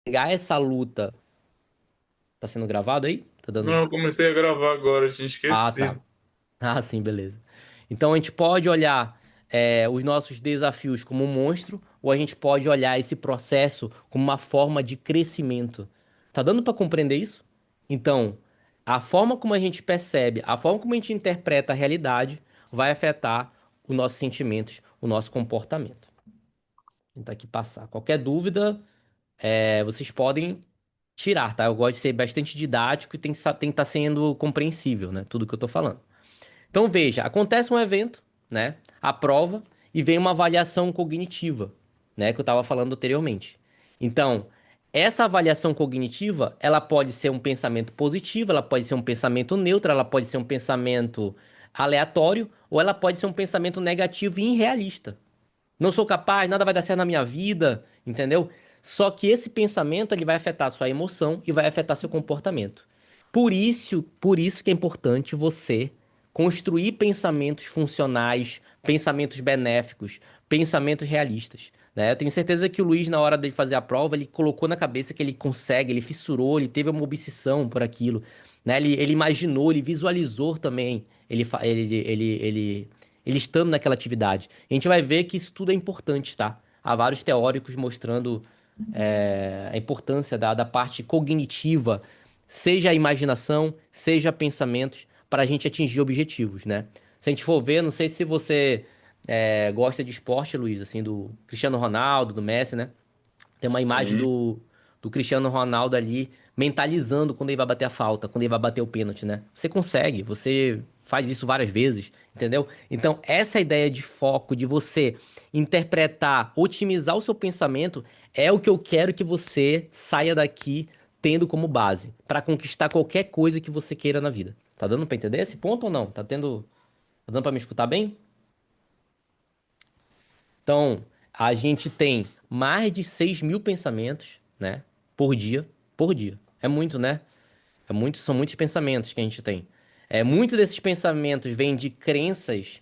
Pegar essa luta. Tá sendo gravado aí? Tá dando. Não, eu comecei a gravar agora, eu tinha Ah, tá. esquecido. Ah, sim, beleza. Então a gente pode olhar os nossos desafios como um monstro, ou a gente pode olhar esse processo como uma forma de crescimento. Tá dando para compreender isso? Então, a forma como a gente percebe, a forma como a gente interpreta a realidade vai afetar os nossos sentimentos, o nosso comportamento. Vou tentar aqui passar. Qualquer dúvida, vocês podem tirar, tá? Eu gosto de ser bastante didático e tem que estar sendo compreensível, né? Tudo que eu tô falando. Então veja, acontece um evento, né? A prova e vem uma avaliação cognitiva, né? Que eu estava falando anteriormente. Então, essa avaliação cognitiva, ela pode ser um pensamento positivo, ela pode ser um pensamento neutro, ela pode ser um pensamento aleatório, ou ela pode ser um pensamento negativo e irrealista. Não sou capaz, nada vai dar certo na minha vida, entendeu? Só que esse pensamento ele vai afetar a sua emoção e vai afetar seu comportamento. Por isso que é importante você construir pensamentos funcionais, pensamentos benéficos, pensamentos realistas, né? Eu tenho certeza que o Luiz, na hora de fazer a prova, ele colocou na cabeça que ele consegue, ele fissurou, ele teve uma obsessão por aquilo, né? Ele imaginou, ele visualizou também, ele estando naquela atividade. A gente vai ver que isso tudo é importante, tá? Há vários teóricos mostrando a importância da parte cognitiva, seja a imaginação, seja pensamentos, para a gente atingir objetivos, né? Se a gente for ver, não sei se você gosta de esporte, Luiz, assim, do Cristiano Ronaldo, do Messi, né? Tem uma imagem Sim. do Cristiano Ronaldo ali mentalizando quando ele vai bater a falta, quando ele vai bater o pênalti, né? Você consegue, você faz isso várias vezes, entendeu? Então, essa ideia de foco, de você interpretar, otimizar o seu pensamento, é o que eu quero que você saia daqui tendo como base, para conquistar qualquer coisa que você queira na vida. Tá dando pra entender esse ponto ou não? Tá dando pra me escutar bem? Então, a gente tem mais de 6.000 pensamentos, né? Por dia. Por dia. É muito, né? São muitos pensamentos que a gente tem. Muito desses pensamentos vêm de crenças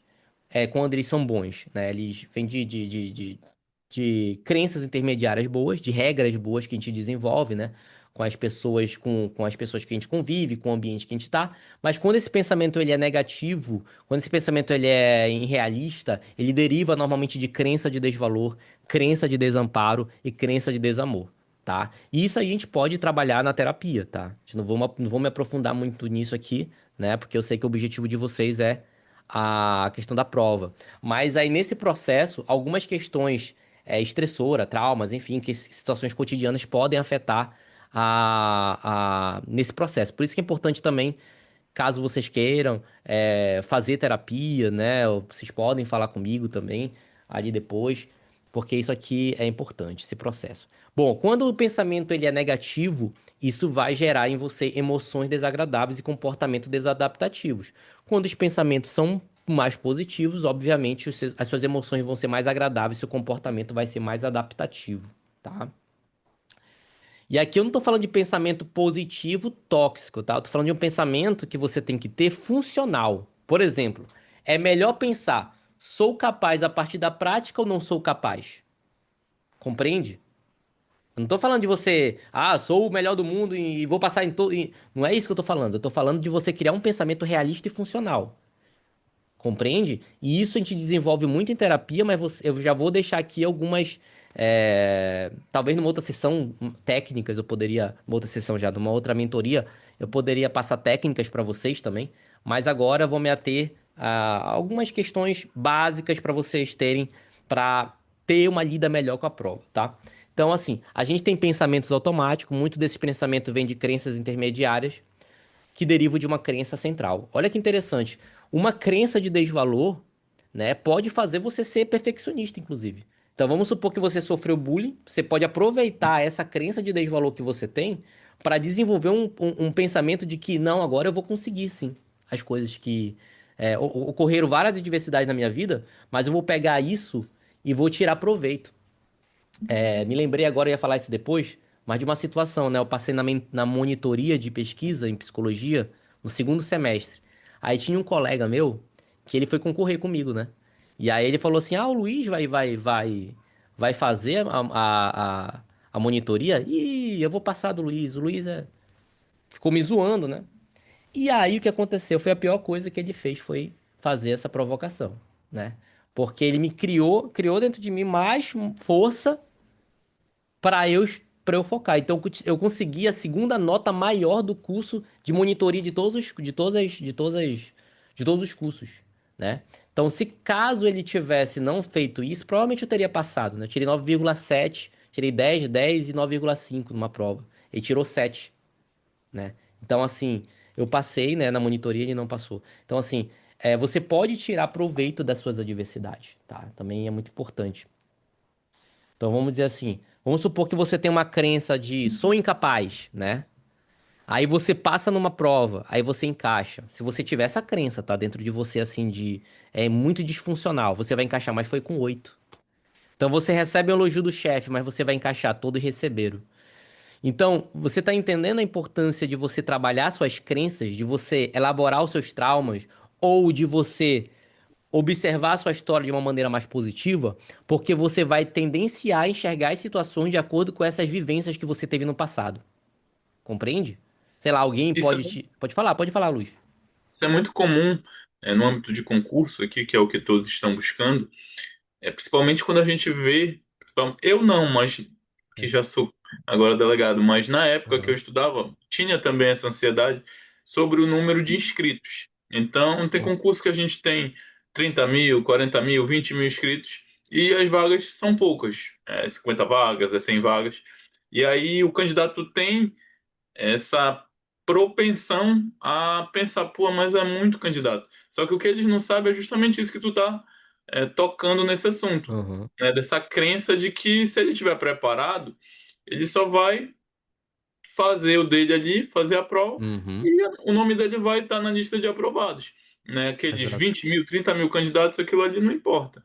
quando eles são bons, né? Eles vêm de crenças intermediárias boas, de regras boas que a gente desenvolve, né? Com as pessoas que a gente convive, com o ambiente que a gente está. Mas quando esse pensamento ele é negativo, quando esse pensamento ele é irrealista, ele deriva normalmente de crença de desvalor, crença de desamparo e crença de desamor. Tá? E isso a gente pode trabalhar na terapia, tá? A gente não vou me aprofundar muito nisso aqui, né? Porque eu sei que o objetivo de vocês é a questão da prova. Mas aí nesse processo, algumas questões estressoras, traumas, enfim, que situações cotidianas podem afetar nesse processo. Por isso que é importante também, caso vocês queiram fazer terapia, né? Vocês podem falar comigo também ali depois, porque isso aqui é importante, esse processo. Bom, quando o pensamento ele é negativo, isso vai gerar em você emoções desagradáveis e comportamentos desadaptativos. Quando os pensamentos são mais positivos, obviamente as suas emoções vão ser mais agradáveis, seu comportamento vai ser mais adaptativo, tá? E aqui eu não tô falando de pensamento positivo tóxico, tá? Eu tô falando de um pensamento que você tem que ter funcional. Por exemplo, é melhor pensar, sou capaz a partir da prática ou não sou capaz? Compreende? Eu não tô falando de você, sou o melhor do mundo e vou passar em todo. Não é isso que eu tô falando. Eu tô falando de você criar um pensamento realista e funcional. Compreende? E isso a gente desenvolve muito em terapia, mas eu já vou deixar aqui algumas. Talvez numa outra sessão técnicas, eu poderia. Uma outra sessão já, de uma outra mentoria, eu poderia passar técnicas para vocês também. Mas agora eu vou me ater a algumas questões básicas para vocês terem, para ter uma lida melhor com a prova, tá? Então, assim, a gente tem pensamentos automáticos, muito desses pensamentos vêm de crenças intermediárias que derivam de uma crença central. Olha que interessante. Uma crença de desvalor, né, pode fazer você ser perfeccionista, inclusive. Então vamos supor que você sofreu bullying, você pode aproveitar essa crença de desvalor que você tem para desenvolver um pensamento de que não, agora eu vou conseguir sim as coisas que ocorreram várias adversidades na minha vida, mas eu vou pegar isso e vou tirar proveito. Me lembrei agora, eu ia falar isso depois, mas de uma situação, né? Eu passei na monitoria de pesquisa em psicologia no segundo semestre. Aí tinha um colega meu que ele foi concorrer comigo, né? E aí ele falou assim: o Luiz vai fazer a a monitoria, eu vou passar do Luiz. O Luiz ficou me zoando, né? E aí o que aconteceu foi a pior coisa que ele fez foi fazer essa provocação, né? Porque ele me criou dentro de mim mais força para eu para eu focar. Então eu consegui a segunda nota maior do curso de monitoria de todos os de todos os cursos, né? Então, se caso ele tivesse não feito isso, provavelmente eu teria passado, né? Eu tirei 9,7, tirei 10, 10 e 9,5 numa prova. Ele tirou 7, né? Então, assim, eu passei, né, na monitoria e ele não passou. Então, assim, você pode tirar proveito das suas adversidades, tá? Também é muito importante. Então, vamos dizer assim, vamos supor que você tem uma crença de sou incapaz, né? Aí você passa numa prova, aí você encaixa. Se você tiver essa crença, tá dentro de você, assim, de é muito disfuncional, você vai encaixar, mas foi com 8. Então, você recebe o elogio do chefe, mas você vai encaixar, todos receberam. Então, você está entendendo a importância de você trabalhar suas crenças, de você elaborar os seus traumas, ou de você observar a sua história de uma maneira mais positiva, porque você vai tendenciar a enxergar as situações de acordo com essas vivências que você teve no passado. Compreende? Sei lá, alguém Isso, pode te. Pode falar, Luiz. isso é muito comum no âmbito de concurso aqui, que é o que todos estão buscando, principalmente quando a gente vê, eu não, mas que É. já sou agora delegado, mas na época que eu Aham. estudava, tinha também essa ansiedade sobre o número de inscritos. Então, tem Aham. concurso que a gente tem 30 mil, 40 mil, 20 mil inscritos e as vagas são poucas, 50 vagas, 100 vagas. E aí o candidato tem essa propensão a pensar, pô, mas é muito candidato. Só que o que eles não sabem é justamente isso que tu tá tocando nesse assunto, Aham. né? Dessa crença de que se ele estiver preparado, ele só vai fazer o dele ali, fazer a prova, Uhum. e o nome dele vai estar na lista de aprovados. Né? Aqueles Exato. 20 mil, 30 mil candidatos, aquilo ali não importa.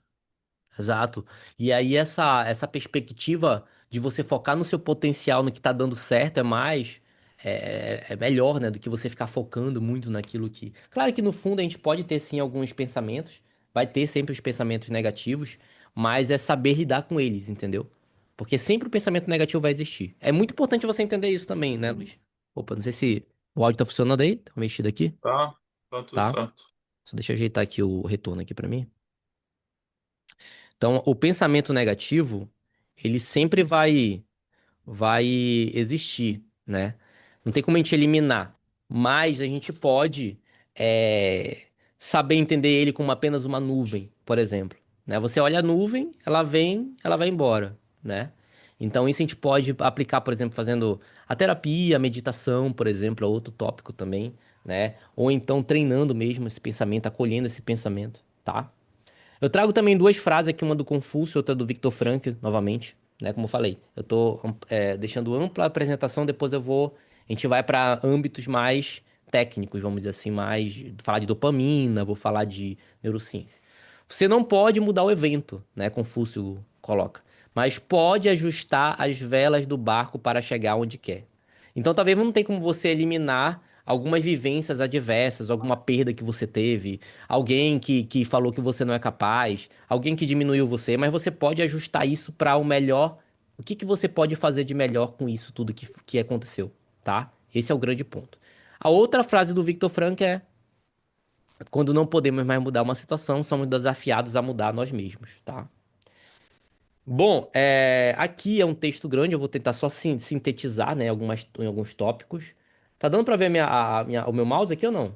Exato. E aí essa perspectiva de você focar no seu potencial, no que tá dando certo, é melhor, né, do que você ficar focando muito naquilo que. Claro que no fundo a gente pode ter sim alguns pensamentos, vai ter sempre os pensamentos negativos, mas é saber lidar com eles, entendeu? Porque sempre o pensamento negativo vai existir. É muito importante você entender isso também, né, Luiz? Opa, não sei se o áudio tá funcionando aí, tá mexido aqui, Tá? Tá tudo tá? certo. Só deixa eu ajeitar aqui o retorno aqui pra mim. Então, o pensamento negativo, ele sempre vai existir, né? Não tem como a gente eliminar, mas a gente pode é, saber entender ele como apenas uma nuvem, por exemplo, né? Você olha a nuvem, ela vem, ela vai embora, né? Então, isso a gente pode aplicar, por exemplo, fazendo a terapia, a meditação, por exemplo, é outro tópico também, né? Ou então treinando mesmo esse pensamento, acolhendo esse pensamento, tá? Eu trago também duas frases aqui, uma do Confúcio, outra do Viktor Frankl, novamente, né? Como eu falei, eu tô deixando ampla a apresentação, depois a gente vai para âmbitos mais técnicos, vamos dizer assim, mais falar de dopamina, vou falar de neurociência. Você não pode mudar o evento, né? Confúcio coloca, mas pode ajustar as velas do barco para chegar onde quer. Então, talvez não tenha como você eliminar algumas vivências adversas, alguma perda que você teve, alguém que falou que você não é capaz, alguém que diminuiu você, mas você pode ajustar isso para o melhor. O que que você pode fazer de melhor com isso tudo que aconteceu, tá? Esse é o grande ponto. A outra frase do Viktor Frankl é: quando não podemos mais mudar uma situação, somos desafiados a mudar nós mesmos, tá? Bom, aqui é um texto grande, eu vou tentar só sintetizar, né, em alguns tópicos. Tá dando pra ver o meu mouse aqui ou não?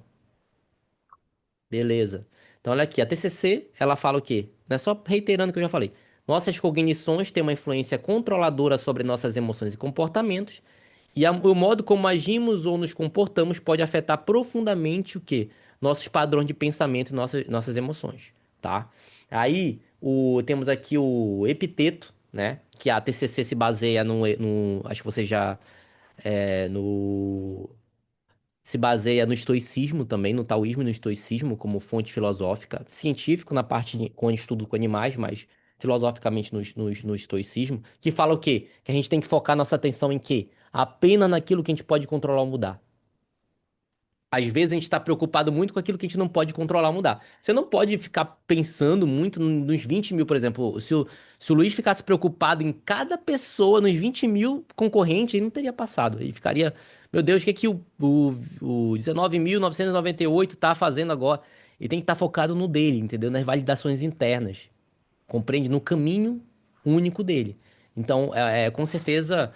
Beleza. Então, olha aqui, a TCC, ela fala o quê? Não é só reiterando o que eu já falei. Nossas cognições têm uma influência controladora sobre nossas emoções e comportamentos, e o modo como agimos ou nos comportamos pode afetar profundamente o quê? Nossos padrões de pensamento e nossas emoções, tá? Aí, temos aqui o epiteto, né? Que a TCC se baseia acho que você já, no se baseia no estoicismo também, no taoísmo e no estoicismo como fonte filosófica, científico na parte com estudo com animais, mas filosoficamente no estoicismo, que fala o quê? Que a gente tem que focar nossa atenção em quê? Apenas naquilo que a gente pode controlar ou mudar. Às vezes a gente está preocupado muito com aquilo que a gente não pode controlar ou mudar. Você não pode ficar pensando muito nos 20 mil, por exemplo. Se o Luiz ficasse preocupado em cada pessoa, nos 20 mil concorrentes, ele não teria passado. Ele ficaria, meu Deus, o que é que o 19.998 está fazendo agora? Ele tem que estar focado no dele, entendeu? Nas validações internas. Compreende? No caminho único dele. Então, com certeza,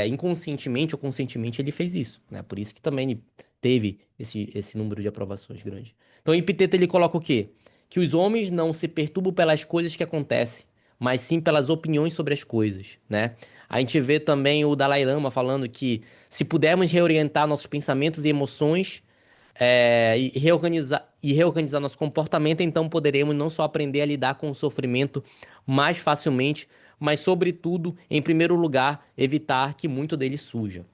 inconscientemente ou conscientemente, ele fez isso, né? Por isso que também ele teve esse número de aprovações grande. Então, o Epiteto ele coloca o quê? Que os homens não se perturbam pelas coisas que acontecem, mas sim pelas opiniões sobre as coisas, né? A gente vê também o Dalai Lama falando que se pudermos reorientar nossos pensamentos e emoções e reorganizar nosso comportamento, então poderemos não só aprender a lidar com o sofrimento mais facilmente, mas, sobretudo, em primeiro lugar, evitar que muito dele suja.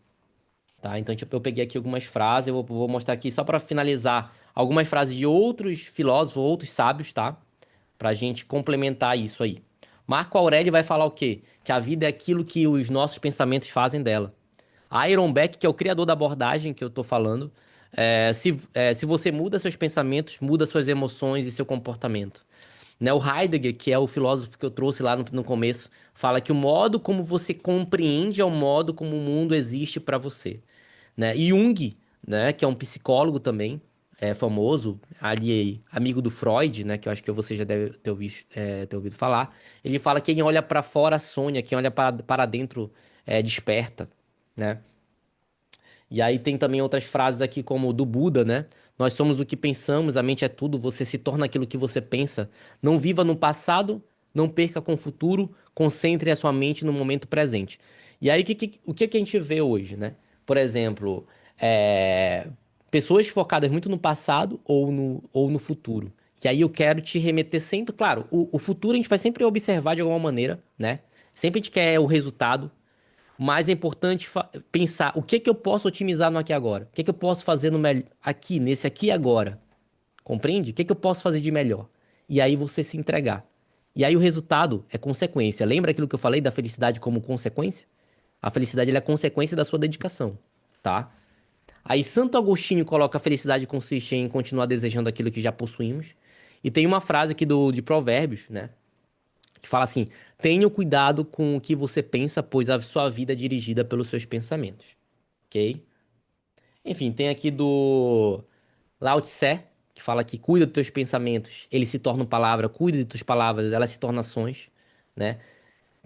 Tá? Então, tipo, eu peguei aqui algumas frases, eu vou mostrar aqui só para finalizar algumas frases de outros filósofos, outros sábios, tá? Pra gente complementar isso aí. Marco Aurélio vai falar o quê? Que a vida é aquilo que os nossos pensamentos fazem dela. Aaron Beck, que é o criador da abordagem que eu tô falando, se você muda seus pensamentos, muda suas emoções e seu comportamento. Né, o Heidegger, que é o filósofo que eu trouxe lá no começo, fala que o modo como você compreende é o modo como o mundo existe para você. Né? E Jung, né, que é um psicólogo também, famoso, ali amigo do Freud, né, que eu acho que você já deve ter ouvido falar, ele fala que quem olha para fora sonha, quem olha para dentro desperta. Né? E aí tem também outras frases aqui, como o do Buda, né? Nós somos o que pensamos, a mente é tudo, você se torna aquilo que você pensa. Não viva no passado, não perca com o futuro, concentre a sua mente no momento presente. E aí, o que a gente vê hoje, né? Por exemplo, é, pessoas focadas muito no passado ou no futuro. E aí eu quero te remeter sempre, claro, o futuro a gente vai sempre observar de alguma maneira, né? Sempre a gente quer o resultado, mas é importante pensar o que que eu posso otimizar no aqui e agora. O que que eu posso fazer no aqui, nesse aqui e agora. Compreende? O que que eu posso fazer de melhor? E aí você se entregar. E aí o resultado é consequência. Lembra aquilo que eu falei da felicidade como consequência? A felicidade ela é consequência da sua dedicação, tá? Aí Santo Agostinho coloca a felicidade consiste em continuar desejando aquilo que já possuímos. E tem uma frase aqui de Provérbios, né? Que fala assim: tenha cuidado com o que você pensa, pois a sua vida é dirigida pelos seus pensamentos. Ok? Enfim, tem aqui do Lao Tse, que fala que cuida dos teus pensamentos, eles se tornam palavra, cuida de tuas palavras, elas se tornam ações, né?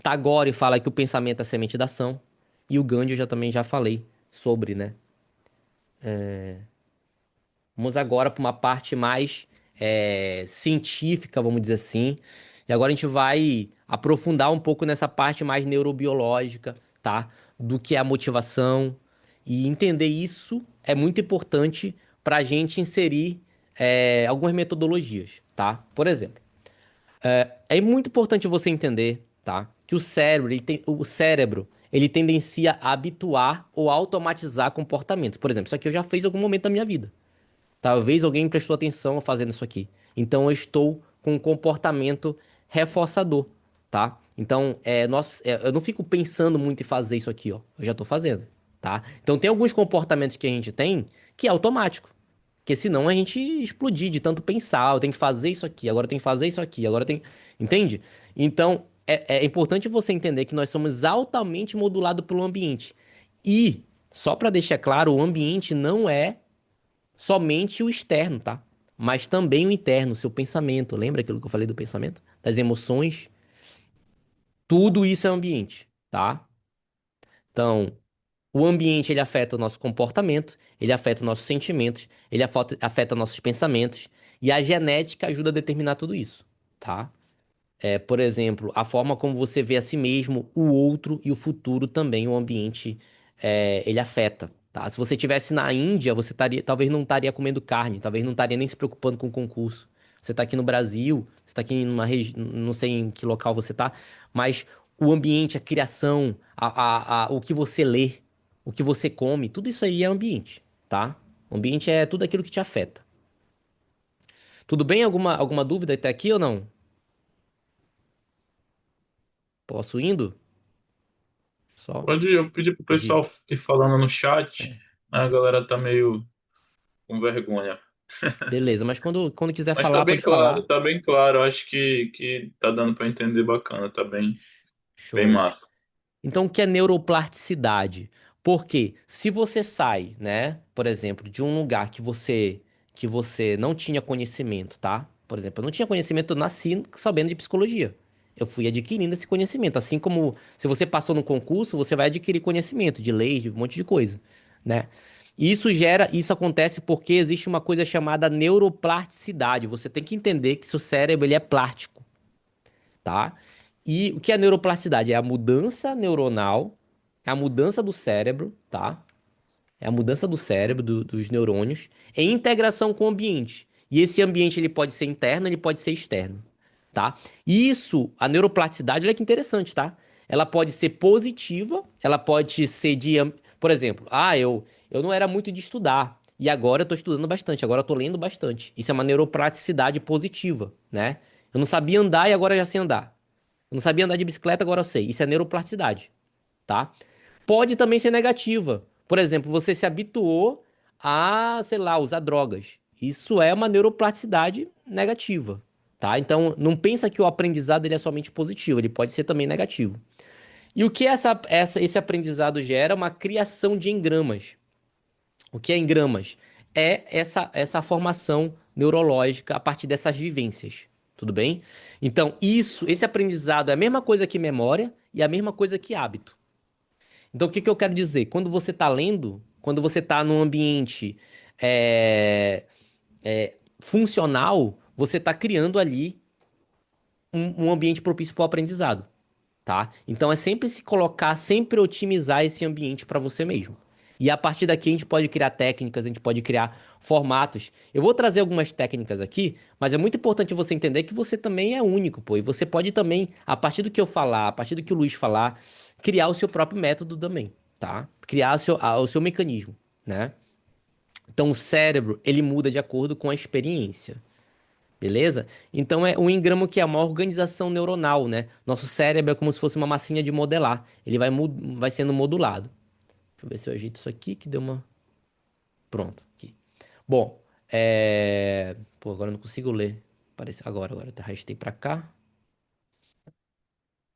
Tagore fala que o pensamento é a semente da ação. E o Gandhi eu também já falei sobre, né? Vamos agora para uma parte mais científica, vamos dizer assim. E agora a gente vai aprofundar um pouco nessa parte mais neurobiológica, tá? Do que é a motivação. E entender isso é muito importante para a gente inserir algumas metodologias, tá? Por exemplo, é muito importante você entender, tá? Que o cérebro, ele tendencia a habituar ou automatizar comportamentos. Por exemplo, isso aqui eu já fiz em algum momento da minha vida. Talvez alguém prestou atenção fazendo isso aqui. Então eu estou com um comportamento reforçador, tá? Então, eu não fico pensando muito em fazer isso aqui, ó. Eu já estou fazendo, tá? Então tem alguns comportamentos que a gente tem que é automático. Porque senão a gente explodir de tanto pensar, eu tenho que fazer isso aqui, agora eu tenho que fazer isso aqui, agora eu tenho. Entende? Então, é importante você entender que nós somos altamente modulados pelo ambiente. E, só para deixar claro, o ambiente não é somente o externo, tá? Mas também o interno, o seu pensamento. Lembra aquilo que eu falei do pensamento? Das emoções? Tudo isso é ambiente, tá? Então, o ambiente ele afeta o nosso comportamento, ele afeta nossos sentimentos, ele afeta nossos pensamentos e a genética ajuda a determinar tudo isso, tá? Por exemplo, a forma como você vê a si mesmo, o outro e o futuro também, o ambiente, ele afeta, tá? Se você estivesse na Índia, você talvez não estaria comendo carne, talvez não estaria nem se preocupando com o concurso. Você está aqui no Brasil, você está aqui numa região, não sei em que local você está, mas o ambiente, a criação, o que você lê, o que você come, tudo isso aí é ambiente, tá? O ambiente é tudo aquilo que te afeta. Tudo bem? Alguma dúvida até aqui ou não? Posso indo? Só Pode eu pedir pro pode ir. pessoal ir falando no chat, né? A galera tá meio com vergonha. Beleza, mas quando quiser Mas tá falar, bem pode claro, falar. tá bem claro. Acho que tá dando para entender bacana, tá bem Show. massa. Então, o que é neuroplasticidade? Porque se você sai, né, por exemplo, de um lugar que você não tinha conhecimento, tá? Por exemplo, eu não tinha conhecimento, eu nasci sabendo de psicologia. Eu fui adquirindo esse conhecimento, assim como se você passou no concurso, você vai adquirir conhecimento de leis, de um monte de coisa, né? E isso acontece porque existe uma coisa chamada neuroplasticidade. Você tem que entender que seu cérebro ele é plástico, tá? E o que é neuroplasticidade? É a mudança neuronal, é a mudança do cérebro, tá? É a mudança do cérebro, dos neurônios, em integração com o ambiente. E esse ambiente ele pode ser interno, ele pode ser externo, tá? E isso, a neuroplasticidade, olha que interessante, tá? Ela pode ser positiva, ela pode ser de, por exemplo, eu não era muito de estudar e agora eu tô estudando bastante, agora eu tô lendo bastante. Isso é uma neuroplasticidade positiva, né? Eu não sabia andar e agora eu já sei andar. Eu não sabia andar de bicicleta, agora eu sei. Isso é neuroplasticidade, tá? Pode também ser negativa. Por exemplo, você se habituou a, sei lá, usar drogas. Isso é uma neuroplasticidade negativa, tá? Então, não pensa que o aprendizado ele é somente positivo, ele pode ser também negativo. E o que esse aprendizado gera? Uma criação de engramas. O que é engramas? É essa formação neurológica a partir dessas vivências. Tudo bem? Então, esse aprendizado é a mesma coisa que memória e a mesma coisa que hábito. Então, o que que eu quero dizer? Quando você está lendo, quando você está num ambiente é, funcional, você está criando ali um ambiente propício para o aprendizado, tá? Então, é sempre se colocar, sempre otimizar esse ambiente para você mesmo. E a partir daqui a gente pode criar técnicas, a gente pode criar formatos. Eu vou trazer algumas técnicas aqui, mas é muito importante você entender que você também é único, pô. E você pode também, a partir do que eu falar, a partir do que o Luiz falar, criar o seu próprio método também, tá? Criar o seu mecanismo, né? Então o cérebro, ele muda de acordo com a experiência. Beleza? Então é um engrama que é uma organização neuronal, né? Nosso cérebro é como se fosse uma massinha de modelar. Ele vai sendo modulado. Deixa eu ver se eu ajeito isso aqui, que deu uma. Pronto, aqui. Bom, Pô, agora eu não consigo ler. Parece. Agora, eu arrastei pra cá.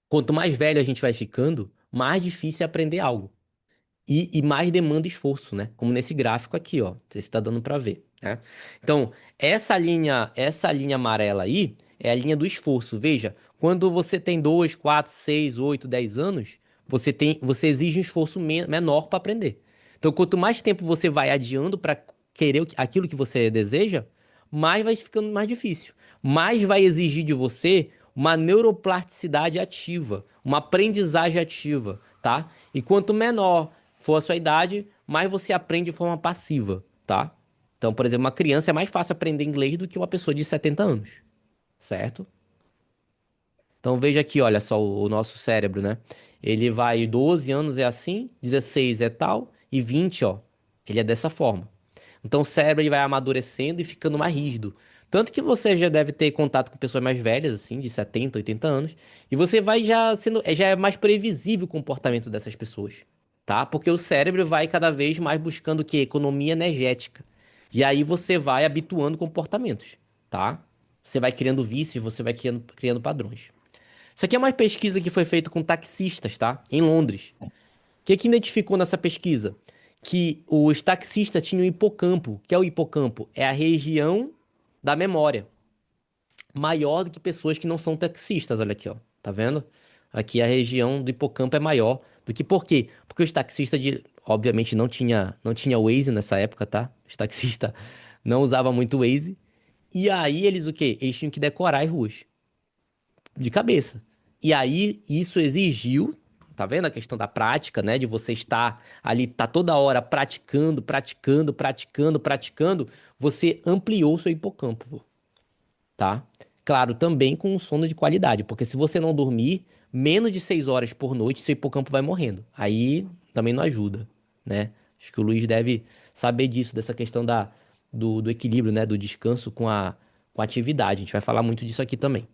Quanto mais velho a gente vai ficando, mais difícil é aprender algo. E mais demanda esforço, né? Como nesse gráfico aqui, ó. Não sei se tá dando pra ver, né? Então, essa linha amarela aí é a linha do esforço. Veja, quando você tem 2, 4, 6, 8, 10 anos, você exige um esforço menor para aprender. Então, quanto mais tempo você vai adiando para querer aquilo que você deseja, mais vai ficando mais difícil. Mais vai exigir de você uma neuroplasticidade ativa, uma aprendizagem ativa, tá? E quanto menor for a sua idade, mais você aprende de forma passiva, tá? Então, por exemplo, uma criança é mais fácil aprender inglês do que uma pessoa de 70 anos, certo? Então veja aqui, olha só o nosso cérebro, né? Ele vai 12 anos é assim, 16 é tal e 20, ó, ele é dessa forma. Então o cérebro ele vai amadurecendo e ficando mais rígido. Tanto que você já deve ter contato com pessoas mais velhas, assim, de 70, 80 anos, e você vai já é mais previsível o comportamento dessas pessoas, tá? Porque o cérebro vai cada vez mais buscando o quê? Economia energética. E aí você vai habituando comportamentos, tá? Você vai criando vícios, você vai criando padrões. Isso aqui é uma pesquisa que foi feita com taxistas, tá? Em Londres. O que que identificou nessa pesquisa? Que os taxistas tinham hipocampo. O que é o hipocampo? É a região da memória, maior do que pessoas que não são taxistas. Olha aqui, ó. Tá vendo? Aqui a região do hipocampo é maior do que por quê? Porque os taxistas, obviamente, não tinha Waze nessa época, tá? Os taxistas não usavam muito Waze. E aí eles o quê? Eles tinham que decorar as ruas de cabeça. E aí isso exigiu, tá vendo a questão da prática, né? De você estar ali, tá toda hora praticando, praticando, praticando, praticando, você ampliou o seu hipocampo, tá? Claro, também com um sono de qualidade, porque se você não dormir menos de 6 horas por noite, seu hipocampo vai morrendo. Aí também não ajuda, né? Acho que o Luiz deve saber disso, dessa questão do equilíbrio, né? Do descanso com a atividade. A gente vai falar muito disso aqui também.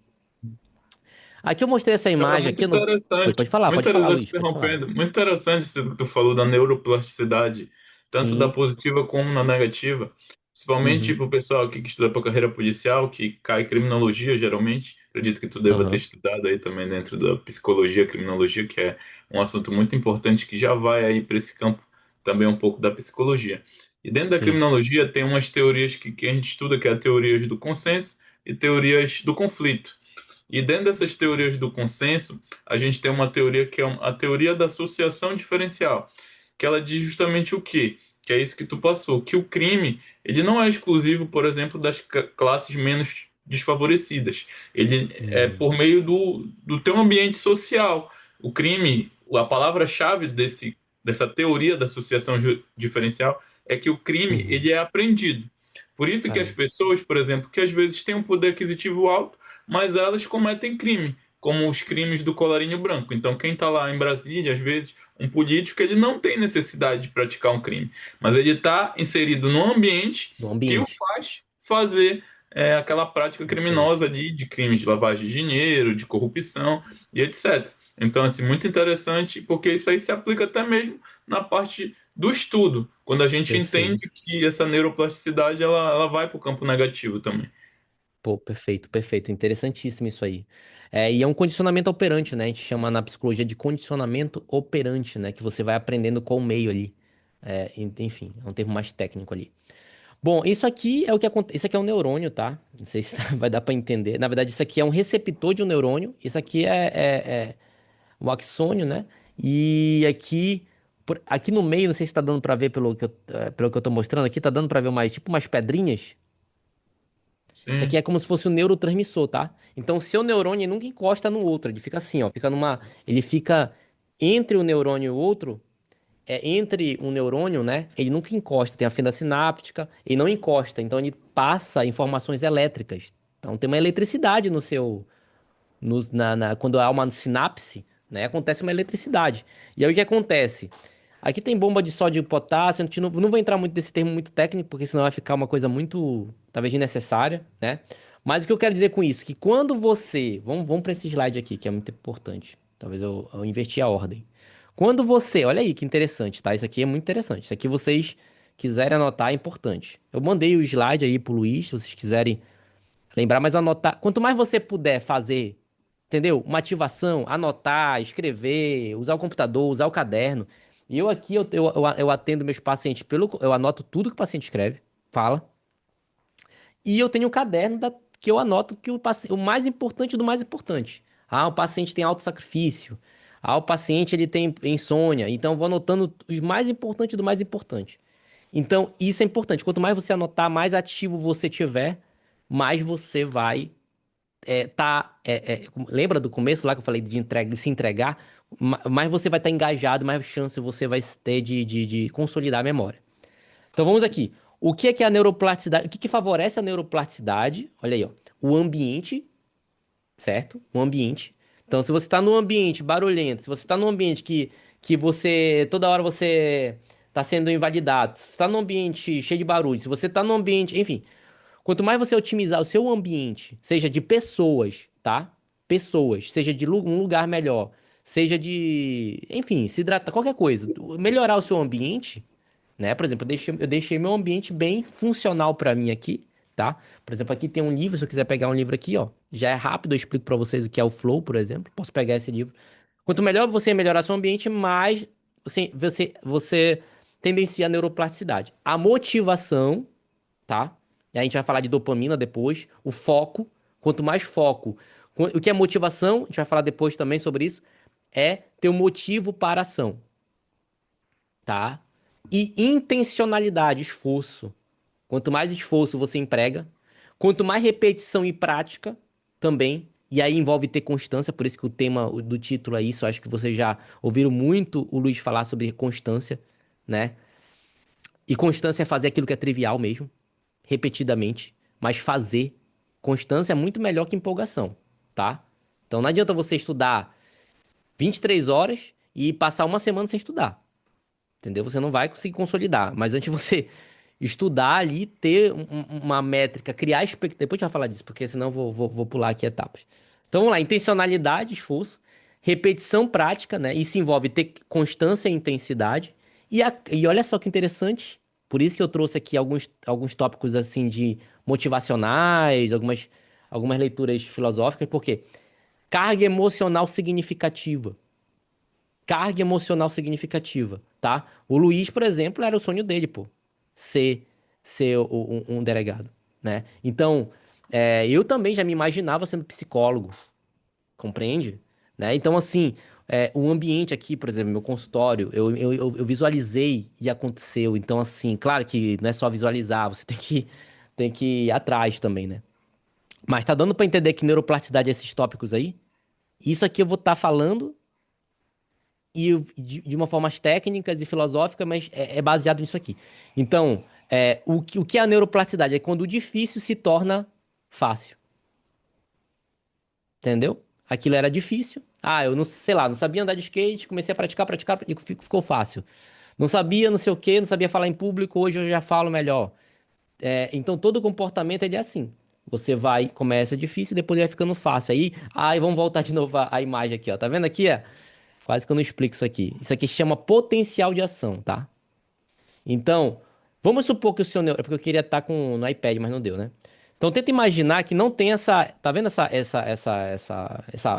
Aqui eu mostrei essa Cara, imagem muito aqui, eu não... Pode, interessante. pode Muito falar, interessante, Luiz, pode falar. interrompendo. Muito interessante isso que tu falou da neuroplasticidade, tanto da Sim, positiva como na negativa. Principalmente Uhum. para o pessoal aqui que estuda para carreira policial, que cai criminologia geralmente. Acredito que tu deva ter Aham. estudado aí também dentro da psicologia, criminologia, que é um assunto muito importante que já vai aí para esse campo também um pouco da psicologia. E dentro da Sim. criminologia tem umas teorias que a gente estuda, que é a teorias do consenso e teorias do conflito. E dentro dessas teorias do consenso, a gente tem uma teoria que é a teoria da associação diferencial, que ela diz justamente o quê? Que é isso que tu passou, que o crime, ele não é exclusivo, por exemplo, das classes menos desfavorecidas. Ele é Hum. por meio do teu ambiente social. O crime, a palavra-chave dessa teoria da associação diferencial é que o crime, Uhum. ele é aprendido. Por isso que as Caramba. pessoas, por exemplo, que às vezes têm um poder aquisitivo alto, mas elas cometem crime, como os crimes do colarinho branco. Então, quem está lá em Brasília, às vezes, um político, ele não tem necessidade de praticar um crime, mas ele está inserido num ambiente No que o ambiente. faz fazer aquela prática Perfeito. criminosa ali de crimes de lavagem de dinheiro, de corrupção e etc. Então, assim, muito interessante, porque isso aí se aplica até mesmo na parte do estudo, quando a gente entende Perfeito. que essa neuroplasticidade ela vai para o campo negativo também. Pô, perfeito, perfeito. Interessantíssimo isso aí. E é um condicionamento operante, né? A gente chama na psicologia de condicionamento operante, né? Que você vai aprendendo com o meio ali. Enfim, é um termo mais técnico ali. Bom, isso aqui é o que acontece. Isso aqui é um neurônio, tá? Não sei se vai dar pra entender. Na verdade, isso aqui é um receptor de um neurônio. Isso aqui é o axônio, né? E aqui, aqui no meio, não sei se tá dando pra ver pelo que eu tô mostrando aqui, tá dando pra ver tipo umas pedrinhas. Isso aqui Sim. é como se fosse um neurotransmissor, tá? Então, o seu neurônio nunca encosta no outro, ele fica assim, ó, ele fica entre o neurônio e o outro, entre um neurônio, né? Ele nunca encosta, tem a fenda sináptica, ele não encosta, então ele passa informações elétricas. Então, tem uma eletricidade no seu, quando há uma sinapse, né? Acontece uma eletricidade. E aí o que acontece? Aqui tem bomba de sódio e potássio. A gente não vou entrar muito nesse termo muito técnico, porque senão vai ficar uma coisa muito, talvez, desnecessária, né? Mas o que eu quero dizer com isso? Que quando você. Vamos para esse slide aqui, que é muito importante. Talvez eu inverti a ordem. Quando você. Olha aí que interessante, tá? Isso aqui é muito interessante. Isso aqui vocês quiserem anotar é importante. Eu mandei o slide aí pro Luiz, se vocês quiserem lembrar, mas anotar. Quanto mais você puder fazer, entendeu? Uma ativação, anotar, escrever, usar o computador, usar o caderno. E eu aqui, eu atendo meus pacientes eu anoto tudo que o paciente escreve, fala. E eu tenho um caderno que eu anoto que o mais importante do mais importante. Ah, o paciente tem alto sacrifício. Ah, o paciente ele tem insônia. Então eu vou anotando os mais importantes do mais importante. Então, isso é importante. Quanto mais você anotar, mais ativo você tiver, mais você vai lembra do começo lá que eu falei de se entregar? Mais você vai estar engajado, mais chance você vai ter de consolidar a memória. Então vamos aqui. O que é a neuroplasticidade? O que favorece a neuroplasticidade? Olha aí, ó. O ambiente, certo? O ambiente. Então, se você está num ambiente barulhento, se você está num ambiente que você, toda hora você está sendo invalidado, se você está num ambiente cheio de barulho, se você está num ambiente, enfim, quanto mais você otimizar o seu ambiente, seja de pessoas, tá? Pessoas, seja de um lugar melhor, seja de, enfim, se hidratar, qualquer coisa, melhorar o seu ambiente, né? Por exemplo, eu deixei meu ambiente bem funcional pra mim aqui, tá? Por exemplo, aqui tem um livro, se eu quiser pegar um livro aqui, ó, já é rápido, eu explico pra vocês o que é o Flow, por exemplo. Posso pegar esse livro. Quanto melhor você melhorar seu ambiente, mais você tendencia a neuroplasticidade. A motivação, tá? E a gente vai falar de dopamina depois. O foco, quanto mais foco. O que é motivação, a gente vai falar depois também sobre isso, é ter um motivo para a ação, tá? E intencionalidade, esforço. Quanto mais esforço você emprega, quanto mais repetição e prática também, e aí envolve ter constância, por isso que o tema do título é isso, acho que vocês já ouviram muito o Luiz falar sobre constância, né? E constância é fazer aquilo que é trivial mesmo, repetidamente, mas fazer. Constância é muito melhor que empolgação, tá? Então não adianta você estudar 23 horas e passar uma semana sem estudar, entendeu? Você não vai conseguir consolidar, mas antes de você estudar ali, ter uma métrica, criar expectativa. Depois a gente vai falar disso, porque senão eu vou pular aqui etapas. Então vamos lá, intencionalidade, esforço, repetição prática, né? Isso envolve ter constância e intensidade. E olha só que interessante, Por isso que eu trouxe aqui alguns tópicos assim de motivacionais, algumas leituras filosóficas, porque carga emocional significativa. Carga emocional significativa, tá? O Luiz, por exemplo, era o sonho dele, pô. Ser, ser um delegado, né? Então, eu também já me imaginava sendo psicólogo, compreende? Né? Então, assim, o ambiente aqui, por exemplo, meu consultório, eu visualizei e aconteceu. Então, assim, claro que não é só visualizar, você tem que ir atrás também, né? Mas tá dando pra entender que neuroplasticidade é esses tópicos aí? Isso aqui eu vou estar falando de uma forma técnicas e filosófica, mas é baseado nisso aqui. Então, o que é a neuroplasticidade? É quando o difícil se torna fácil. Entendeu? Aquilo era difícil. Ah, eu não sei lá, não sabia andar de skate, comecei a praticar e ficou fácil. Não sabia não sei o quê, não sabia falar em público, hoje eu já falo melhor. Então todo comportamento ele é assim. Você vai, começa difícil, depois vai ficando fácil. Aí vamos voltar de novo à imagem aqui, ó. Tá vendo aqui, ó? Quase que eu não explico isso aqui. Isso aqui chama potencial de ação, tá? Então, vamos supor que o seu neurônio. É porque eu queria estar no iPad, mas não deu, né? Então, tenta imaginar que não tem essa. Tá vendo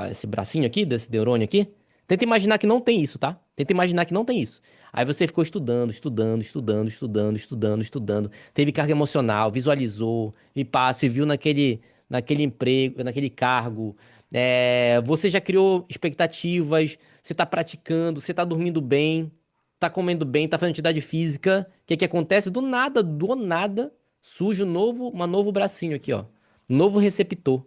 esse bracinho aqui, desse neurônio aqui? Tenta imaginar que não tem isso, tá? Tenta imaginar que não tem isso. Aí você ficou estudando, estudando, estudando, estudando, estudando, estudando. Teve carga emocional, visualizou, e pá, se viu naquele emprego, naquele cargo. Você já criou expectativas, você tá praticando, você tá dormindo bem, tá comendo bem, tá fazendo atividade física. O que que acontece? Do nada, surge um novo bracinho aqui, ó. Novo receptor.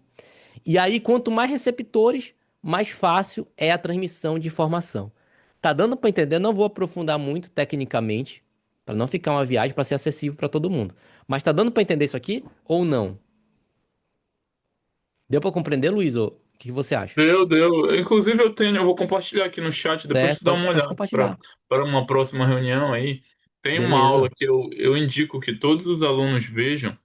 E aí, quanto mais receptores, mais fácil é a transmissão de informação. Tá dando pra entender? Não vou aprofundar muito tecnicamente, pra não ficar uma viagem, pra ser acessível pra todo mundo. Mas tá dando pra entender isso aqui ou não? Deu pra compreender, Luiz? Ou o que que você acha? Deu. Inclusive eu vou compartilhar aqui no chat, depois Certo? tu dá uma Pode olhada para compartilhar. uma próxima reunião aí. Tem uma aula Beleza. que eu indico que todos os alunos vejam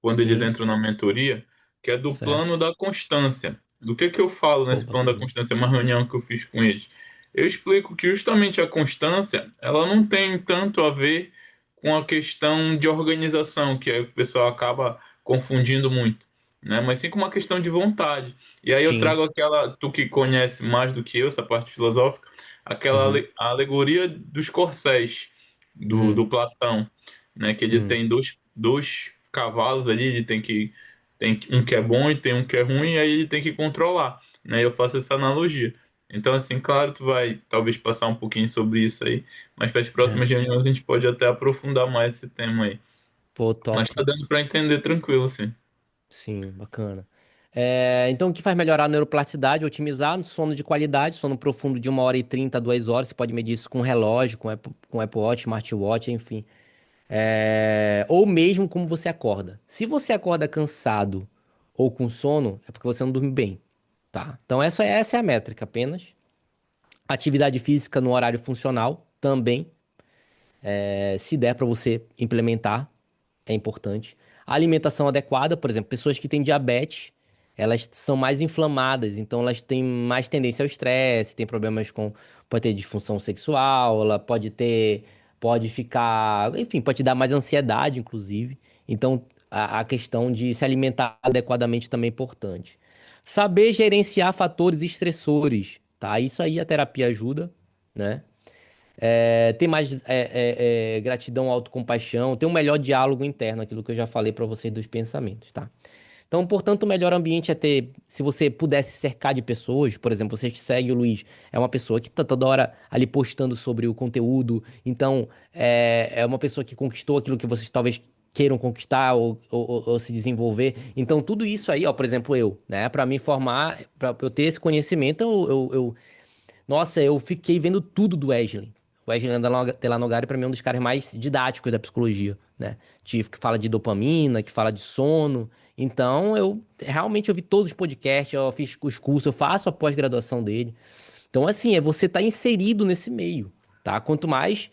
quando eles Sim, entram na mentoria, que é do certo. plano da constância. Do que eu falo Pô, nesse plano da bacana. constância? É uma reunião que eu fiz com eles. Eu explico que justamente a constância, ela não tem tanto a ver com a questão de organização, que é o pessoal acaba confundindo muito, né? Mas sim com uma questão de vontade. E aí eu Sim. trago aquela, tu que conhece mais do que eu, essa parte filosófica, aquela Uhum. a alegoria dos corcéis do Hum, Platão, né? Que ele hum. tem dois cavalos ali, ele tem um que é bom e tem um que é ruim, e aí ele tem que controlar, né? Eu faço essa analogia. Então, assim, claro, tu vai talvez passar um pouquinho sobre isso aí, mas para as É. próximas reuniões a gente pode até aprofundar mais esse tema aí. Pô, Mas tá top. dando para entender tranquilo, sim. Sim, bacana. Então, o que faz melhorar a neuroplasticidade? Otimizar no sono de qualidade, sono profundo de 1h30 a 2 horas. Você pode medir isso com relógio, com Apple Watch, smartwatch, enfim. Ou mesmo como você acorda. Se você acorda cansado ou com sono, é porque você não dorme bem, tá? Então, essa é a métrica apenas. Atividade física no horário funcional também, se der para você implementar. É importante. A alimentação adequada, por exemplo, pessoas que têm diabetes, elas são mais inflamadas, então elas têm mais tendência ao estresse, têm problemas pode ter disfunção sexual, ela pode ficar, enfim, pode te dar mais ansiedade, inclusive. Então, a questão de se alimentar adequadamente também é importante. Saber gerenciar fatores estressores, tá? Isso aí a terapia ajuda, né? Ter mais gratidão, autocompaixão, ter um melhor diálogo interno, aquilo que eu já falei para vocês dos pensamentos, tá? Então, portanto, o melhor ambiente é ter, se você pudesse cercar de pessoas, por exemplo, você que segue o Luiz, é uma pessoa que tá toda hora ali postando sobre o conteúdo, então é uma pessoa que conquistou aquilo que vocês talvez queiram conquistar ou se desenvolver. Então, tudo isso aí, ó, por exemplo, né, para me formar, para eu ter esse conhecimento, nossa, eu fiquei vendo tudo do Wesley. O Wesley Delanogari, pra mim, é um dos caras mais didáticos da psicologia, né? Que fala de dopamina, que fala de sono. Então, eu realmente ouvi todos os podcasts, eu fiz os cursos, eu faço a pós-graduação dele. Então, assim, você tá inserido nesse meio, tá? Quanto mais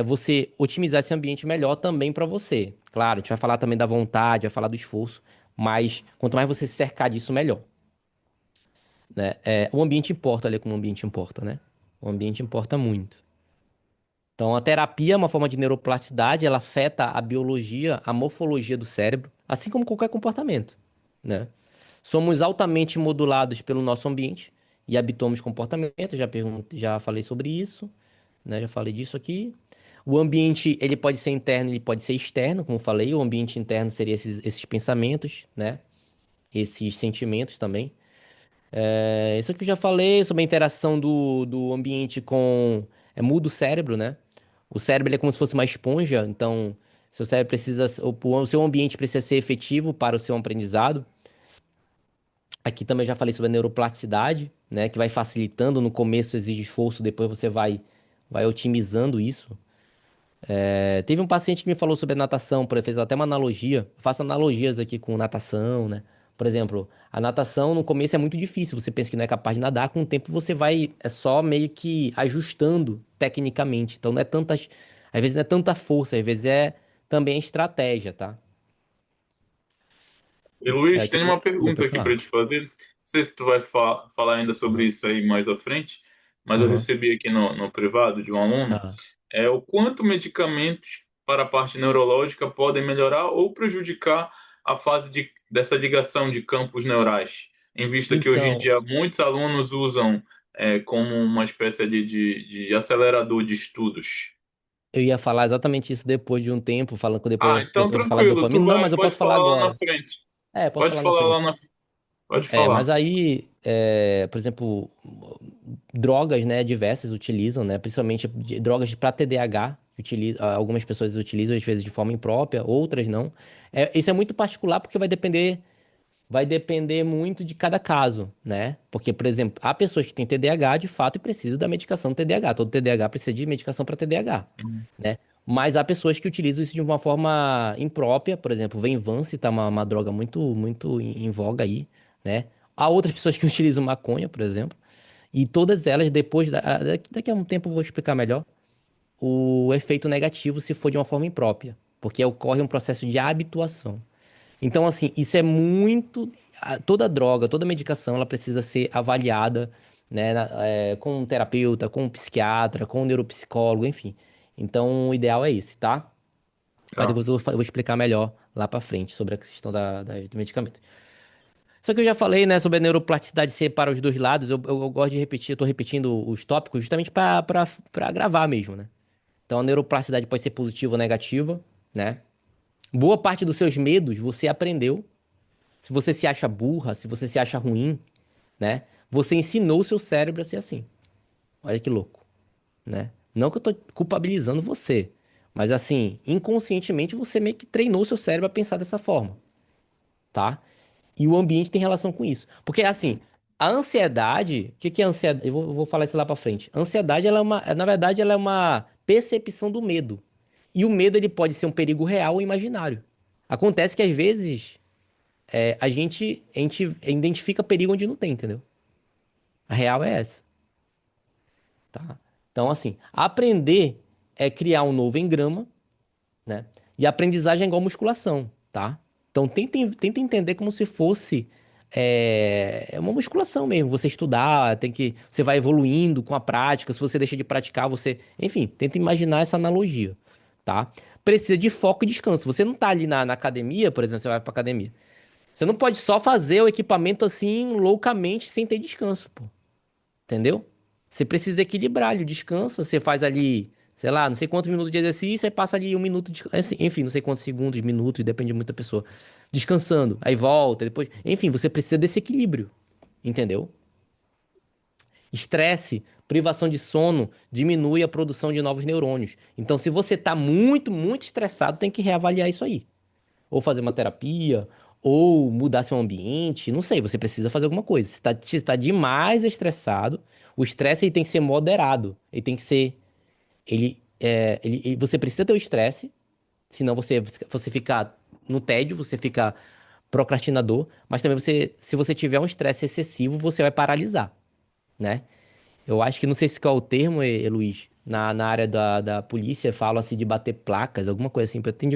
você otimizar esse ambiente, melhor também pra você. Claro, a gente vai falar também da vontade, vai falar do esforço, mas quanto mais você se cercar disso, melhor, né? O ambiente importa, olha como o ambiente importa, né? O ambiente importa muito. Então, a terapia é uma forma de neuroplasticidade, ela afeta a biologia, a morfologia do cérebro, assim como qualquer comportamento, né? Somos altamente modulados pelo nosso ambiente e habituamos comportamento, já falei sobre isso, né? Já falei disso aqui. O ambiente, ele pode ser interno, ele pode ser externo, como eu falei. O ambiente interno seria esses pensamentos, né? Esses sentimentos também. Isso aqui eu já falei sobre a interação do ambiente com... muda o cérebro, né? O cérebro ele é como se fosse uma esponja, então seu cérebro precisa... o seu ambiente precisa ser efetivo para o seu aprendizado. Aqui também já falei sobre a neuroplasticidade, né? Que vai facilitando, no começo exige esforço, depois você vai otimizando isso. Teve um paciente que me falou sobre a natação, fez até uma analogia. Eu faço analogias aqui com natação, né? Por exemplo, a natação no começo é muito difícil. Você pensa que não é capaz de nadar, com o tempo você vai, é só meio que ajustando tecnicamente. Então não é tantas, às vezes não é tanta força, às vezes é também estratégia, tá? E Luiz, Aqui, tem uma pergunta pode aqui para falar. te fazer. Não sei se tu vai falar ainda sobre Aham, isso aí mais à frente, mas eu aham, recebi aqui no privado de um aluno, aham. o quanto medicamentos para a parte neurológica podem melhorar ou prejudicar a fase dessa ligação de campos neurais, em vista que hoje em Então, dia muitos alunos usam como uma espécie de acelerador de estudos. eu ia falar exatamente isso depois de um tempo, falando Ah, então depois de falar de tranquilo, dopamina. Não, mas eu pode posso falar falar lá na agora. frente. Posso Pode falar na falar frente. pode Mas falar. aí, por exemplo, drogas, né, diversas utilizam, né, principalmente drogas para TDAH, que algumas pessoas utilizam às vezes de forma imprópria, outras não. Isso é muito particular porque vai depender muito de cada caso, né? Porque, por exemplo, há pessoas que têm TDAH de fato e precisam da medicação do TDAH. Todo TDAH precisa de medicação para TDAH, né? Mas há pessoas que utilizam isso de uma forma imprópria, por exemplo, Venvance tá uma droga muito, muito em voga aí, né? Há outras pessoas que utilizam maconha, por exemplo, e todas elas, daqui a um tempo eu vou explicar melhor, o efeito negativo se for de uma forma imprópria, porque ocorre um processo de habituação. Então, assim, isso é muito. Toda droga, toda medicação, ela precisa ser avaliada, né, com um terapeuta, com um psiquiatra, com um neuropsicólogo, enfim. Então, o ideal é esse, tá? Mas Tá. depois eu vou explicar melhor lá pra frente sobre a questão do medicamento. Só que eu já falei, né, sobre a neuroplasticidade ser para os dois lados. Eu gosto de repetir, eu tô repetindo os tópicos justamente pra gravar mesmo, né? Então, a neuroplasticidade pode ser positiva ou negativa, né? Boa parte dos seus medos você aprendeu. Se você se acha burra, se você se acha ruim, né? Você ensinou o seu cérebro a ser assim. Olha que louco, né? Não que eu tô culpabilizando você, mas assim, inconscientemente você meio que treinou o seu cérebro a pensar dessa forma, tá? E o ambiente tem relação com isso. Porque assim, a ansiedade, o que que é ansiedade? Eu vou falar isso lá pra frente. A ansiedade, na verdade, ela é uma percepção do medo. E o medo, ele pode ser um perigo real ou imaginário. Acontece que às vezes a gente identifica perigo onde não tem, entendeu? A real é essa, tá? Então, assim, aprender é criar um novo engrama, né? E aprendizagem é igual musculação, tá? Então, tenta entender como se fosse uma musculação mesmo. Você estudar, você vai evoluindo com a prática. Se você deixa de praticar, enfim, tenta imaginar essa analogia, tá? Precisa de foco e descanso. Você não tá ali na academia, por exemplo, você vai pra academia. Você não pode só fazer o equipamento assim loucamente sem ter descanso, pô. Entendeu? Você precisa equilibrar ali o descanso. Você faz ali, sei lá, não sei quantos minutos de exercício, aí passa ali um minuto de, enfim, não sei quantos segundos, minutos, depende muito da pessoa. Descansando, aí volta, depois. Enfim, você precisa desse equilíbrio. Entendeu? Estresse, privação de sono diminui a produção de novos neurônios. Então, se você tá muito, muito estressado, tem que reavaliar isso aí. Ou fazer uma terapia, ou mudar seu ambiente, não sei, você precisa fazer alguma coisa. Se tá demais estressado, o estresse ele tem que ser moderado. Ele tem que ser. Você precisa ter o estresse, senão você fica no tédio, você fica procrastinador, mas também se você tiver um estresse excessivo, você vai paralisar, né? Eu acho que não sei se qual é o termo, Luiz, na área da polícia, fala assim de bater placas, alguma coisa assim, tem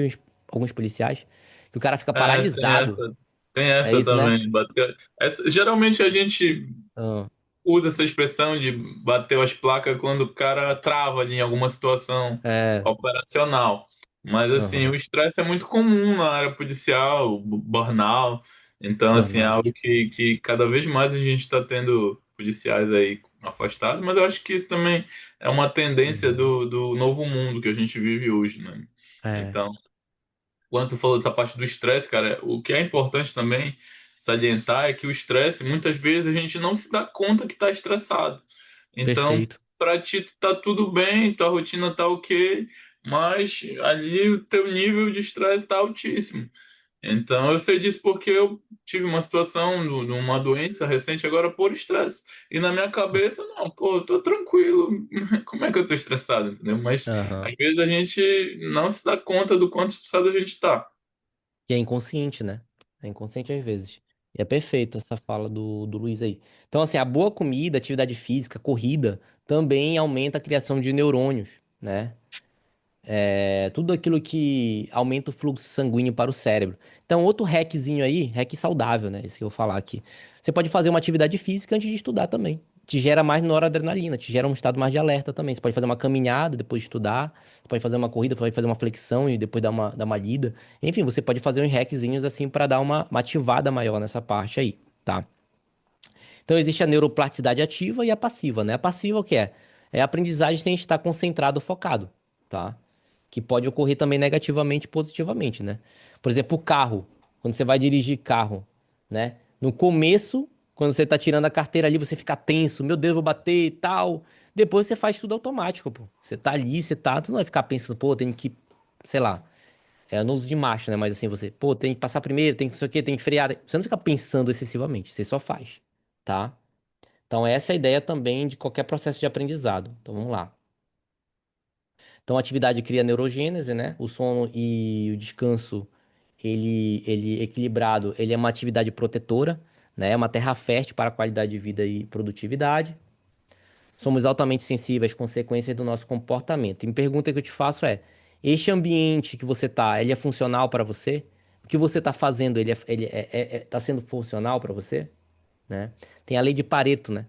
alguns policiais, que o cara fica Tem paralisado. essa, tem É essa isso, né? também. Geralmente a gente Ah. usa essa expressão de bateu as placas quando o cara trava ali em alguma situação É, operacional. Mas, assim, aham, o estresse é muito comum na área policial, o burnout. Então, assim, é burnout. algo que cada vez mais a gente está tendo policiais aí afastados. Mas eu acho que isso também é uma tendência Uhum. do novo mundo que a gente vive hoje, né? É, Então, quando tu falou dessa parte do estresse, cara, o que é importante também salientar é que o estresse, muitas vezes, a gente não se dá conta que está estressado. Então, perfeito. para ti tá tudo bem, tua rotina tá ok, mas ali o teu nível de estresse tá altíssimo. Então, eu sei disso porque eu tive uma situação de uma doença recente agora por estresse. E na minha cabeça, não, pô, eu tô tranquilo. Como é que eu tô estressado, entendeu? Mas Aham. às vezes a gente não se dá conta do quanto estressado a gente tá. E é inconsciente, né? É inconsciente às vezes. E é perfeito essa fala do Luiz aí. Então, assim, a boa comida, atividade física, corrida, também aumenta a criação de neurônios, né? Tudo aquilo que aumenta o fluxo sanguíneo para o cérebro. Então, outro hackzinho aí, hack saudável, né? Esse que eu vou falar aqui. Você pode fazer uma atividade física antes de estudar também. Te gera mais noradrenalina, te gera um estado mais de alerta também. Você pode fazer uma caminhada depois de estudar, você pode fazer uma corrida, pode fazer uma flexão e depois dar uma lida. Enfim, você pode fazer uns hackzinhos assim para dar uma ativada maior nessa parte aí, tá? Então, existe a neuroplasticidade ativa e a passiva, né? A passiva o que é? É a aprendizagem sem estar concentrado ou focado, tá? Que pode ocorrer também negativamente e positivamente, né? Por exemplo, o carro. Quando você vai dirigir carro, né? No começo, quando você tá tirando a carteira ali, você fica tenso, meu Deus, vou bater e tal. Depois você faz tudo automático, pô. Você tá ali, tu não vai ficar pensando, pô, tem que, sei lá, no uso de marcha, né? Mas assim, você, pô, tem que passar primeiro, tem que não sei o quê, tem que frear. Você não fica pensando excessivamente, você só faz, tá? Então, essa é a ideia também de qualquer processo de aprendizado. Então, vamos lá. Então, a atividade cria neurogênese, né? O sono e o descanso, ele equilibrado, ele é uma atividade protetora, né? É uma terra fértil para a qualidade de vida e produtividade. Somos altamente sensíveis às consequências do nosso comportamento. E a pergunta que eu te faço é: este ambiente que você tá, ele é funcional para você? O que você está fazendo, tá sendo funcional para você, né? Tem a lei de Pareto, né?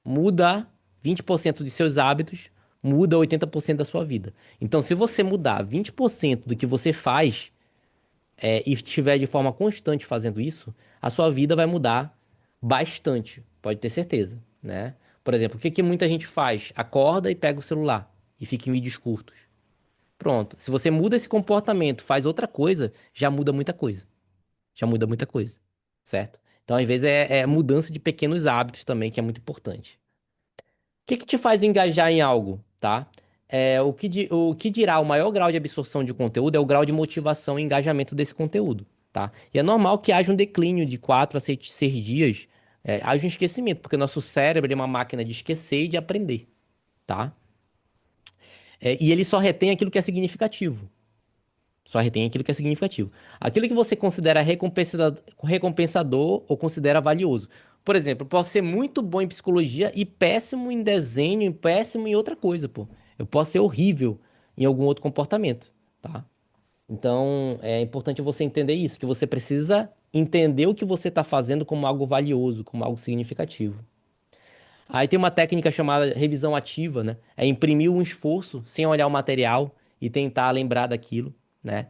Muda 20% de seus hábitos, muda 80% da sua vida. Então, se você mudar 20% do que você faz, e estiver de forma constante fazendo isso, a sua vida vai mudar bastante, pode ter certeza, né? Por exemplo, o que que muita gente faz? Acorda e pega o celular e fica em vídeos curtos. Pronto. Se você muda esse comportamento, faz outra coisa, já muda muita coisa. Já muda muita coisa, certo? Então, às vezes, é mudança de pequenos hábitos também, que é muito importante. O que te faz engajar em algo, tá? O que dirá o maior grau de absorção de conteúdo é o grau de motivação e engajamento desse conteúdo, tá? E é normal que haja um declínio de 4 a 6 dias, haja um esquecimento, porque o nosso cérebro é uma máquina de esquecer e de aprender, tá? E ele só retém aquilo que é significativo. Só retém aquilo que é significativo. Aquilo que você considera recompensador ou considera valioso. Por exemplo, eu posso ser muito bom em psicologia e péssimo em desenho, e péssimo em outra coisa, pô. Eu posso ser horrível em algum outro comportamento, tá? Então, é importante você entender isso, que você precisa entender o que você está fazendo como algo valioso, como algo significativo. Aí tem uma técnica chamada revisão ativa, né? É imprimir um esforço sem olhar o material e tentar lembrar daquilo, né?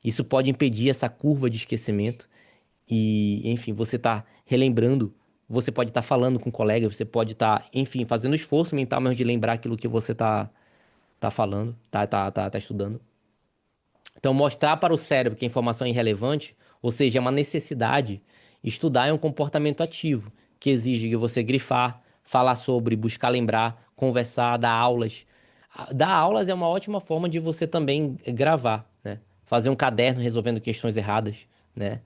Isso pode impedir essa curva de esquecimento e, enfim, você tá relembrando, você pode estar falando com um colega, você pode estar, enfim, fazendo esforço mental mesmo de lembrar aquilo que você tá falando, tá estudando. Então, mostrar para o cérebro que a informação é irrelevante, ou seja, é uma necessidade, estudar é um comportamento ativo, que exige que você grifar, falar sobre, buscar lembrar, conversar, dar aulas. Dar aulas é uma ótima forma de você também gravar, né? Fazer um caderno resolvendo questões erradas, né?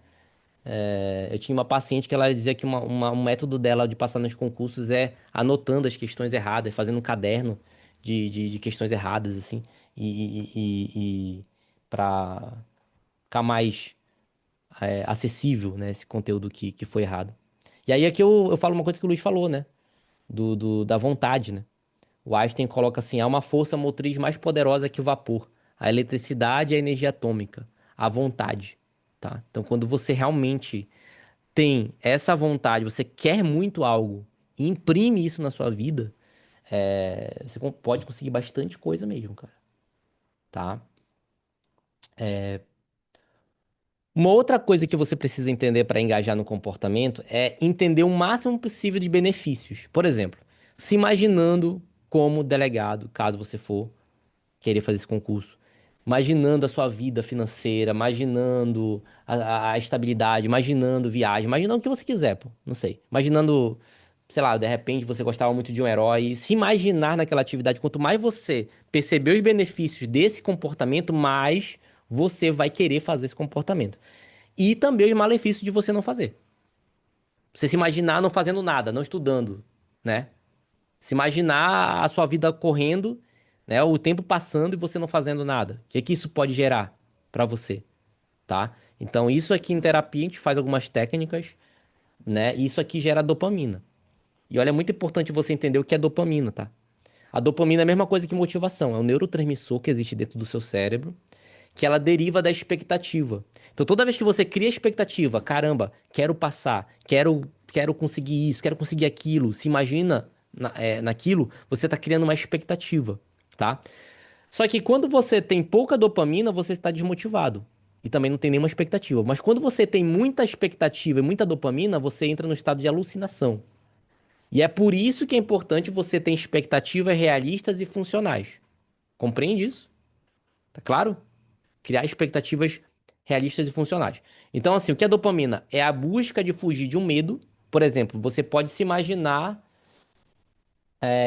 Eu tinha uma paciente que ela dizia que um método dela de passar nos concursos é anotando as questões erradas, fazendo um caderno de questões erradas, assim, e para ficar mais acessível, né, esse conteúdo que foi errado. E aí aqui eu falo uma coisa que o Luiz falou, né, da vontade, né? O Einstein coloca assim, há uma força motriz mais poderosa que o vapor, a eletricidade e a energia atômica, a vontade, tá? Então quando você realmente tem essa vontade, você quer muito algo e imprime isso na sua vida, você pode conseguir bastante coisa mesmo, cara, tá? Uma outra coisa que você precisa entender para engajar no comportamento é entender o máximo possível de benefícios. Por exemplo, se imaginando como delegado, caso você for querer fazer esse concurso, imaginando a sua vida financeira, imaginando a estabilidade, imaginando viagem, imaginando o que você quiser, pô, não sei. Imaginando, sei lá, de repente você gostava muito de um herói, se imaginar naquela atividade, quanto mais você perceber os benefícios desse comportamento, mais você vai querer fazer esse comportamento. E também os malefícios de você não fazer. Você se imaginar não fazendo nada, não estudando, né? Se imaginar a sua vida correndo, né? O tempo passando e você não fazendo nada. O que que isso pode gerar pra você, tá? Então, isso aqui em terapia a gente faz algumas técnicas, né? E isso aqui gera dopamina. E olha, é muito importante você entender o que é dopamina, tá? A dopamina é a mesma coisa que motivação, é um neurotransmissor que existe dentro do seu cérebro que ela deriva da expectativa. Então, toda vez que você cria expectativa, caramba, quero passar, quero conseguir isso, quero conseguir aquilo, se imagina naquilo, você está criando uma expectativa, tá? Só que quando você tem pouca dopamina, você está desmotivado. E também não tem nenhuma expectativa. Mas quando você tem muita expectativa e muita dopamina, você entra no estado de alucinação. E é por isso que é importante você ter expectativas realistas e funcionais. Compreende isso? Tá claro? Criar expectativas realistas e funcionais. Então, assim, o que é dopamina? É a busca de fugir de um medo. Por exemplo, você pode se imaginar.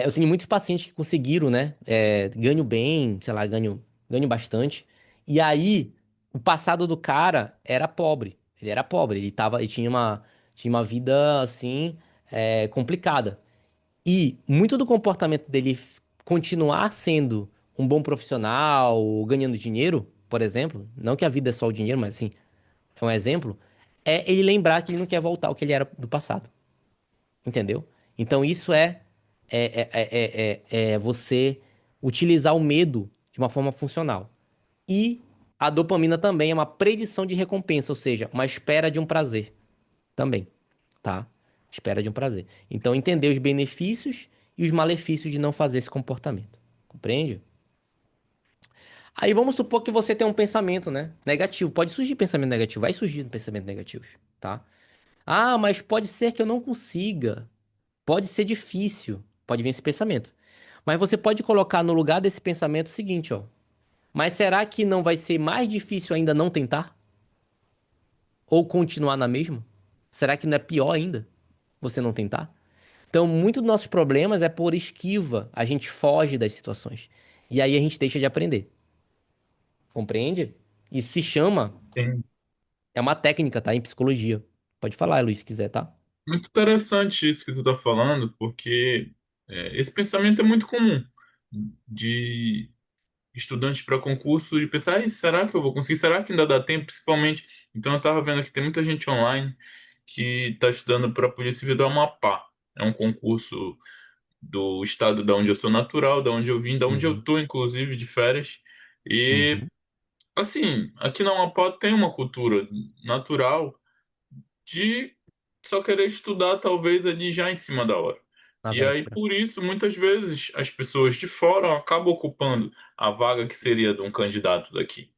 Eu tenho muitos pacientes que conseguiram, né? Ganho bem, sei lá, ganho bastante. E aí, o passado do cara era pobre. Ele era pobre, ele tinha uma vida, assim, complicada. E muito do comportamento dele continuar sendo um bom profissional, ganhando dinheiro, por exemplo, não que a vida é só o dinheiro, mas assim, é um exemplo, é ele lembrar que ele não quer voltar ao que ele era do passado. Entendeu? Então isso é você utilizar o medo de uma forma funcional. E a dopamina também é uma predição de recompensa, ou seja, uma espera de um prazer também, tá? Espera de um prazer. Então, entender os benefícios e os malefícios de não fazer esse comportamento. Compreende? Aí vamos supor que você tem um pensamento, né? Negativo. Pode surgir pensamento negativo, vai surgir pensamento negativo, tá? Ah, mas pode ser que eu não consiga. Pode ser difícil. Pode vir esse pensamento. Mas você pode colocar no lugar desse pensamento o seguinte, ó. Mas será que não vai ser mais difícil ainda não tentar? Ou continuar na mesma? Será que não é pior ainda você não tentar? Então, muito dos nossos problemas é por esquiva. A gente foge das situações. E aí a gente deixa de aprender. Compreende? E se chama, Sim. é uma técnica, tá? Em psicologia. Pode falar, Luiz, se quiser, tá? Muito interessante isso que tu está falando, porque esse pensamento é muito comum de estudantes para concurso de pensar, "Ai, será que eu vou conseguir? Será que ainda dá tempo?" Principalmente, então eu estava vendo que tem muita gente online que está estudando para a Polícia Civil do Amapá. É um concurso do estado da onde eu sou natural, da onde eu vim, da onde eu Uhum, tô, inclusive, de férias. E, uhum. assim, aqui na Amapá tem uma cultura natural de só querer estudar, talvez, ali já em cima da hora. Na E aí, véspera. por isso, muitas vezes, as pessoas de fora acabam ocupando a vaga que seria de um candidato daqui.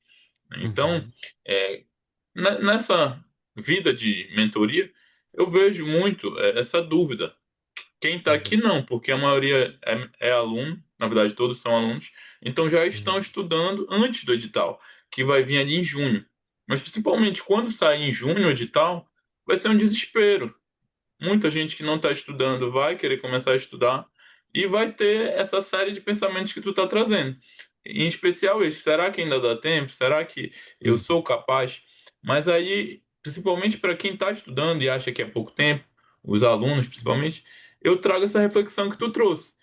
Então, Uhum, é, nessa vida de mentoria, eu vejo muito essa dúvida. Quem está aqui uhum, não, porque a maioria é aluno, na verdade todos são alunos, então já estão uhum, estudando antes do edital, que vai vir ali em junho. Mas principalmente quando sair em junho o edital, vai ser um desespero. Muita gente que não está estudando vai querer começar a estudar e vai ter essa série de pensamentos que tu está trazendo. Em especial esse, será que ainda dá tempo? Será que eu uhum, sou capaz? Mas aí, principalmente para quem está estudando e acha que é pouco tempo, os alunos principalmente, eu trago essa reflexão que tu trouxe.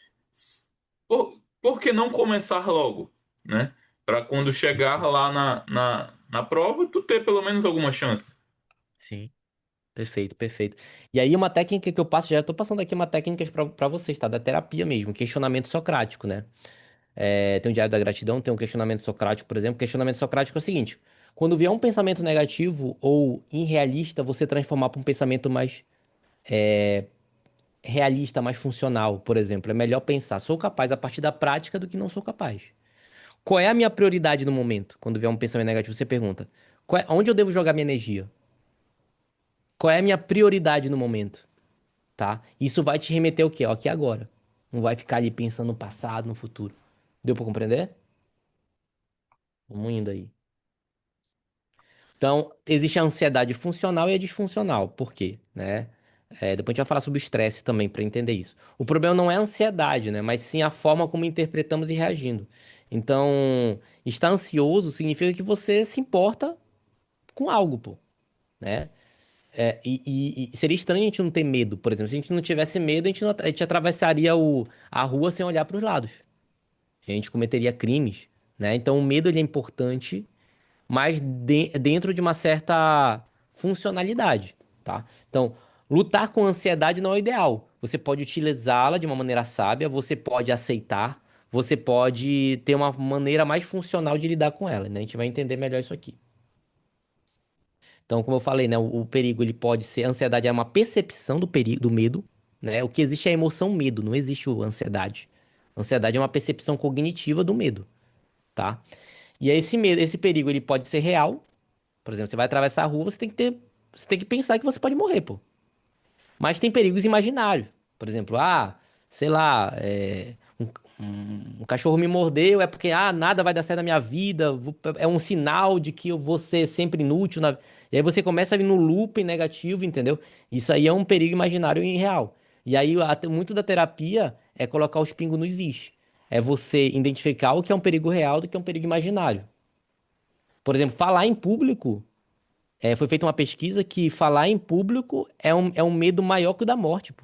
Por que não começar logo, né? Para quando chegar perfeito. lá na prova, tu ter pelo menos alguma chance. Sim. Perfeito, perfeito. E aí, uma técnica que eu passo, já tô passando aqui uma técnica pra vocês, tá? Da terapia mesmo, questionamento socrático, né? Tem o Diário da Gratidão, tem um questionamento socrático, por exemplo. O questionamento socrático é o seguinte: quando vier um pensamento negativo ou irrealista, você transformar para um pensamento mais realista, mais funcional, por exemplo. É melhor pensar, sou capaz a partir da prática do que não sou capaz. Qual é a minha prioridade no momento? Quando vier um pensamento negativo, você pergunta: onde eu devo jogar minha energia? Qual é a minha prioridade no momento? Tá? Isso vai te remeter ao quê? Ó, aqui e agora. Não vai ficar ali pensando no passado, no futuro. Deu pra compreender? Vamos indo aí. Então, existe a ansiedade funcional e a disfuncional. Por quê? Né? Depois a gente vai falar sobre o estresse também para entender isso. O problema não é a ansiedade, né? Mas sim a forma como interpretamos e reagindo. Então, estar ansioso significa que você se importa com algo, pô, né? E seria estranho a gente não ter medo, por exemplo. Se a gente não tivesse medo, a gente atravessaria a rua sem olhar para os lados. A gente cometeria crimes, né? Então, o medo ele é importante mas dentro de uma certa funcionalidade, tá? Então, lutar com a ansiedade não é o ideal. Você pode utilizá-la de uma maneira sábia, você pode aceitar, você pode ter uma maneira mais funcional de lidar com ela, né? A gente vai entender melhor isso aqui. Então, como eu falei, né, o perigo ele pode ser, a ansiedade é uma percepção do perigo, do medo, né? O que existe é a emoção medo, não existe a ansiedade. A ansiedade é uma percepção cognitiva do medo, tá? E aí esse medo, esse perigo ele pode ser real. Por exemplo, você vai atravessar a rua, você tem que pensar que você pode morrer, pô. Mas tem perigos imaginários. Por exemplo, sei lá, um cachorro me mordeu, é porque, nada vai dar certo na minha vida, é um sinal de que eu vou ser sempre inútil. E aí você começa a vir no loop negativo, entendeu? Isso aí é um perigo imaginário e real. E aí, muito da terapia é colocar os pingos nos is. É você identificar o que é um perigo real do que é um perigo imaginário. Por exemplo, falar em público. Foi feita uma pesquisa que falar em público é um medo maior que o da morte, pô.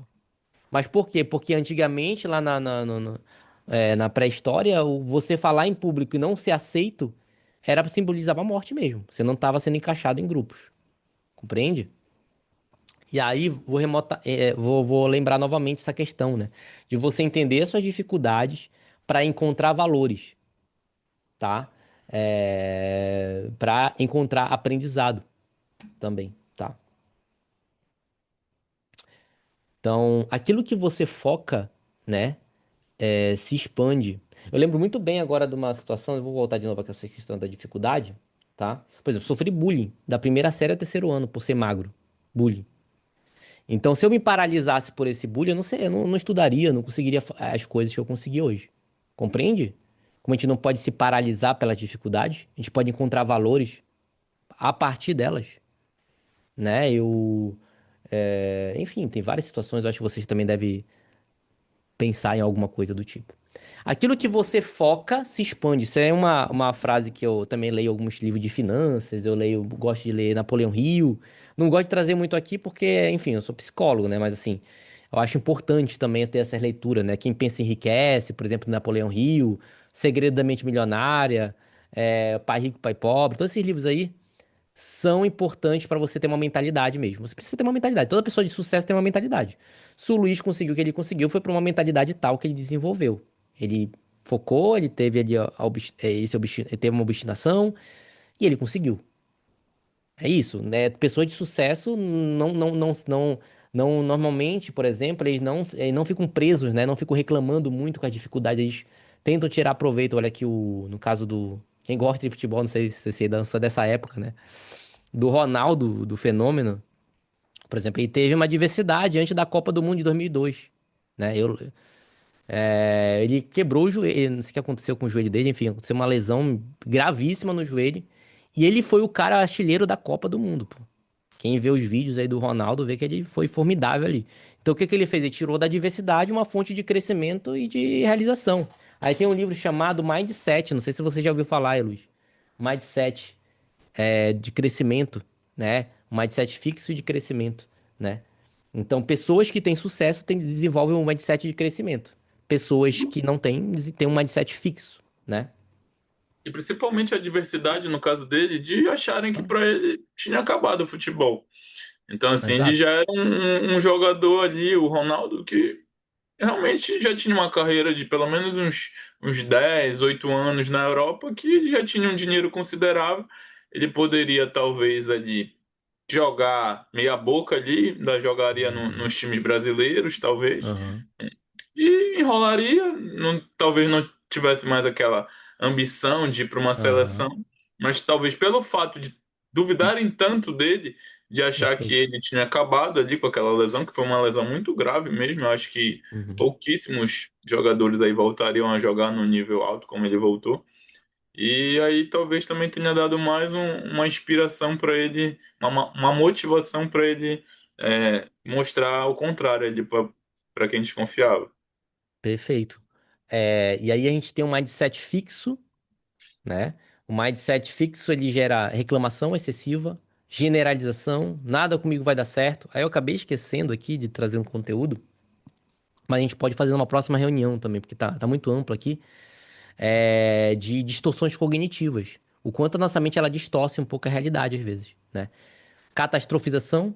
Mas por quê? Porque antigamente, lá na pré-história, você falar em público e não ser aceito era simbolizar a morte mesmo. Você não estava sendo encaixado em grupos. Compreende? E aí, vou lembrar novamente essa questão, né? De você entender suas dificuldades para encontrar valores, tá? Para encontrar aprendizado também, tá? Então, aquilo que você foca, né, se expande. Eu lembro muito bem agora de uma situação, eu vou voltar de novo com essa questão da dificuldade, tá? Por exemplo, sofri bullying da primeira série ao terceiro ano por ser magro. Bullying. Então, se eu me paralisasse por esse bullying, eu não sei, eu não estudaria, não conseguiria as coisas que eu consegui hoje. Compreende? Como a gente não pode se paralisar pelas dificuldades, a gente pode encontrar valores a partir delas, né? Enfim, tem várias situações, eu acho que vocês também devem pensar em alguma coisa do tipo. Aquilo que você foca se expande. Isso é uma frase que eu também leio alguns livros de finanças, eu leio, gosto de ler Napoleão Hill. Não gosto de trazer muito aqui porque, enfim, eu sou psicólogo, né? Mas assim, eu acho importante também ter essa leitura, né? Quem pensa enriquece, por exemplo, Napoleão Hill, Segredo da Mente Milionária, Pai Rico, Pai Pobre, todos esses livros aí são importantes para você ter uma mentalidade mesmo. Você precisa ter uma mentalidade. Toda pessoa de sucesso tem uma mentalidade. Se o Luiz conseguiu o que ele conseguiu, foi por uma mentalidade tal que ele desenvolveu. Ele focou, ele teve ali ele teve uma obstinação e ele conseguiu. É isso, né? Pessoas de sucesso não normalmente, por exemplo, eles não ficam presos, né? Não ficam reclamando muito com as dificuldades, eles tentam tirar proveito. Olha aqui no caso do quem gosta de futebol, não sei se você dança dessa época, né? Do Ronaldo, do Fenômeno, por exemplo, ele teve uma diversidade antes da Copa do Mundo de 2002, né? Ele quebrou o joelho, não sei o que aconteceu com o joelho dele, enfim, aconteceu uma lesão gravíssima no joelho, e ele foi o cara artilheiro da Copa do Mundo, pô. Quem vê os vídeos aí do Ronaldo vê que ele foi formidável ali. Então o que que ele fez? Ele tirou da diversidade uma fonte de crescimento e de realização. Aí tem um livro chamado Mindset, não sei se você já ouviu falar, Luiz. Mindset de crescimento, né? Um mindset fixo e de crescimento, né? Então, pessoas que têm sucesso desenvolvem um mindset de crescimento. Pessoas que não têm, têm um mindset fixo, né? E principalmente a diversidade, no caso dele, de acharem que para ele tinha acabado o futebol. Então, assim, ele Exato. já era um jogador ali, o Ronaldo, que realmente já tinha uma carreira de pelo menos uns 10 8 anos na Europa, que já tinha um dinheiro considerável. Ele poderia, talvez, ali jogar meia boca ali, ainda jogaria Uhum. nos times brasileiros, talvez. Aham. E enrolaria, talvez não tivesse mais aquela ambição de ir para uma Aham. seleção, mas talvez pelo fato de duvidarem tanto dele, de achar que Perfeito. ele tinha acabado ali com aquela lesão, que foi uma lesão muito grave mesmo. Eu acho que Uhum. pouquíssimos jogadores aí voltariam a jogar no nível alto como ele voltou. E aí talvez também tenha dado mais uma inspiração para ele, uma motivação para ele mostrar o contrário ali para quem desconfiava. Perfeito. E aí a gente tem um mindset fixo, né? O mindset fixo ele gera reclamação excessiva, generalização, nada comigo vai dar certo. Aí eu acabei esquecendo aqui de trazer um conteúdo, mas a gente pode fazer numa próxima reunião também, porque tá muito amplo aqui, de distorções cognitivas. O quanto a nossa mente ela distorce um pouco a realidade às vezes, né? Catastrofização,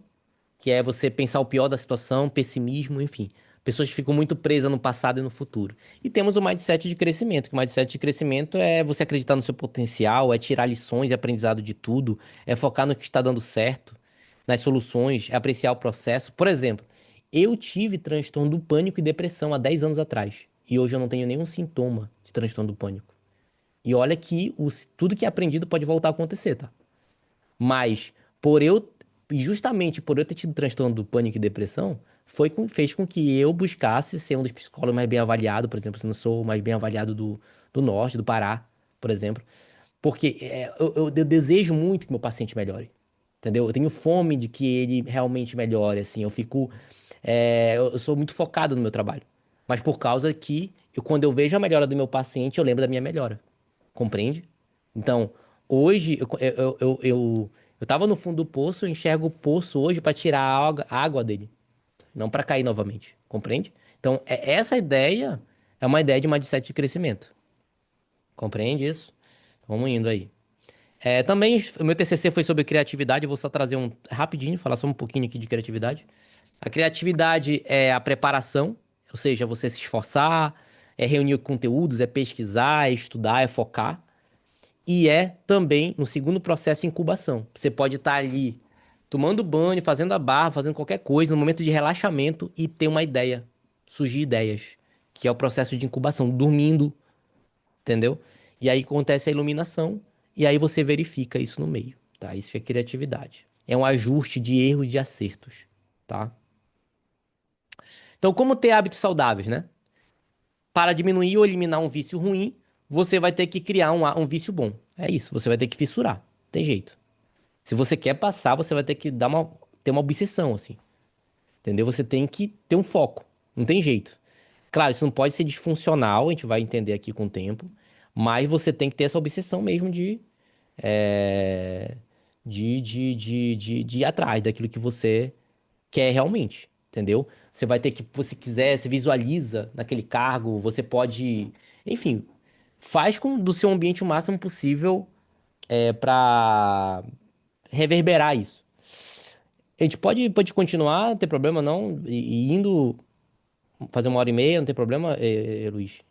que é você pensar o pior da situação, pessimismo, enfim. Pessoas que ficam muito presas no passado e no futuro. E temos o mindset de crescimento, que o mindset de crescimento é você acreditar no seu potencial, é tirar lições e aprendizado de tudo, é focar no que está dando certo, nas soluções, é apreciar o processo. Por exemplo, eu tive transtorno do pânico e depressão há 10 anos atrás. E hoje eu não tenho nenhum sintoma de transtorno do pânico. E olha que tudo que é aprendido pode voltar a acontecer, tá? Mas por eu, justamente por eu ter tido transtorno do pânico e depressão, fez com que eu buscasse ser um dos psicólogos mais bem avaliados, por exemplo, se eu não sou o mais bem avaliado do norte, do Pará, por exemplo. Porque eu desejo muito que meu paciente melhore. Entendeu? Eu tenho fome de que ele realmente melhore, assim. Eu fico. Eu sou muito focado no meu trabalho. Mas por causa que quando eu vejo a melhora do meu paciente, eu lembro da minha melhora. Compreende? Então, hoje, eu tava no fundo do poço, eu enxergo o poço hoje para tirar a água dele, não para cair novamente. Compreende? Então, essa ideia é uma ideia de mindset de crescimento. Compreende isso? Vamos indo aí. Também, o meu TCC foi sobre criatividade, eu vou só trazer um rapidinho, falar só um pouquinho aqui de criatividade. A criatividade é a preparação, ou seja, você se esforçar, é reunir conteúdos, é pesquisar, é estudar, é focar. E é também, no segundo processo, incubação. Você pode estar ali tomando banho, fazendo a barra, fazendo qualquer coisa, no momento de relaxamento e ter uma ideia, surgir ideias, que é o processo de incubação, dormindo, entendeu? E aí acontece a iluminação e aí você verifica isso no meio, tá? Isso é criatividade. É um ajuste de erros e de acertos, tá? Então, como ter hábitos saudáveis, né? Para diminuir ou eliminar um vício ruim, você vai ter que criar um vício bom. É isso, você vai ter que fissurar. Tem jeito. Se você quer passar, você vai ter que ter uma obsessão, assim. Entendeu? Você tem que ter um foco. Não tem jeito. Claro, isso não pode ser disfuncional, a gente vai entender aqui com o tempo. Mas você tem que ter essa obsessão mesmo é, de ir atrás daquilo que você quer realmente. Entendeu? Você vai ter que, se você quiser, você visualiza naquele cargo, você pode. Enfim, faz do seu ambiente o máximo possível para reverberar isso. A gente pode continuar, não tem problema não. E indo fazer 1 hora e meia, não tem problema, Luiz.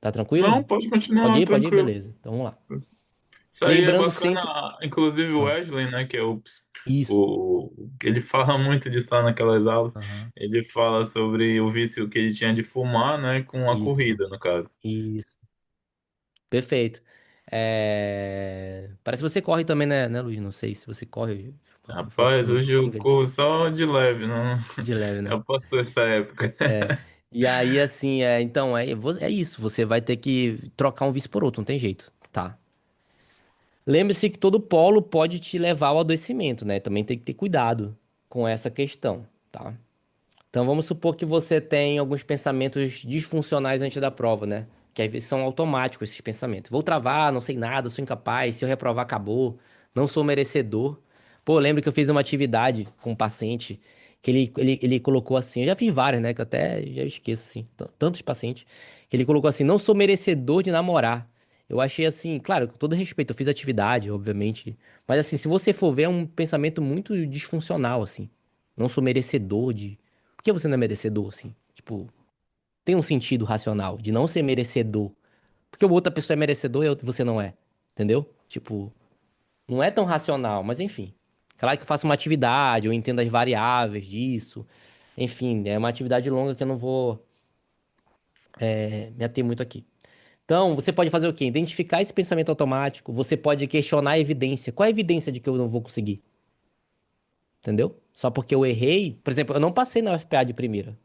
Tá tranquilo? Não, pode continuar Pode ir, tranquilo. beleza. Então vamos lá. Isso aí é Lembrando sempre. bacana, inclusive o Ah, Wesley, né, que é isso. ele fala muito disso lá naquelas aulas. Aham. Ele fala sobre o vício que ele tinha de fumar, né, com a Isso. corrida, no caso. Isso. Perfeito. Parece que você corre também, né, Luiz? Não sei se você corre. A foto você Rapaz, me hoje eu xinga corro só de leve, não. de leve, né? Eu passou essa época. E aí, assim, então, é isso. Você vai ter que trocar um vício por outro, não tem jeito, tá? Lembre-se que todo polo pode te levar ao adoecimento, né? Também tem que ter cuidado com essa questão, tá? Então vamos supor que você tem alguns pensamentos disfuncionais antes da prova, né? Que às vezes são automáticos esses pensamentos. Vou travar, não sei nada, sou incapaz, se eu reprovar acabou, não sou merecedor. Pô, lembro que eu fiz uma atividade com um paciente que ele colocou assim, eu já fiz várias, né? Que eu até já esqueço, assim, tantos pacientes, que ele colocou assim, não sou merecedor de namorar. Eu achei assim, claro, com todo respeito, eu fiz atividade, obviamente, mas assim, se você for ver, é um pensamento muito disfuncional, assim. Não sou merecedor de. Por que você não é merecedor, assim? Tipo, tem um sentido racional de não ser merecedor. Porque outra pessoa é merecedor e você não é. Entendeu? Tipo, não é tão racional, mas enfim. Claro que eu faço uma atividade, eu entendo as variáveis disso. Enfim, é uma atividade longa que eu não vou me ater muito aqui. Então, você pode fazer o quê? Identificar esse pensamento automático. Você pode questionar a evidência. Qual é a evidência de que eu não vou conseguir? Entendeu? Só porque eu errei. Por exemplo, eu não passei na UFPA de primeira,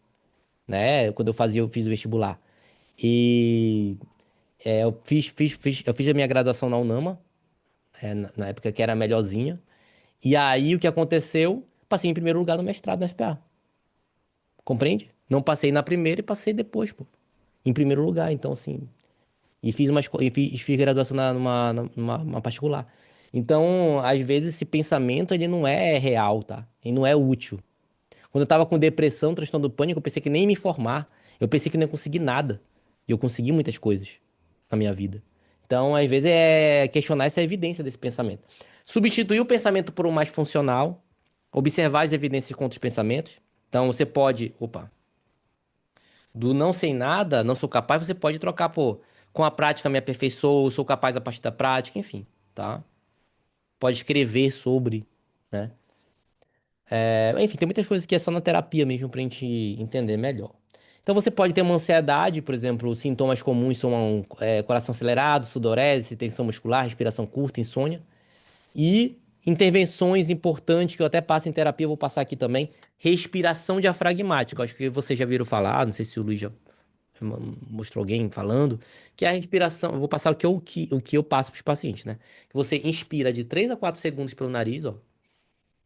né? Quando eu fiz o vestibular. E eu fiz a minha graduação na UNAMA, na época que era a melhorzinha. E aí o que aconteceu? Passei em primeiro lugar no mestrado na UFPA. Compreende? Não passei na primeira e passei depois, pô. Em primeiro lugar. Então, assim, e fiz fiz graduação numa particular. Então, às vezes, esse pensamento ele não é real, tá? Ele não é útil. Quando eu tava com depressão, transtorno do pânico, eu pensei que nem ia me formar. Eu pensei que não ia conseguir nada. E eu consegui muitas coisas na minha vida. Então, às vezes, é questionar essa evidência desse pensamento. Substituir o pensamento por um mais funcional. Observar as evidências contra os pensamentos. Então, você pode. Opa, do não sei nada, não sou capaz, você pode trocar por com a prática me aperfeiçoo, sou capaz a partir da prática, enfim, tá? Pode escrever sobre, né? Enfim, tem muitas coisas que é só na terapia mesmo pra gente entender melhor. Então você pode ter uma ansiedade, por exemplo, sintomas comuns são coração acelerado, sudorese, tensão muscular, respiração curta, insônia. E intervenções importantes que eu até passo em terapia, eu vou passar aqui também. Respiração diafragmática. Acho que vocês já viram falar, não sei se o Luiz já mostrou alguém falando, que é a respiração. Eu vou passar o que eu passo para os pacientes, né? Que você inspira de 3 a 4 segundos pelo nariz, ó,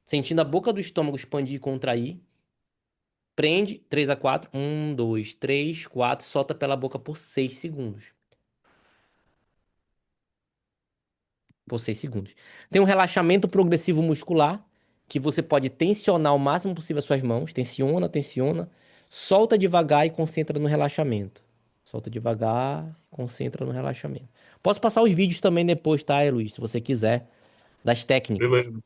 sentindo a boca do estômago expandir e contrair. Prende 3 a 4, 2, 3, 4, solta pela boca por 6 segundos. Por 6 segundos. Tem um relaxamento progressivo muscular, que você pode tensionar o máximo possível as suas mãos. Tensiona, tensiona. Solta devagar e concentra no relaxamento. Solta devagar, concentra no relaxamento. Posso passar os vídeos também depois, tá, Luiz? Se você quiser, das técnicas. Beleza.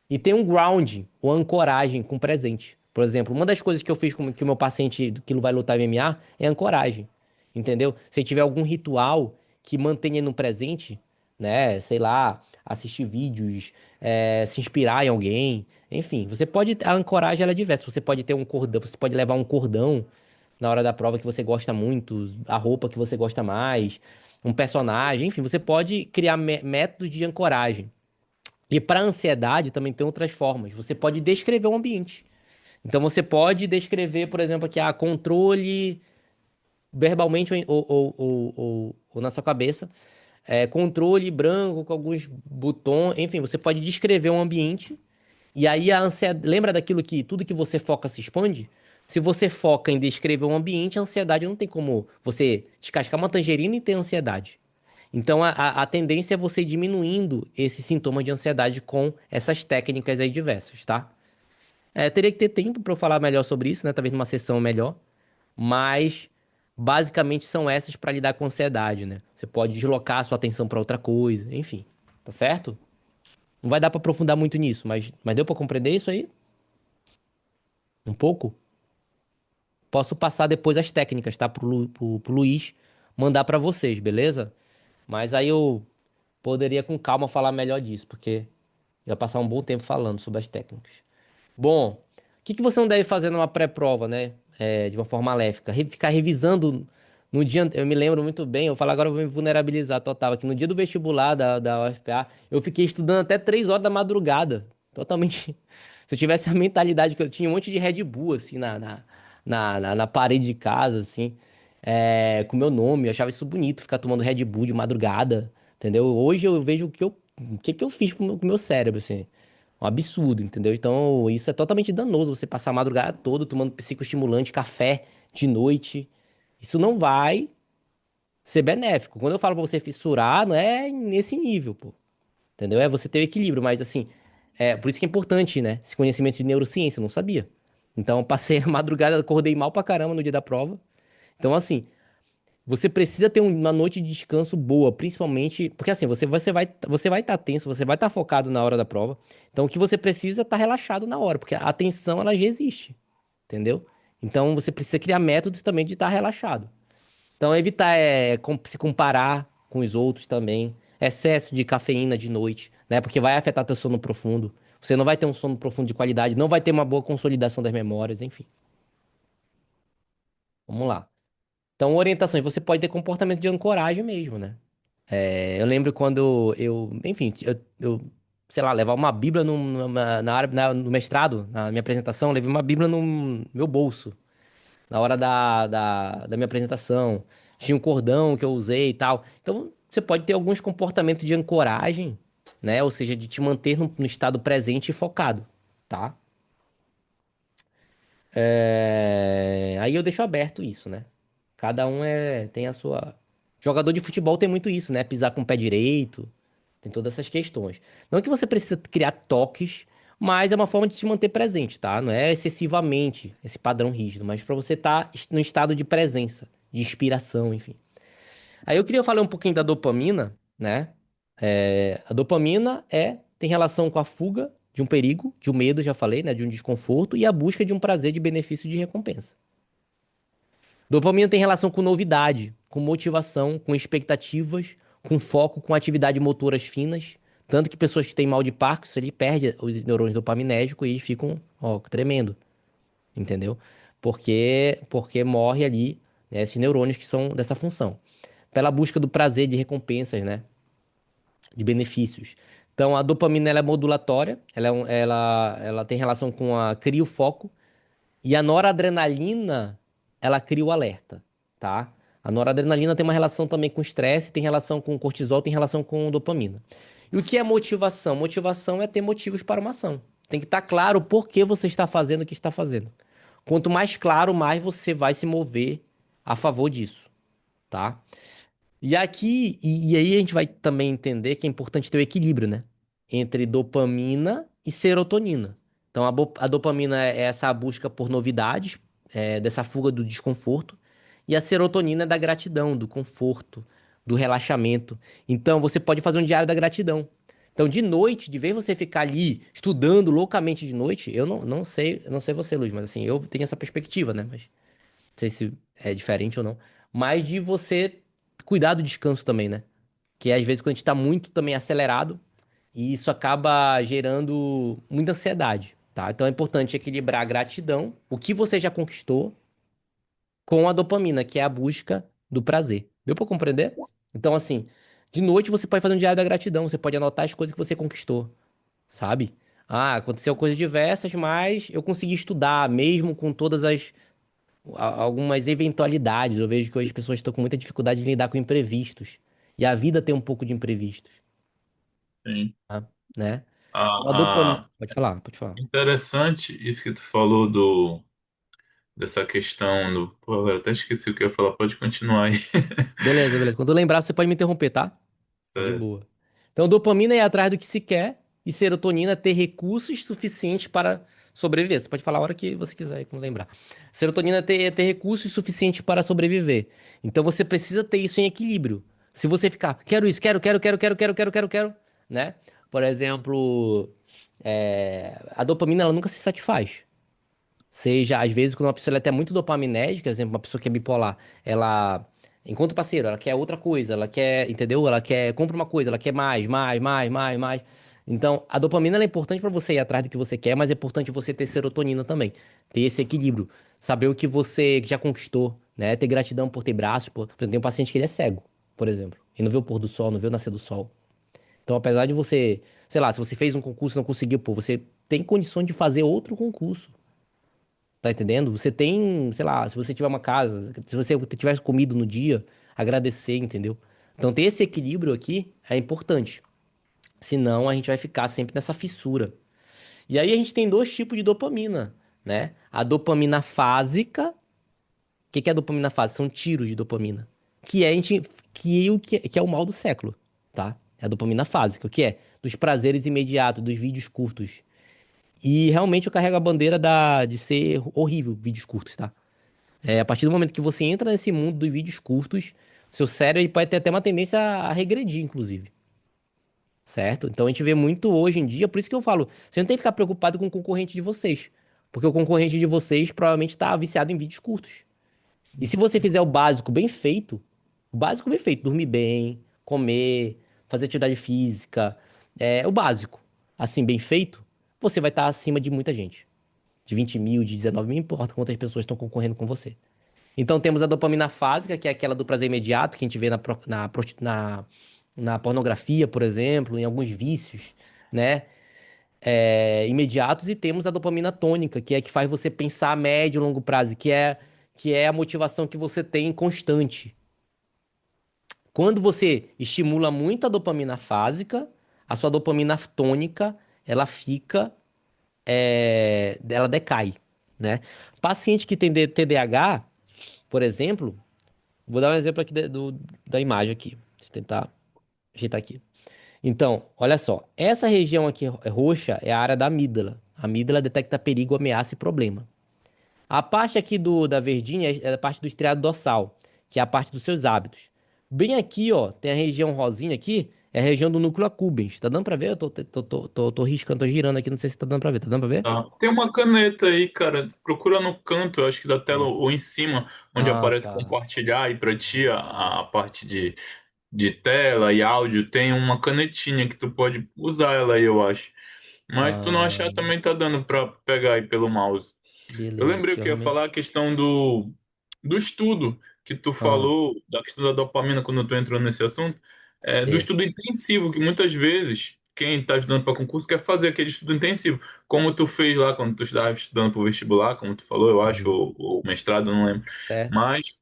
E tem um ground, ou ancoragem com presente. Por exemplo, uma das coisas que eu fiz com que o meu paciente que vai lutar MMA é ancoragem. Entendeu? Se tiver algum ritual que mantenha no presente, né? Sei lá, assistir vídeos, se inspirar em alguém. Enfim, você pode. A ancoragem ela é diversa. Você pode ter um cordão, você pode levar um cordão na hora da prova que você gosta muito, a roupa que você gosta mais, um personagem, enfim, você pode criar métodos de ancoragem. E para ansiedade também tem outras formas. Você pode descrever o ambiente. Então você pode descrever, por exemplo, aqui, controle verbalmente ou na sua cabeça. Controle branco com alguns botões. Enfim, você pode descrever um ambiente. E aí a ansiedade. Lembra daquilo que tudo que você foca se expande? Se você foca em descrever um ambiente, a ansiedade não tem como você descascar uma tangerina e ter ansiedade. Então a tendência é você ir diminuindo esses sintomas de ansiedade com essas técnicas aí diversas, tá? Teria que ter tempo para eu falar melhor sobre isso, né? Talvez numa sessão melhor. Mas basicamente são essas para lidar com ansiedade, né? Você pode deslocar a sua atenção para outra coisa, enfim. Tá certo? Não vai dar para aprofundar muito nisso, mas deu para compreender isso aí? Um pouco? Posso passar depois as técnicas, tá? Pro Luiz mandar para vocês, beleza? Mas aí eu poderia com calma falar melhor disso, porque ia passar um bom tempo falando sobre as técnicas. Bom, o que que você não deve fazer numa pré-prova, né? De uma forma maléfica? Ficar revisando no dia. Eu me lembro muito bem, eu falo agora, eu vou me vulnerabilizar total. Aqui no dia do vestibular da UFPA, eu fiquei estudando até 3 horas da madrugada. Totalmente. Se eu tivesse a mentalidade que eu tinha, um monte de Red Bull, assim, na parede de casa, assim, com meu nome. Eu achava isso bonito, ficar tomando Red Bull de madrugada, entendeu? Hoje eu vejo o que eu fiz com o meu cérebro, assim. Um absurdo, entendeu? Então, isso é totalmente danoso, você passar a madrugada toda tomando psicoestimulante, café de noite. Isso não vai ser benéfico. Quando eu falo pra você fissurar, não é nesse nível, pô. Entendeu? É você ter o equilíbrio, mas assim, por isso que é importante, né? Esse conhecimento de neurociência, eu não sabia. Então, eu passei a madrugada, acordei mal pra caramba no dia da prova. Então, assim, você precisa ter uma noite de descanso boa, principalmente porque assim, você vai estar tenso, você vai estar focado na hora da prova. Então o que você precisa é estar relaxado na hora, porque a tensão ela já existe, entendeu? Então você precisa criar métodos também de estar relaxado. Então evitar se comparar com os outros também, excesso de cafeína de noite, né? Porque vai afetar teu sono profundo. Você não vai ter um sono profundo de qualidade, não vai ter uma boa consolidação das memórias, enfim. Vamos lá. Então, orientações, você pode ter comportamento de ancoragem mesmo, né? Eu lembro quando enfim, sei lá, levava uma Bíblia no mestrado, na minha apresentação, eu levei uma Bíblia no meu bolso, na hora da minha apresentação. Tinha um cordão que eu usei e tal. Então, você pode ter alguns comportamentos de ancoragem, né? Ou seja, de te manter no estado presente e focado, tá? Aí eu deixo aberto isso, né? Cada um tem a sua. Jogador de futebol tem muito isso, né? Pisar com o pé direito, tem todas essas questões. Não que você precisa criar toques, mas é uma forma de se manter presente, tá? Não é excessivamente esse padrão rígido, mas para você estar no estado de presença, de inspiração, enfim. Aí eu queria falar um pouquinho da dopamina, né? A dopamina tem relação com a fuga de um perigo, de um medo, já falei, né? De um desconforto e a busca de um prazer de benefício de recompensa. Dopamina tem relação com novidade, com motivação, com expectativas, com foco, com atividade motoras finas. Tanto que pessoas que têm mal de Parkinson, ele perde os neurônios dopaminérgicos e eles ficam, ó, tremendo, entendeu? Porque morre ali, né, esses neurônios que são dessa função. Pela busca do prazer de recompensas, né? De benefícios. Então, a dopamina ela é modulatória, ela tem relação com a cria o foco, e a noradrenalina, ela cria o alerta, tá? A noradrenalina tem uma relação também com estresse, tem relação com cortisol, tem relação com dopamina. E o que é motivação? Motivação é ter motivos para uma ação. Tem que estar claro por que você está fazendo o que está fazendo. Quanto mais claro, mais você vai se mover a favor disso, tá? E aí a gente vai também entender que é importante ter o equilíbrio, né? Entre dopamina e serotonina. Então a dopamina é essa busca por novidades, dessa fuga do desconforto. E a serotonina é da gratidão, do conforto, do relaxamento. Então você pode fazer um diário da gratidão. Então, de noite, de vez você ficar ali estudando loucamente de noite, eu não sei você, Luiz, mas assim, eu tenho essa perspectiva, né? Mas não sei se é diferente ou não. Mas de você cuidar do descanso também, né? Que às vezes quando a gente tá muito também acelerado, e isso acaba gerando muita ansiedade, tá? Então é importante equilibrar a gratidão, o que você já conquistou, com a dopamina, que é a busca do prazer. Deu pra compreender? Então, assim, de noite você pode fazer um diário da gratidão, você pode anotar as coisas que você conquistou, sabe? Ah, aconteceu coisas diversas, mas eu consegui estudar, mesmo com todas algumas eventualidades. Eu vejo que hoje as pessoas estão com muita dificuldade de lidar com imprevistos. E a vida tem um pouco de imprevistos, Sim. tá? Né? Então, a dopamina. A, a- Pode falar, pode falar. Interessante isso que tu falou dessa questão do. Pô, agora até esqueci o que eu ia falar, pode continuar aí. Beleza, beleza. Quando eu lembrar, você pode me interromper, tá? Tá de Certo. boa. Então, dopamina é ir atrás do que se quer e serotonina é ter recursos suficientes para sobreviver. Você pode falar a hora que você quiser, quando lembrar. Serotonina é ter recursos suficientes para sobreviver. Então, você precisa ter isso em equilíbrio. Se você ficar, quero isso, quero, né? Por exemplo, a dopamina ela nunca se satisfaz. Seja, às vezes, quando uma pessoa ela é até muito dopaminérgica, por exemplo, uma pessoa que é bipolar, ela encontra o parceiro, ela quer outra coisa, ela quer, entendeu? Ela quer, compra uma coisa, ela quer mais. Então, a dopamina ela é importante pra você ir atrás do que você quer, mas é importante você ter serotonina também, ter esse equilíbrio, saber o que você já conquistou, né? Ter gratidão por ter braços, por exemplo, tem um paciente que ele é cego, por exemplo, e não vê o pôr do sol, não vê o nascer do sol. Então, apesar de você, sei lá, se você fez um concurso e não conseguiu, pô, você tem condições de fazer outro concurso. Tá entendendo? Você tem, sei lá, se você tiver uma casa, se você tiver comido no dia, agradecer, entendeu? Então ter esse equilíbrio aqui é importante. Senão a gente vai ficar sempre nessa fissura. E aí a gente tem dois tipos de dopamina, né? A dopamina fásica. O que que é a dopamina fásica? São tiros de dopamina. Que é, a gente, que é o mal do século, tá? É a dopamina fásica, o que é? Dos prazeres imediatos, dos vídeos curtos. E realmente eu carrego a bandeira de ser horrível, vídeos curtos, tá? A partir do momento que você entra nesse mundo dos vídeos curtos, seu cérebro ele pode ter até uma tendência a regredir, inclusive. Certo? Então a gente vê muito hoje em dia, por isso que eu falo, você não tem que ficar preocupado com o concorrente de vocês. Porque o concorrente de vocês provavelmente está viciado em vídeos curtos. E se você fizer o básico bem feito, dormir bem, comer, fazer atividade física, o básico, assim, bem feito, você vai estar acima de muita gente. De 20 mil, de 19 mil, não importa quantas pessoas estão concorrendo com você. Então temos a dopamina fásica, que é aquela do prazer imediato, que a gente vê na pornografia, por exemplo, em alguns vícios, né? Imediatos. E temos a dopamina tônica, que é que faz você pensar a médio e longo prazo, que é a motivação que você tem constante. Quando você estimula muito a dopamina fásica, a sua dopamina tônica, ela fica, ela decai, né? Paciente que tem TDAH, por exemplo, vou dar um exemplo aqui da imagem aqui. Deixa eu tentar ajeitar aqui. Então, olha só. Essa região aqui roxa é a área da amígdala. A amígdala detecta perigo, ameaça e problema. A parte aqui da verdinha é a parte do estriado dorsal, que é a parte dos seus hábitos. Bem aqui, ó, tem a região rosinha aqui, é a região do núcleo accumbens. Tá dando pra ver? Eu tô riscando, tô girando aqui, não sei se tá dando pra ver. Tá dando pra ver? Tá. Tem uma caneta aí, cara. Procura no canto, eu acho que da tela É. ou em cima, onde Ah, aparece tá. compartilhar aí pra ti a parte de tela e áudio. Tem uma canetinha que tu pode usar ela aí, eu acho. Mas se tu não Ah, achar, também tá dando pra pegar aí pelo mouse. Eu beleza, lembrei porque que eu eu ia realmente. falar a questão do estudo que tu Ah, falou, da questão da dopamina quando tu entrou nesse assunto, do certo. estudo intensivo, que muitas vezes quem está estudando para concurso quer fazer aquele estudo intensivo, como tu fez lá quando tu estava estudando para o vestibular, como tu falou, eu acho, Uhum. ou mestrado, não lembro. Certo. Mas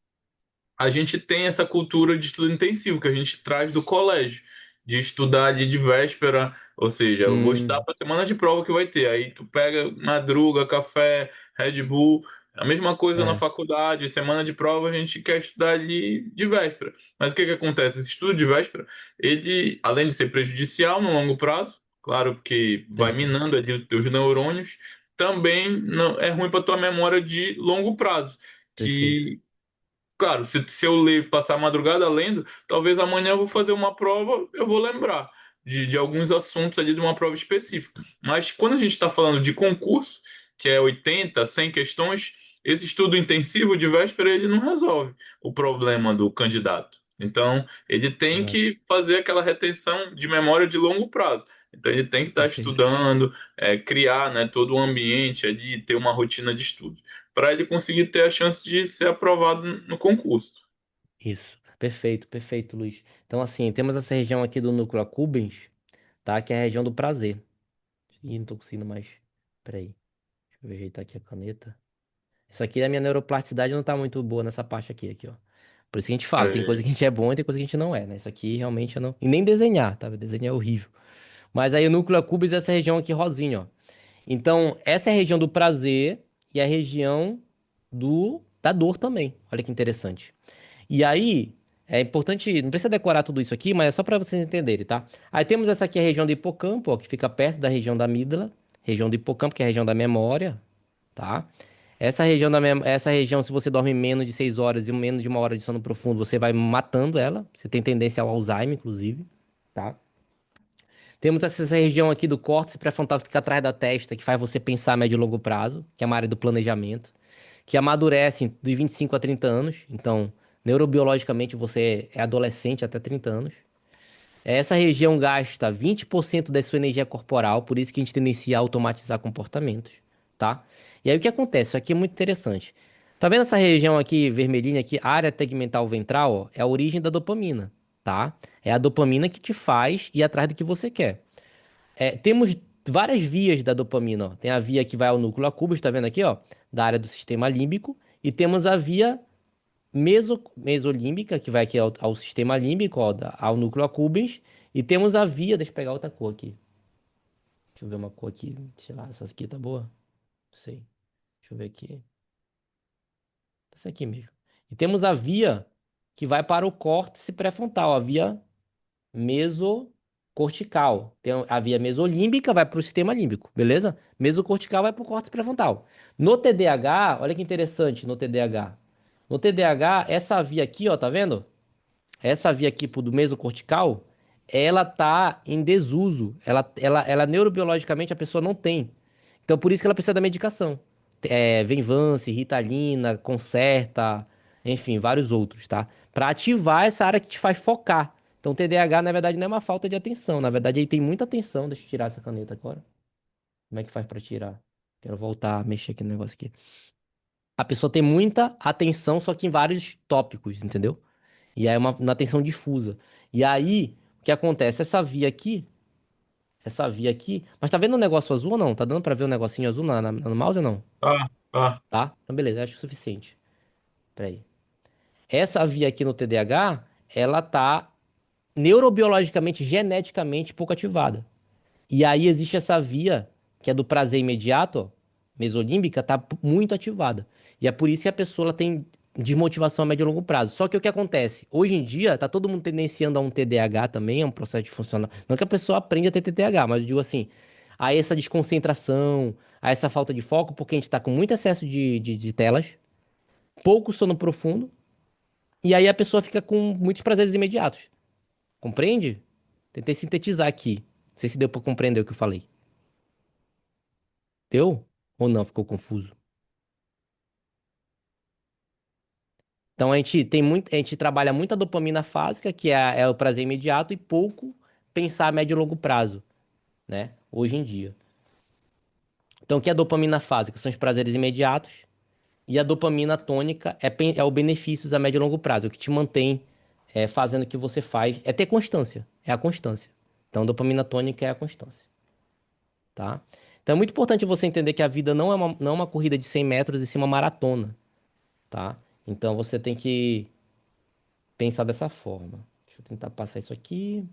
a gente tem essa cultura de estudo intensivo que a gente traz do colégio, de estudar ali de véspera, ou seja, eu vou estudar Hum, para a semana de prova que vai ter. Aí tu pega madruga, café, Red Bull, a mesma coisa na é, faculdade, semana de prova a gente quer estudar ali de véspera. Mas o que que acontece? Esse estudo de véspera, ele, além de ser prejudicial no longo prazo, claro, porque vai perfeito. minando ali os teus neurônios, também não é ruim para tua memória de longo prazo. Perfeito. Que Claro, se eu ler, passar a madrugada lendo, talvez amanhã eu vou fazer uma prova, eu vou lembrar de alguns assuntos ali de uma prova específica. Mas quando a gente está falando de concurso, que é 80, 100 questões, esse estudo intensivo de véspera, ele não resolve o problema do candidato. Então, ele tem Exato. que fazer aquela retenção de memória de longo prazo. Então, ele tem que estar Perfeito. estudando, criar, né, todo o ambiente ali, ter uma rotina de estudo para ele conseguir ter a chance de ser aprovado no concurso. Isso. Perfeito, perfeito, Luiz. Então, assim, temos essa região aqui do núcleo accumbens, tá? Que é a região do prazer. Ih, não tô conseguindo mais. Peraí. Deixa eu ajeitar aqui a caneta. Isso aqui, a minha neuroplasticidade não tá muito boa nessa parte aqui, ó. Por isso que a gente fala, tem coisa É, que a gente é bom e tem coisa que a gente não é, né? Isso aqui realmente eu não. E nem desenhar, tá? Desenhar é horrível. Mas aí o núcleo accumbens é essa região aqui rosinha, ó. Então, essa é a região do prazer e a região da dor também. Olha que interessante. E aí, é importante, não precisa decorar tudo isso aqui, mas é só para vocês entenderem, tá? Aí temos essa aqui, a região do hipocampo, ó, que fica perto da região da amígdala, região do hipocampo, que é a região da memória, tá? Essa região, se você dorme menos de 6 horas e menos de 1 hora de sono profundo, você vai matando ela. Você tem tendência ao Alzheimer, inclusive, tá? Temos essa região aqui do córtex pré-frontal que fica atrás da testa, que faz você pensar a médio e longo prazo, que é uma área do planejamento, que amadurece de 25 a 30 anos. Então, neurobiologicamente, você é adolescente até 30 anos. Essa região gasta 20% da sua energia corporal, por isso que a gente tendencia a automatizar comportamentos, tá? E aí o que acontece? Isso aqui é muito interessante. Tá vendo essa região aqui, vermelhinha aqui, área tegmental ventral, ó, é a origem da dopamina, tá? É a dopamina que te faz ir atrás do que você quer. Temos várias vias da dopamina, ó. Tem a via que vai ao núcleo accumbens, tá vendo aqui, ó? Da área do sistema límbico. E temos a via mesolímbica, que vai aqui ao sistema límbico, ó, ao núcleo accumbens. E temos a via, deixa eu pegar outra cor aqui. Deixa eu ver uma cor aqui, sei lá, essa aqui tá boa? Não sei. Deixa eu ver aqui. Essa aqui mesmo. E temos a via que vai para o córtex pré-frontal, a via mesocortical. Tem a via mesolímbica vai para o sistema límbico, beleza? Mesocortical vai para o córtex pré-frontal. No TDAH, olha que interessante no TDAH. No TDAH, essa via aqui, ó, tá vendo? Essa via aqui do mesocortical, ela tá em desuso. Ela neurobiologicamente a pessoa não tem. Então por isso que ela precisa da medicação. Venvance, Ritalina, Concerta, enfim, vários outros, tá? Pra ativar essa área que te faz focar. Então TDAH na verdade não é uma falta de atenção, na verdade ele tem muita atenção. Deixa eu tirar essa caneta agora. Como é que faz pra tirar? Quero voltar a mexer aqui no negócio aqui. A pessoa tem muita atenção, só que em vários tópicos, entendeu? E aí é uma atenção difusa. E aí, o que acontece? Essa via aqui. Mas tá vendo o negócio azul ou não? Tá dando pra ver o negocinho azul no mouse ou não? Ah, ah, Tá? Então, beleza, acho o suficiente. Peraí. Essa via aqui no TDAH, ela tá neurobiologicamente, geneticamente pouco ativada. E aí existe essa via, que é do prazer imediato, ó, mesolímbica, tá muito ativada. E é por isso que a pessoa ela tem desmotivação a médio e longo prazo. Só que o que acontece? Hoje em dia, tá todo mundo tendenciando a um TDAH também, é um processo de funcional. Não que a pessoa aprenda a ter TDAH, mas eu digo assim, a essa desconcentração, a essa falta de foco, porque a gente tá com muito excesso de telas, pouco sono profundo, e aí a pessoa fica com muitos prazeres imediatos. Compreende? Tentei sintetizar aqui. Não sei se deu pra compreender o que eu falei. Deu? Ou não? Ficou confuso? Então a gente trabalha muito a dopamina fásica, que é o prazer imediato, e pouco pensar a médio e longo prazo, né? Hoje em dia. Então, o que é a dopamina fásica? São os prazeres imediatos. E a dopamina tônica é o benefícios a médio e longo prazo, o que te mantém fazendo o que você faz. É ter constância. É a constância. Então, dopamina tônica é a constância, tá? Então, é muito importante você entender que a vida não é uma corrida de 100 metros e sim uma maratona, tá? Então, você tem que pensar dessa forma. Deixa eu tentar passar isso aqui.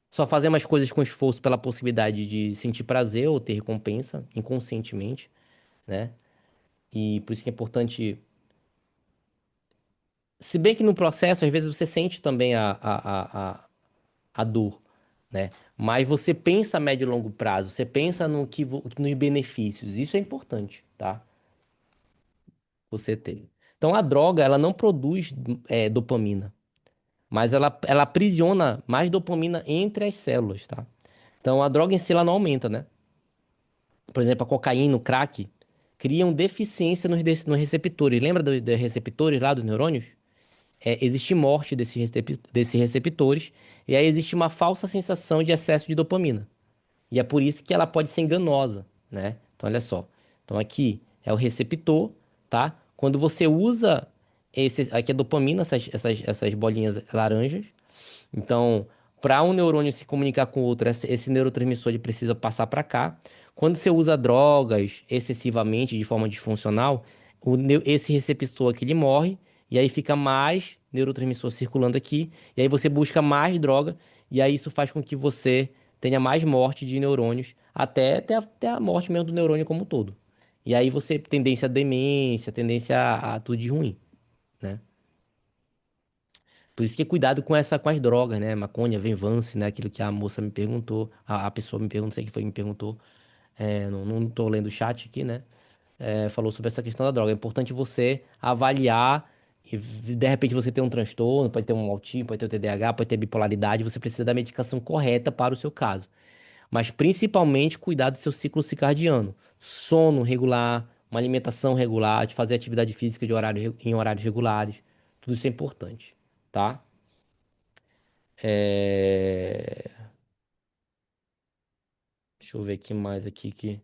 Só fazer mais coisas com esforço pela possibilidade de sentir prazer ou ter recompensa inconscientemente, né? E por isso que é importante. Se bem que no processo, às vezes você sente também a dor, né? Mas você pensa a médio e longo prazo, você pensa nos benefícios. Isso é importante, tá? Você ter. Então a droga, ela não produz dopamina. Mas ela aprisiona mais dopamina entre as células, tá? Então a droga em si ela não aumenta, né? Por exemplo, a cocaína, o crack, criam deficiência nos receptores. Lembra dos receptores lá dos neurônios? Existe morte desses receptores, e aí existe uma falsa sensação de excesso de dopamina. E é por isso que ela pode ser enganosa, né? Então, olha só. Então, aqui é o receptor, tá? Quando você usa aqui é dopamina, essas bolinhas laranjas. Então, para um neurônio se comunicar com o outro, esse neurotransmissor ele precisa passar para cá. Quando você usa drogas excessivamente, de forma disfuncional, esse receptor aqui ele morre, e aí fica mais neurotransmissor circulando aqui, e aí você busca mais droga, e aí isso faz com que você tenha mais morte de neurônios, até a morte mesmo do neurônio como um todo. E aí você, tendência à demência, tendência a tudo de ruim, né? Por isso que é cuidado com as drogas, né? Maconha, Venvance, né? Aquilo que a moça me perguntou, a pessoa me perguntou, não sei quem foi que me perguntou. Não tô lendo o chat aqui, né? Falou sobre essa questão da droga. É importante você avaliar. E de repente você tem um transtorno, pode ter um autismo, pode ter o TDAH, pode ter bipolaridade. Você precisa da medicação correta para o seu caso. Mas principalmente cuidar do seu ciclo circadiano. Sono regular, uma alimentação regular, de fazer atividade física em horários regulares. Tudo isso é importante, tá? É, Deixa eu ver aqui mais aqui que.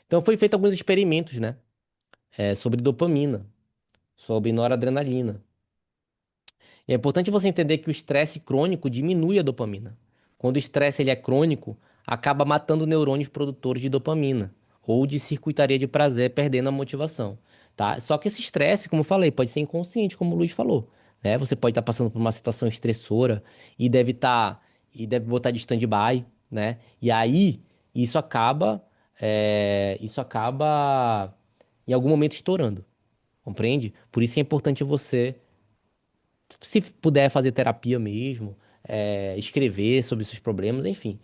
Então foi feito alguns experimentos, né? Sobre dopamina, sobre noradrenalina. E é importante você entender que o estresse crônico diminui a dopamina. Quando o estresse ele é crônico, acaba matando neurônios produtores de dopamina ou de circuitaria de prazer, perdendo a motivação, tá? Só que esse estresse, como eu falei, pode ser inconsciente, como o Luiz falou, né? Você pode estar passando por uma situação estressora e deve botar de stand-by, né? E aí isso acaba em algum momento estourando, compreende? Por isso é importante você se puder fazer terapia mesmo, escrever sobre os seus problemas, enfim,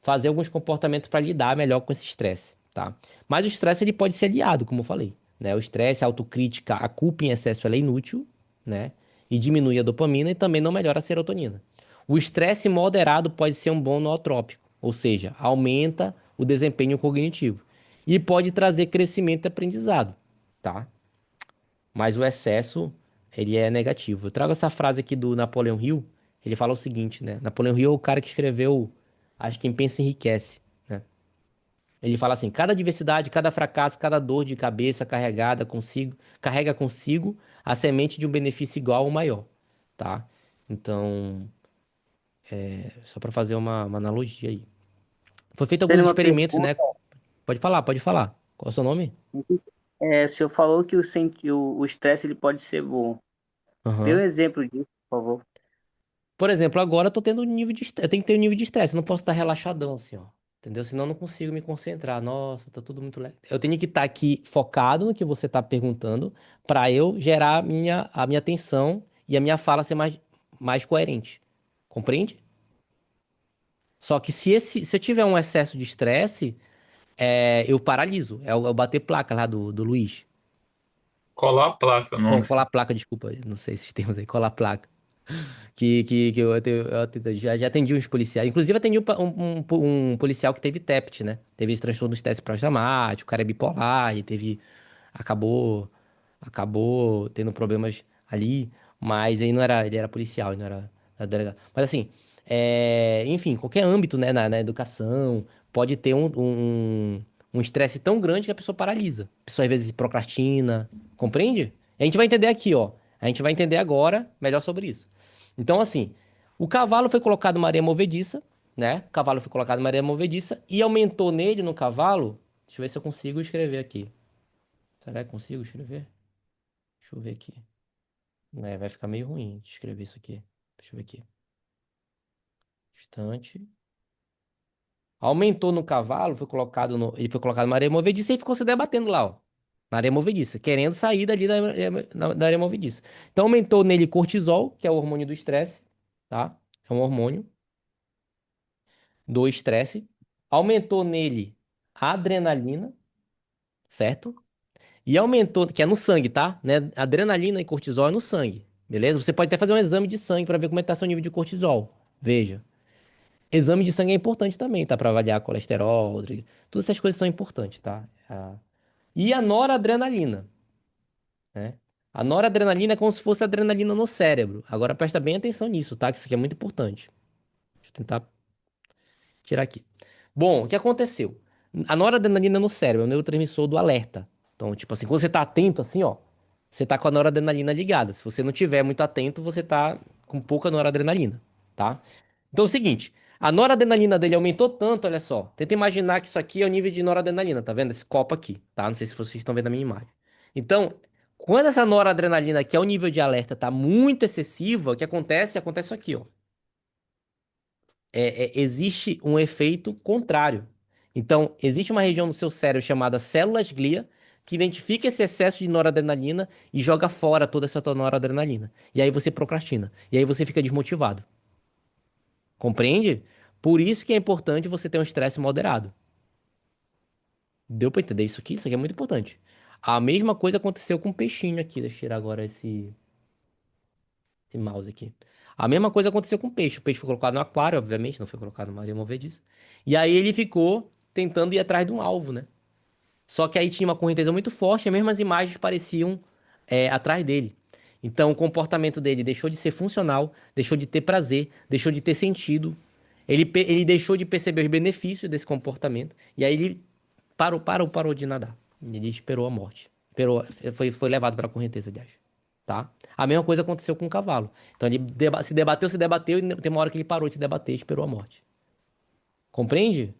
fazer alguns comportamentos para lidar melhor com esse estresse, tá? Mas o estresse ele pode ser aliado, como eu falei, né? O estresse, a autocrítica, a culpa em excesso ela é inútil, né? E diminui a dopamina e também não melhora a serotonina. O estresse moderado pode ser um bom nootrópico, ou seja, aumenta o desempenho cognitivo e pode trazer crescimento e aprendizado, tá? Mas o excesso ele é negativo. Eu trago essa frase aqui do Napoleão Hill, que ele fala o seguinte, né? Napoleão Hill é o cara que escreveu Acho que Quem Pensa Enriquece, né? Ele fala assim: cada adversidade, cada fracasso, cada dor de cabeça carrega consigo a semente de um benefício igual ou maior, tá? Então, só para fazer uma analogia aí. Foi feito Tendo alguns uma experimentos, pergunta, né? Pode falar, pode falar. Qual é o seu nome? o senhor falou que o estresse ele pode ser bom. Dê um Aham. exemplo disso, por favor. Por exemplo, agora eu tô tendo um nível de estresse. Eu tenho que ter um nível de estresse. Eu não posso estar relaxadão assim, ó. Entendeu? Senão eu não consigo me concentrar. Nossa, tá tudo muito lento. Eu tenho que estar aqui focado no que você tá perguntando para eu gerar a minha atenção e a minha fala ser mais coerente. Compreende? Só que se eu tiver um excesso de estresse, eu paraliso. É o bater placa lá do Luiz. Colar a placa, o nome. Colar placa, desculpa. Não sei esses termos aí. Colar placa. Que eu já atendi uns policiais. Inclusive, atendi um policial que teve TEPT, né? Teve esse transtorno do estresse pós-traumático, o cara é bipolar e acabou, acabou tendo problemas ali, mas ele era policial, ele não era delegado. Mas assim, enfim, qualquer âmbito, né, na educação, pode ter um estresse tão grande que a pessoa paralisa. A pessoa às vezes procrastina, compreende? A gente vai entender aqui, ó. A gente vai entender agora melhor sobre isso. Então, assim, o cavalo foi colocado em Maria Movediça, né? O cavalo foi colocado em Maria Movediça e aumentou nele, no cavalo. Deixa eu ver se eu consigo escrever aqui. Será que consigo escrever? Deixa eu ver aqui. Vai ficar meio ruim de escrever isso aqui. Deixa eu ver aqui. Instante. Aumentou no cavalo, ele foi colocado na areia movediça e ficou se debatendo lá, ó. Na areia movediça, querendo sair dali da areia movediça. Então aumentou nele cortisol, que é o hormônio do estresse, tá? É um hormônio do estresse. Aumentou nele a adrenalina, certo? E aumentou, que é no sangue, tá? Né? Adrenalina e cortisol é no sangue, beleza? Você pode até fazer um exame de sangue para ver como é que tá seu nível de cortisol. Veja. Exame de sangue é importante também, tá? Para avaliar colesterol, todas essas coisas são importantes, tá? E a noradrenalina, né? A noradrenalina é como se fosse adrenalina no cérebro. Agora presta bem atenção nisso, tá? Que isso aqui é muito importante. Deixa eu tentar tirar aqui. Bom, o que aconteceu? A noradrenalina no cérebro é o neurotransmissor do alerta. Então, tipo assim, quando você tá atento assim, ó, você tá com a noradrenalina ligada. Se você não tiver muito atento, você tá com pouca noradrenalina, tá? Então é o seguinte, a noradrenalina dele aumentou tanto, olha só. Tenta imaginar que isso aqui é o nível de noradrenalina, tá vendo? Esse copo aqui, tá? Não sei se vocês estão vendo a minha imagem. Então, quando essa noradrenalina, que é o nível de alerta, tá muito excessiva, o que acontece? Acontece isso aqui, ó. Existe um efeito contrário. Então, existe uma região no seu cérebro chamada células glia que identifica esse excesso de noradrenalina e joga fora toda essa tua noradrenalina. E aí você procrastina. E aí você fica desmotivado. Compreende? Por isso que é importante você ter um estresse moderado. Deu pra entender isso aqui? Isso aqui é muito importante. A mesma coisa aconteceu com o peixinho aqui. Deixa eu tirar agora esse mouse aqui. A mesma coisa aconteceu com o peixe. O peixe foi colocado no aquário, obviamente, não foi colocado numa areia movediça. E aí ele ficou tentando ir atrás de um alvo, né? Só que aí tinha uma correnteza muito forte e mesmo as imagens pareciam atrás dele. Então o comportamento dele deixou de ser funcional, deixou de ter prazer, deixou de ter sentido. Ele deixou de perceber os benefícios desse comportamento. E aí ele parou de nadar. Ele esperou a morte. Foi levado para a correnteza, aliás. Tá? A mesma coisa aconteceu com o cavalo. Então ele se debateu e tem uma hora que ele parou de se debater e esperou a morte. Compreende?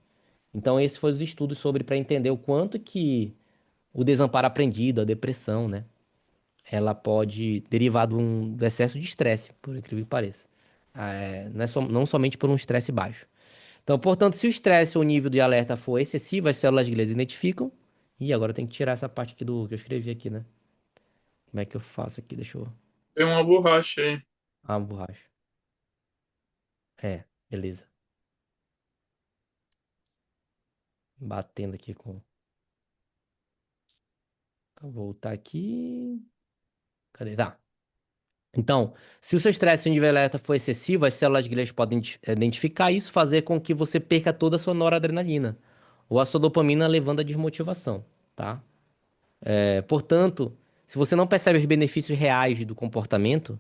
Então, esses foram os estudos sobre para entender o quanto que o desamparo aprendido, a depressão, né? Ela pode derivar do excesso de estresse, por incrível que pareça. Não somente por um estresse baixo. Então, portanto, se o estresse ou o nível de alerta for excessivo, as células glias identificam. E agora eu tenho que tirar essa parte aqui do que eu escrevi aqui, né? Como é que eu faço aqui? Deixa eu. Tem uma borracha aí. Ah, borracha. Beleza. Batendo aqui com. Vou voltar aqui. Cadê? Tá. Então, se o seu estresse e o nível de alerta for excessivo, as células glias podem identificar isso, fazer com que você perca toda a sua noradrenalina ou a sua dopamina, levando à desmotivação, tá? Portanto, se você não percebe os benefícios reais do comportamento,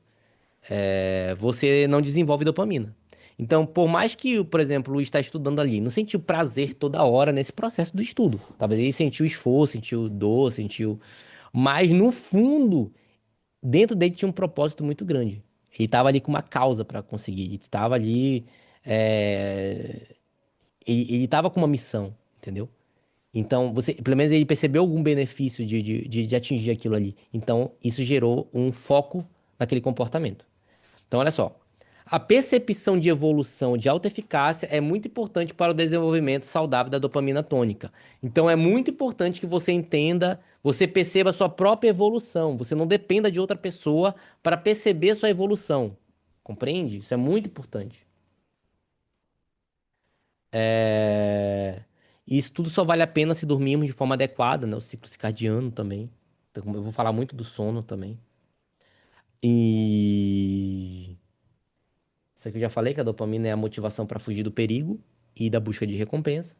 você não desenvolve dopamina. Então, por mais que, por exemplo, o Luiz está estudando ali, não sentiu prazer toda hora nesse processo do estudo. Talvez ele sentiu esforço, sentiu dor, sentiu. Mas no fundo, dentro dele tinha um propósito muito grande. Ele estava ali com uma causa para conseguir. Ele estava ali. Ele estava com uma missão, entendeu? Então, pelo menos ele percebeu algum benefício de atingir aquilo ali. Então, isso gerou um foco naquele comportamento. Então, olha só. A percepção de evolução de alta eficácia é muito importante para o desenvolvimento saudável da dopamina tônica. Então, é muito importante que você entenda, você perceba a sua própria evolução. Você não dependa de outra pessoa para perceber a sua evolução. Compreende? Isso é muito importante. Isso tudo só vale a pena se dormirmos de forma adequada, né? O ciclo circadiano também. Então, eu vou falar muito do sono também. E isso aqui eu já falei que a dopamina é a motivação para fugir do perigo e da busca de recompensa.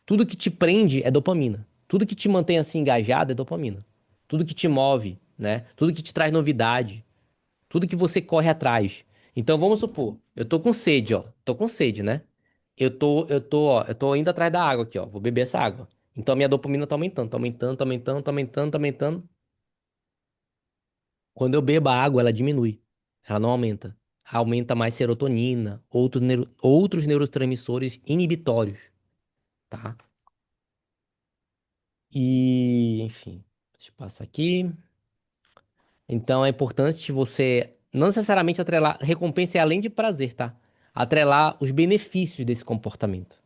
Tudo que te prende é dopamina. Tudo que te mantém assim engajado é dopamina. Tudo que te move, né? Tudo que te traz novidade, tudo que você corre atrás. Então vamos supor, eu tô com sede, ó. Tô com sede, né? Eu tô indo atrás da água aqui, ó. Vou beber essa água. Então a minha dopamina tá aumentando, tá aumentando, tá aumentando, tá aumentando, tá aumentando. Quando eu bebo a água, ela diminui. Ela não aumenta. Aumenta mais serotonina, outros neurotransmissores inibitórios, tá? E, enfim, deixa eu passar aqui. Então é importante você não necessariamente atrelar, recompensa é além de prazer, tá? Atrelar os benefícios desse comportamento.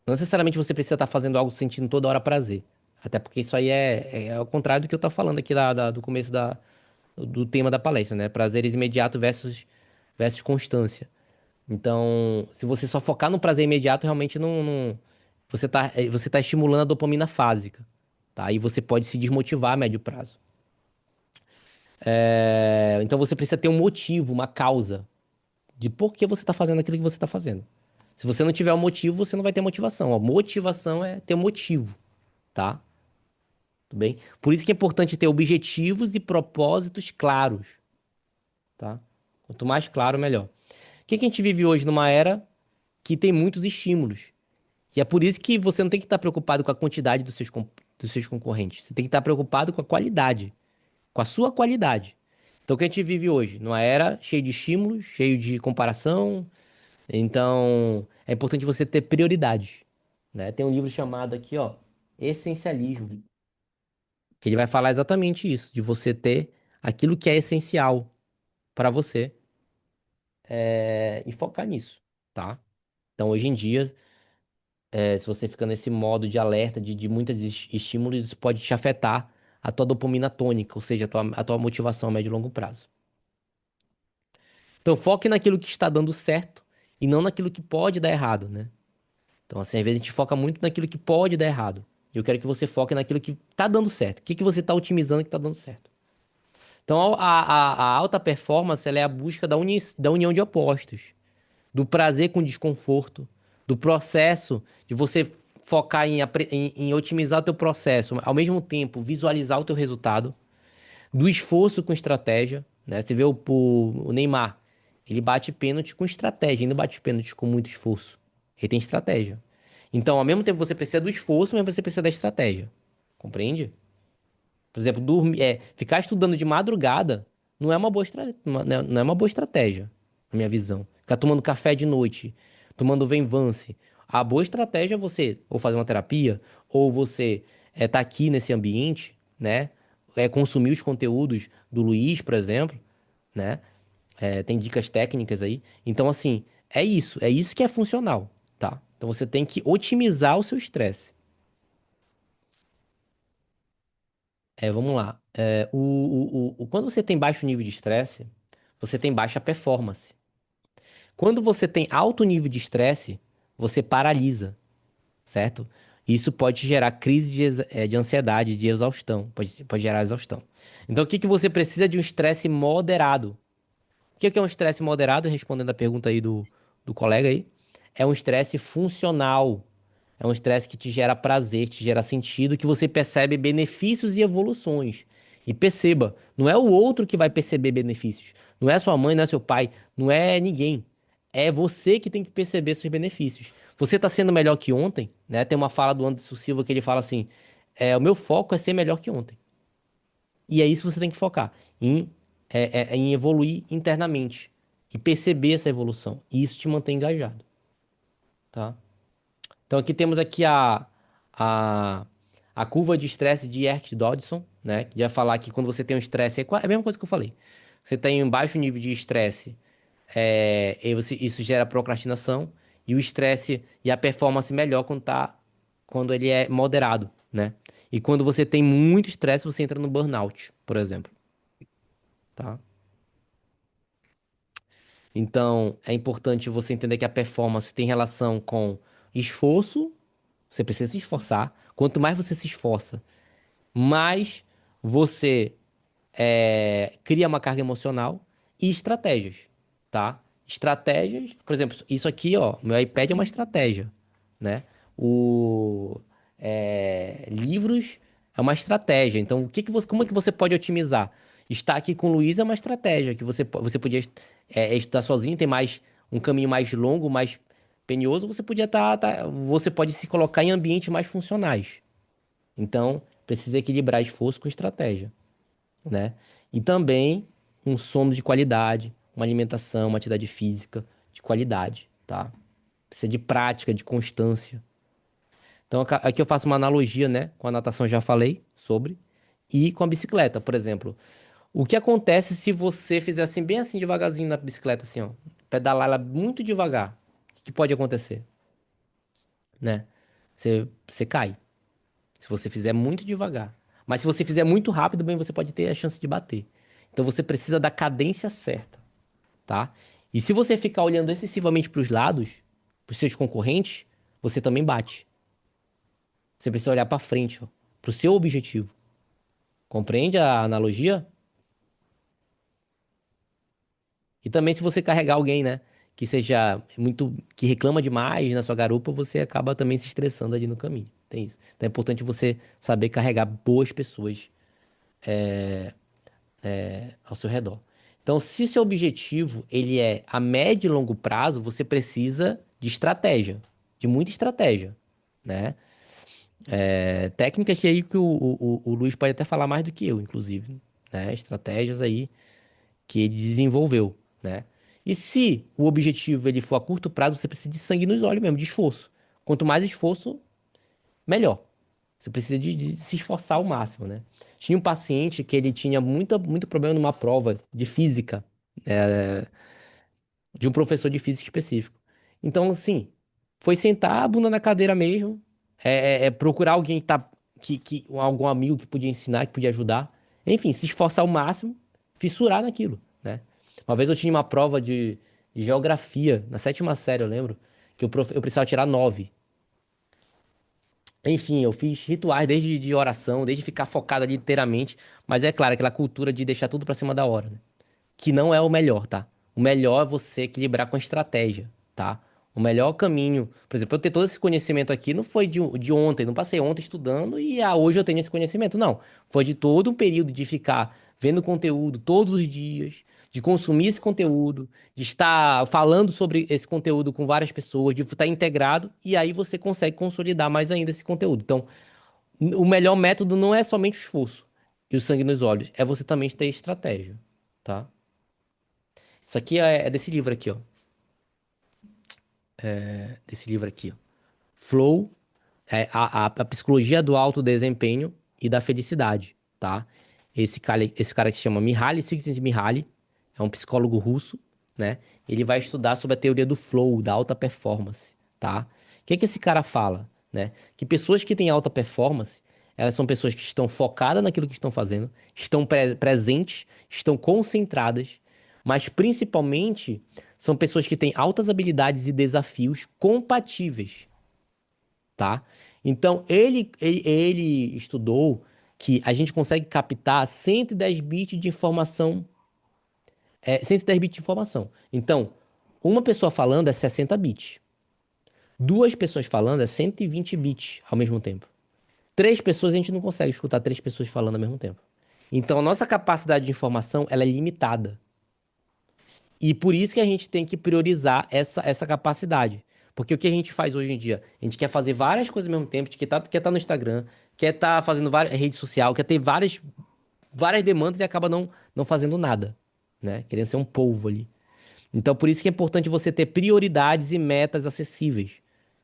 Não necessariamente você precisa estar fazendo algo sentindo toda hora prazer. Até porque isso aí é ao contrário do que eu tô falando aqui do começo do tema da palestra, né? Prazeres imediato versus constância. Então, se você só focar no prazer imediato, realmente você tá estimulando a dopamina fásica, tá? E você pode se desmotivar a médio prazo. Então você precisa ter um motivo, uma causa de por que você está fazendo aquilo que você está fazendo. Se você não tiver um motivo, você não vai ter motivação. A motivação é ter um motivo, tá? Tudo bem? Por isso que é importante ter objetivos e propósitos claros, tá? Quanto mais claro, melhor. O que que a gente vive hoje numa era que tem muitos estímulos? E é por isso que você não tem que estar preocupado com a quantidade dos seus concorrentes. Você tem que estar preocupado com a qualidade, com a sua qualidade. Então, o que a gente vive hoje? Numa era cheia de estímulos, cheio de comparação. Então, é importante você ter prioridades, né? Tem um livro chamado aqui, ó, Essencialismo, que ele vai falar exatamente isso, de você ter aquilo que é essencial para você e focar nisso, tá? Então, hoje em dia, se você fica nesse modo de alerta de muitos estímulos, isso pode te afetar a tua dopamina tônica, ou seja, a tua motivação a médio e longo prazo. Então, foque naquilo que está dando certo e não naquilo que pode dar errado, né? Então, assim, às vezes a gente foca muito naquilo que pode dar errado. Eu quero que você foque naquilo que tá dando certo. O que que você tá otimizando que tá dando certo. Então, a alta performance, ela é a busca da união de opostos. Do prazer com o desconforto. Do processo de você focar em otimizar o teu processo. Ao mesmo tempo, visualizar o teu resultado. Do esforço com estratégia, né? Você vê o Neymar, ele bate pênalti com estratégia, ele não bate pênalti com muito esforço. Ele tem estratégia. Então, ao mesmo tempo, você precisa do esforço, mas você precisa da estratégia. Compreende? Por exemplo, ficar estudando de madrugada não é uma boa, não é uma boa estratégia, na minha visão. Ficar tomando café de noite, tomando Venvance. A boa estratégia é você ou fazer uma terapia, ou você tá aqui nesse ambiente, né? Consumir os conteúdos do Luiz, por exemplo, né? Tem dicas técnicas aí. Então, assim, é isso que é funcional, tá? Então você tem que otimizar o seu estresse. Vamos lá. Quando você tem baixo nível de estresse, você tem baixa performance. Quando você tem alto nível de estresse, você paralisa, certo? Isso pode gerar crise de ansiedade, de exaustão. Pode gerar exaustão. Então, o que que você precisa de um estresse moderado? O que que é um estresse moderado? Respondendo a pergunta aí do colega aí. É um estresse funcional. É um estresse que te gera prazer, que te gera sentido, que você percebe benefícios e evoluções. E perceba, não é o outro que vai perceber benefícios. Não é sua mãe, não é seu pai, não é ninguém. É você que tem que perceber seus benefícios. Você tá sendo melhor que ontem, né? Tem uma fala do Anderson Silva que ele fala assim: o meu foco é ser melhor que ontem. E é isso que você tem que focar, em evoluir internamente e perceber essa evolução. E isso te mantém engajado, tá? Então aqui temos aqui a, a curva de estresse de Yerkes-Dodson, né? Que vai falar que quando você tem um estresse, é a mesma coisa que eu falei. Você tem um baixo nível de estresse, isso gera procrastinação, e o estresse e a performance melhor quando ele é moderado, né? E quando você tem muito estresse, você entra no burnout, por exemplo, tá? Então, é importante você entender que a performance tem relação com esforço, você precisa se esforçar. Quanto mais você se esforça, mais você cria uma carga emocional e estratégias, tá? Estratégias, por exemplo, isso aqui, ó, meu iPad é uma estratégia, né? O livros é uma estratégia. Então, como é que você pode otimizar? Estar aqui com o Luiz é uma estratégia que você podia estudar sozinho, tem mais um caminho mais longo, mais penioso. Você podia você pode se colocar em ambientes mais funcionais. Então, precisa equilibrar esforço com estratégia, né? E também um sono de qualidade, uma alimentação, uma atividade física de qualidade, tá? Precisa de prática, de constância. Então, aqui eu faço uma analogia, né? Com a natação já falei sobre. E com a bicicleta, por exemplo. O que acontece se você fizer assim, bem assim, devagarzinho na bicicleta, assim, ó? Pedalar ela muito devagar. O que pode acontecer, né? Você cai. Se você fizer muito devagar. Mas se você fizer muito rápido, bem, você pode ter a chance de bater. Então você precisa da cadência certa, tá? E se você ficar olhando excessivamente para os lados, para os seus concorrentes, você também bate. Você precisa olhar para frente, ó, para o seu objetivo. Compreende a analogia? E também se você carregar alguém, né, que seja muito, que reclama demais na sua garupa, você acaba também se estressando ali no caminho. Tem isso. Então é importante você saber carregar boas pessoas ao seu redor. Então, se seu objetivo ele é a médio e longo prazo, você precisa de estratégia, de muita estratégia, né? Técnicas que aí que o Luiz pode até falar mais do que eu, inclusive, né? Estratégias aí que ele desenvolveu, né? E se o objetivo ele for a curto prazo, você precisa de sangue nos olhos mesmo, de esforço. Quanto mais esforço, melhor. Você precisa de se esforçar ao máximo, né? Tinha um paciente que ele tinha muito problema numa prova de física, de um professor de física específico. Então, assim, foi sentar a bunda na cadeira mesmo, procurar alguém algum amigo que podia ensinar, que podia ajudar. Enfim, se esforçar ao máximo, fissurar naquilo, né? Uma vez eu tinha uma prova de geografia, na sétima série, eu lembro, que eu precisava tirar 9. Enfim, eu fiz rituais desde de oração, desde ficar focado ali inteiramente, mas é claro, aquela cultura de deixar tudo pra cima da hora, né? Que não é o melhor, tá? O melhor é você equilibrar com estratégia, tá? O melhor caminho, por exemplo, eu ter todo esse conhecimento aqui não foi de ontem, não passei ontem estudando e hoje eu tenho esse conhecimento, não. Foi de todo um período de ficar vendo conteúdo todos os dias, de consumir esse conteúdo, de estar falando sobre esse conteúdo com várias pessoas, de estar integrado, e aí você consegue consolidar mais ainda esse conteúdo. Então, o melhor método não é somente o esforço e o sangue nos olhos, é você também ter estratégia, tá? Isso aqui é desse livro aqui, ó. Desse livro aqui, ó. Flow, a psicologia do alto desempenho e da felicidade, tá? Esse cara que se chama Mihaly Csikszentmihalyi, é um psicólogo russo, né? Ele vai estudar sobre a teoria do flow, da alta performance, tá? O que é que esse cara fala, né? Que pessoas que têm alta performance, elas são pessoas que estão focadas naquilo que estão fazendo, estão presentes, estão concentradas, mas principalmente são pessoas que têm altas habilidades e desafios compatíveis, tá? Então, ele estudou que a gente consegue captar 110 bits de informação, 110 bits de informação. Então, uma pessoa falando é 60 bits. Duas pessoas falando é 120 bits ao mesmo tempo. Três pessoas, a gente não consegue escutar três pessoas falando ao mesmo tempo. Então, a nossa capacidade de informação, ela é limitada. E por isso que a gente tem que priorizar essa capacidade. Porque o que a gente faz hoje em dia? A gente quer fazer várias coisas ao mesmo tempo, a gente quer tá no Instagram, quer estar fazendo várias rede social, quer ter várias demandas e acaba não fazendo nada, né? Querendo ser um polvo ali. Então, por isso que é importante você ter prioridades e metas acessíveis,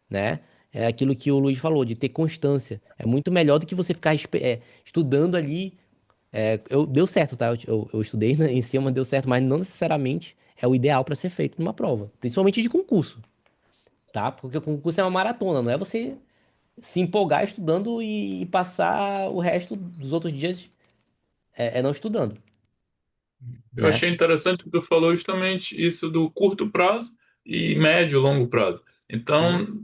né? É aquilo que o Luiz falou, de ter constância. É muito melhor do que você ficar estudando ali. Deu certo, tá? Eu estudei em cima, deu certo, mas não necessariamente é o ideal para ser feito numa prova. Principalmente de concurso, tá? Porque o concurso é uma maratona, não é você se empolgar estudando e passar o resto dos outros dias não estudando, Eu né? achei interessante que tu falou justamente isso do curto prazo e médio e longo prazo. Uhum, Então,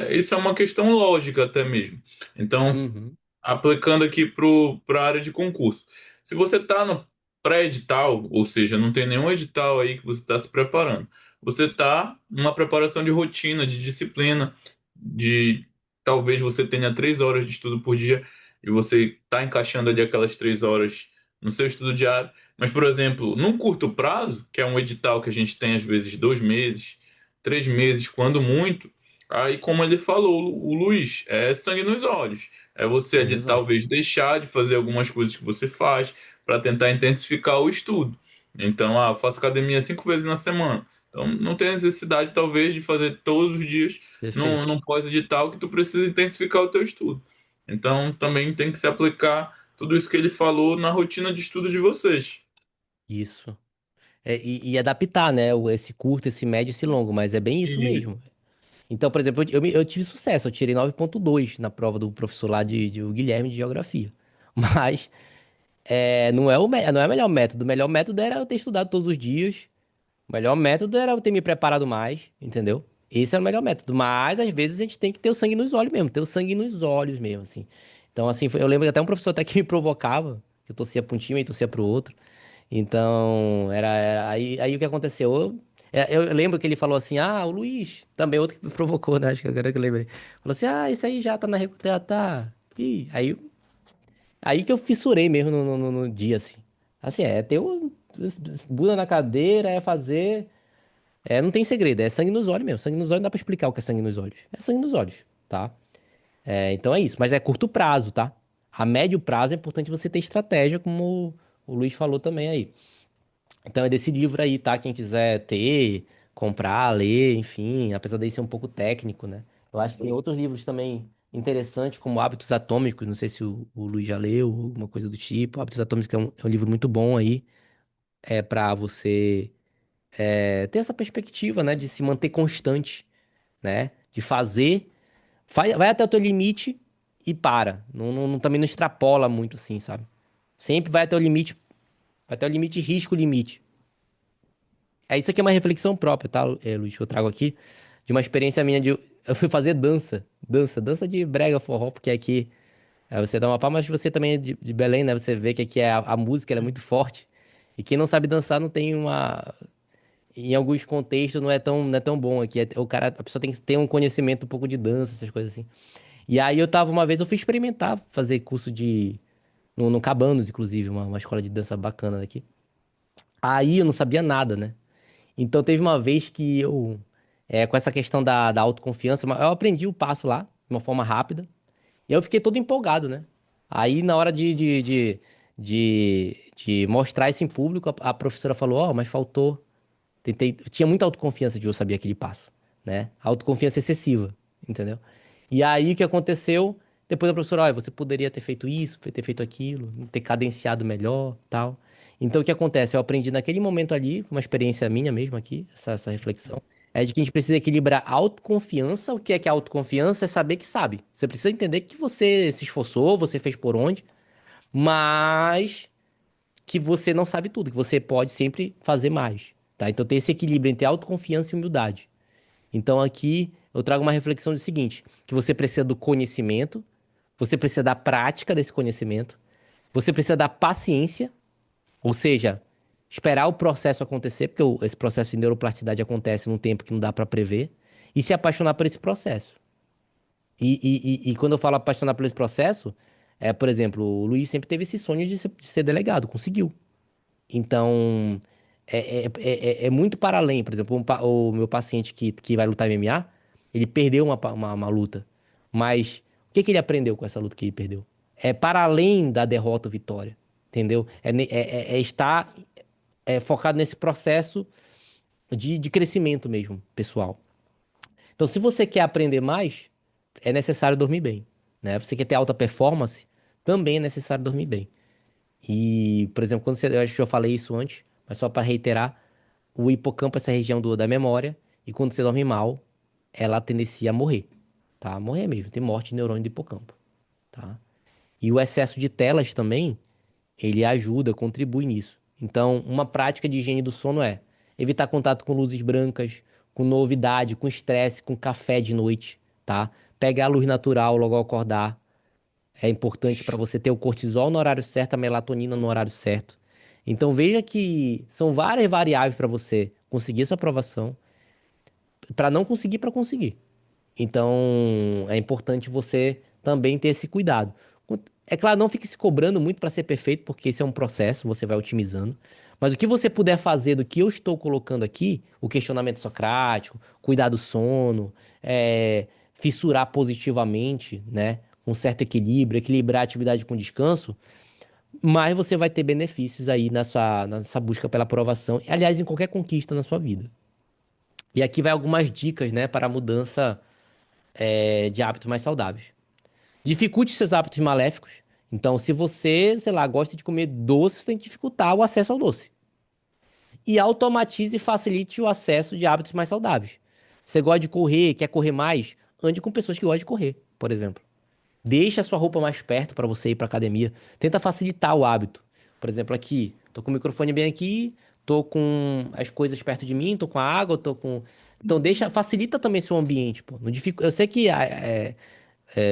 isso é uma questão lógica até mesmo. Então, uhum, aplicando aqui para a área de concurso. Se você está no pré-edital, ou seja, não tem nenhum edital aí que você está se preparando, você está numa preparação de rotina, de disciplina, de talvez você tenha 3 horas de estudo por dia e você está encaixando ali aquelas 3 horas no seu estudo diário. Mas, por exemplo, num curto prazo, que é um edital que a gente tem às vezes 2 meses, 3 meses, quando muito, aí, como ele falou, o Luiz, é sangue nos olhos. É você sangue ali nos olhos. talvez deixar de fazer algumas coisas que você faz para tentar intensificar o estudo. Então, eu faço academia 5 vezes na semana. Então, não tem necessidade talvez de fazer todos os dias Perfeito. num pós-edital que tu precisa intensificar o teu estudo. Então, também tem que se aplicar tudo isso que ele falou na rotina de estudo de vocês. Isso. E adaptar, né? Esse curto, esse médio, esse longo, mas é bem isso E mesmo. Então, por exemplo, eu tive sucesso, eu tirei 9,2 na prova do professor lá o Guilherme de Geografia. Mas não é o melhor método. O melhor método era eu ter estudado todos os dias. O melhor método era eu ter me preparado mais, entendeu? Esse é o melhor método. Mas, às vezes, a gente tem que ter o sangue nos olhos mesmo, ter o sangue nos olhos mesmo, assim. Então, assim, eu lembro que até um professor até que me provocava, que eu torcia pra um time e torcia pro outro. Então, aí o que aconteceu? Eu lembro que ele falou assim: ah, o Luiz, também outro que me provocou, né? Acho que agora que eu lembrei. Falou assim: ah, isso aí já tá já tá. Ih, aí que eu fissurei mesmo no dia, assim. Assim, ter o. Bunda na cadeira, é fazer. Não tem segredo, é sangue nos olhos mesmo. Sangue nos olhos não dá pra explicar o que é sangue nos olhos. É sangue nos olhos, tá? Então é isso, mas é curto prazo, tá? A médio prazo é importante você ter estratégia, como o Luiz falou também aí. Então é desse livro aí, tá? Quem quiser ter, comprar, ler, enfim, apesar dele ser um pouco técnico, né? Eu acho que tem outros livros também interessantes, como Hábitos Atômicos, não sei se o Luiz já leu, alguma coisa do tipo. Hábitos Atômicos é um livro muito bom aí, para você ter essa perspectiva, né? De se manter constante, né? De fazer, vai até o teu limite e para. Também não extrapola muito assim, sabe? Sempre vai até o limite, risco limite. Isso aqui é uma reflexão própria, tá, Luiz, que eu trago aqui, de uma experiência minha de. Eu fui fazer dança de brega forró, porque aqui você dá uma palma, mas você também é de Belém, né? Você vê que aqui a música ela é muito forte. E quem não sabe dançar não tem uma. Em alguns contextos não é tão bom aqui. A pessoa tem que ter um conhecimento um pouco de dança, essas coisas assim. E aí uma vez eu fui experimentar fazer curso no Cabanos, inclusive, uma escola de dança bacana daqui. Aí eu não sabia nada, né? Então teve uma vez que com essa questão da autoconfiança, eu aprendi o passo lá, de uma forma rápida, e eu fiquei todo empolgado, né? Aí na hora de mostrar isso em público, a professora falou, mas faltou. Tinha muita autoconfiança de eu saber aquele passo, né? Autoconfiança excessiva, entendeu? E aí o que aconteceu? Depois a professora, olha, você poderia ter feito isso, ter feito aquilo, ter cadenciado melhor, tal. Então o que acontece? Eu aprendi naquele momento ali, uma experiência minha mesmo aqui, essa reflexão, é de que a gente precisa equilibrar a autoconfiança. O que é autoconfiança? É saber que sabe. Você precisa entender que você se esforçou, você fez por onde, mas que você não sabe tudo, que você pode sempre fazer mais, tá? Então tem esse equilíbrio entre autoconfiança e humildade. Então aqui eu trago uma reflexão do seguinte, que você precisa do conhecimento, você precisa da prática desse conhecimento, você precisa da paciência, ou seja, esperar o processo acontecer, porque esse processo de neuroplasticidade acontece num tempo que não dá para prever, e se apaixonar por esse processo. E quando eu falo apaixonar por esse processo, Por exemplo, o Luiz sempre teve esse sonho de ser delegado, conseguiu. Então, é muito para além. Por exemplo, o meu paciente que vai lutar MMA, ele perdeu uma luta. Mas o que que ele aprendeu com essa luta que ele perdeu? É para além da derrota ou vitória. Entendeu? É estar focado nesse processo de crescimento mesmo, pessoal. Então, se você quer aprender mais, é necessário dormir bem, né? Você quer ter alta performance, também é necessário dormir bem. E, por exemplo, eu acho que eu falei isso antes, mas só para reiterar, o hipocampo é essa região da memória, e quando você dorme mal, ela tendencia a morrer, tá? Morrer mesmo, tem morte de neurônio do hipocampo, tá? E o excesso de telas também, ele ajuda, contribui nisso. Então, uma prática de higiene do sono é evitar contato com luzes brancas, com novidade, com estresse, com café de noite, tá? Pegar a luz natural logo ao acordar. É importante para você ter o cortisol no horário certo, a melatonina no horário certo. Então, veja que são várias variáveis para você conseguir essa aprovação, para não conseguir, para conseguir. Então, é importante você também ter esse cuidado. É claro, não fique se cobrando muito para ser perfeito, porque esse é um processo, você vai otimizando. Mas o que você puder fazer do que eu estou colocando aqui, o questionamento socrático, cuidar do sono, fissurar positivamente, né? Com certo equilíbrio, equilibrar a atividade com descanso, mais você vai ter benefícios aí nessa busca pela aprovação, e, aliás, em qualquer conquista na sua vida. E aqui vai algumas dicas, né, para a mudança de hábitos mais saudáveis. Dificulte seus hábitos maléficos. Então, se você, sei lá, gosta de comer doce, você tem que dificultar o acesso ao doce. E automatize e facilite o acesso de hábitos mais saudáveis. Você gosta de correr, quer correr mais? Ande com pessoas que gostam de correr, por exemplo. Deixa a sua roupa mais perto para você ir para academia. Tenta facilitar o hábito. Por exemplo, aqui, tô com o microfone bem aqui, tô com as coisas perto de mim, tô com a água, tô com. Então facilita também seu ambiente, pô. Eu sei que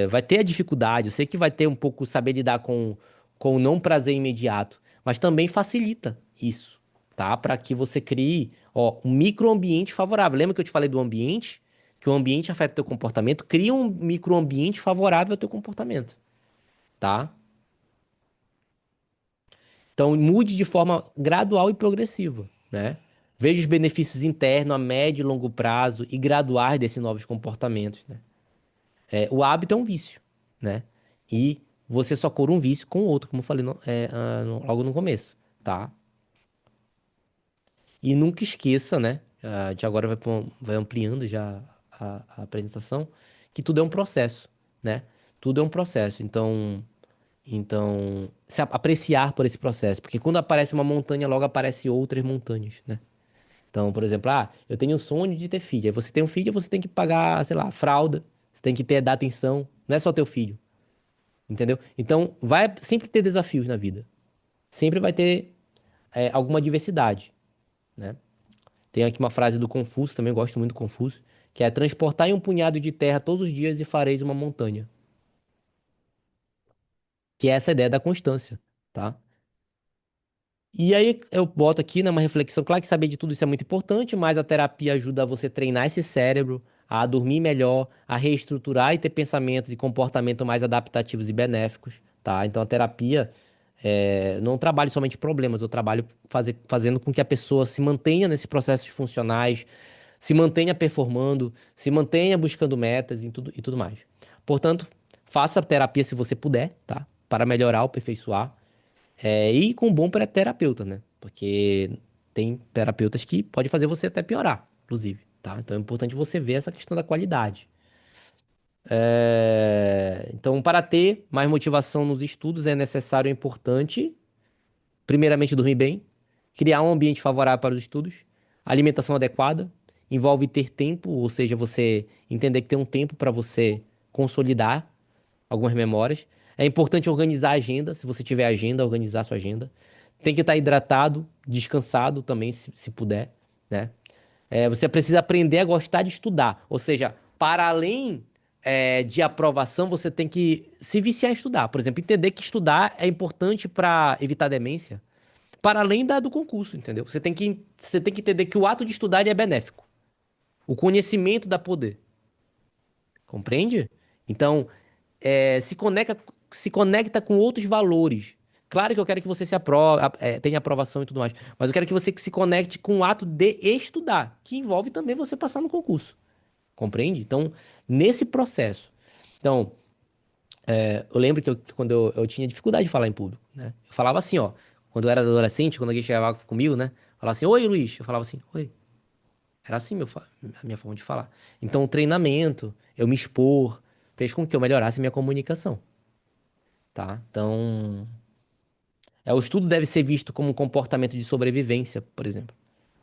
vai ter a dificuldade, eu sei que vai ter um pouco saber lidar com o não prazer imediato, mas também facilita isso, tá? Para que você crie, ó, um microambiente favorável. Lembra que eu te falei do ambiente? Que o ambiente afeta o teu comportamento, cria um microambiente favorável ao teu comportamento, tá? Então mude de forma gradual e progressiva, né? Veja os benefícios internos a médio e longo prazo e graduais desses novos comportamentos, né? O hábito é um vício, né? E você só cura um vício com o outro, como eu falei logo no começo, tá? E nunca esqueça, né? A gente agora vai ampliando já a apresentação, que tudo é um processo, né? Tudo é um processo. Então, se apreciar por esse processo, porque quando aparece uma montanha, logo aparece outras montanhas, né? Então, por exemplo, eu tenho o sonho de ter filho. Aí você tem um filho, você tem que pagar, sei lá, fralda, você tem que dar atenção, não é só teu filho. Entendeu? Então, vai sempre ter desafios na vida. Sempre vai ter alguma diversidade, né? Tem aqui uma frase do Confúcio, também gosto muito do Confúcio, que é transportai um punhado de terra todos os dias e fareis uma montanha. Que é essa ideia da constância, tá? E aí eu boto aqui, né, uma reflexão. Claro que saber de tudo isso é muito importante, mas a terapia ajuda você a treinar esse cérebro, a dormir melhor, a reestruturar e ter pensamentos e comportamento mais adaptativos e benéficos, tá? Então a terapia não trabalho somente problemas, eu trabalho fazendo com que a pessoa se mantenha nesses processos funcionais, se mantenha performando, se mantenha buscando metas e tudo mais. Portanto, faça terapia se você puder, tá? Para melhorar, aperfeiçoar. E com um bom terapeuta, né? Porque tem terapeutas que pode fazer você até piorar, inclusive, tá? Então é importante você ver essa questão da qualidade. Então, para ter mais motivação nos estudos, é necessário e importante, primeiramente, dormir bem, criar um ambiente favorável para os estudos, alimentação adequada, envolve ter tempo, ou seja, você entender que tem um tempo para você consolidar algumas memórias. É importante organizar a agenda, se você tiver agenda, organizar a sua agenda. Tem que estar hidratado, descansado também, se puder, né? Você precisa aprender a gostar de estudar. Ou seja, para além de aprovação, você tem que se viciar em estudar. Por exemplo, entender que estudar é importante para evitar demência. Para além do concurso, entendeu? Você tem que entender que o ato de estudar ele é benéfico. O conhecimento dá poder. Compreende? Então, se conecta, se conecta com outros valores. Claro que eu quero que você tenha aprovação e tudo mais, mas eu quero que você se conecte com o ato de estudar, que envolve também você passar no concurso. Compreende? Então, nesse processo. Então, eu lembro que quando eu tinha dificuldade de falar em público, né? Eu falava assim, ó. Quando eu era adolescente, quando alguém chegava comigo, né? Falava assim, oi, Luiz. Eu falava assim, oi. Era assim a minha forma de falar. Então, o treinamento, eu me expor, fez com que eu melhorasse minha comunicação, tá? Então, o estudo deve ser visto como um comportamento de sobrevivência, por exemplo.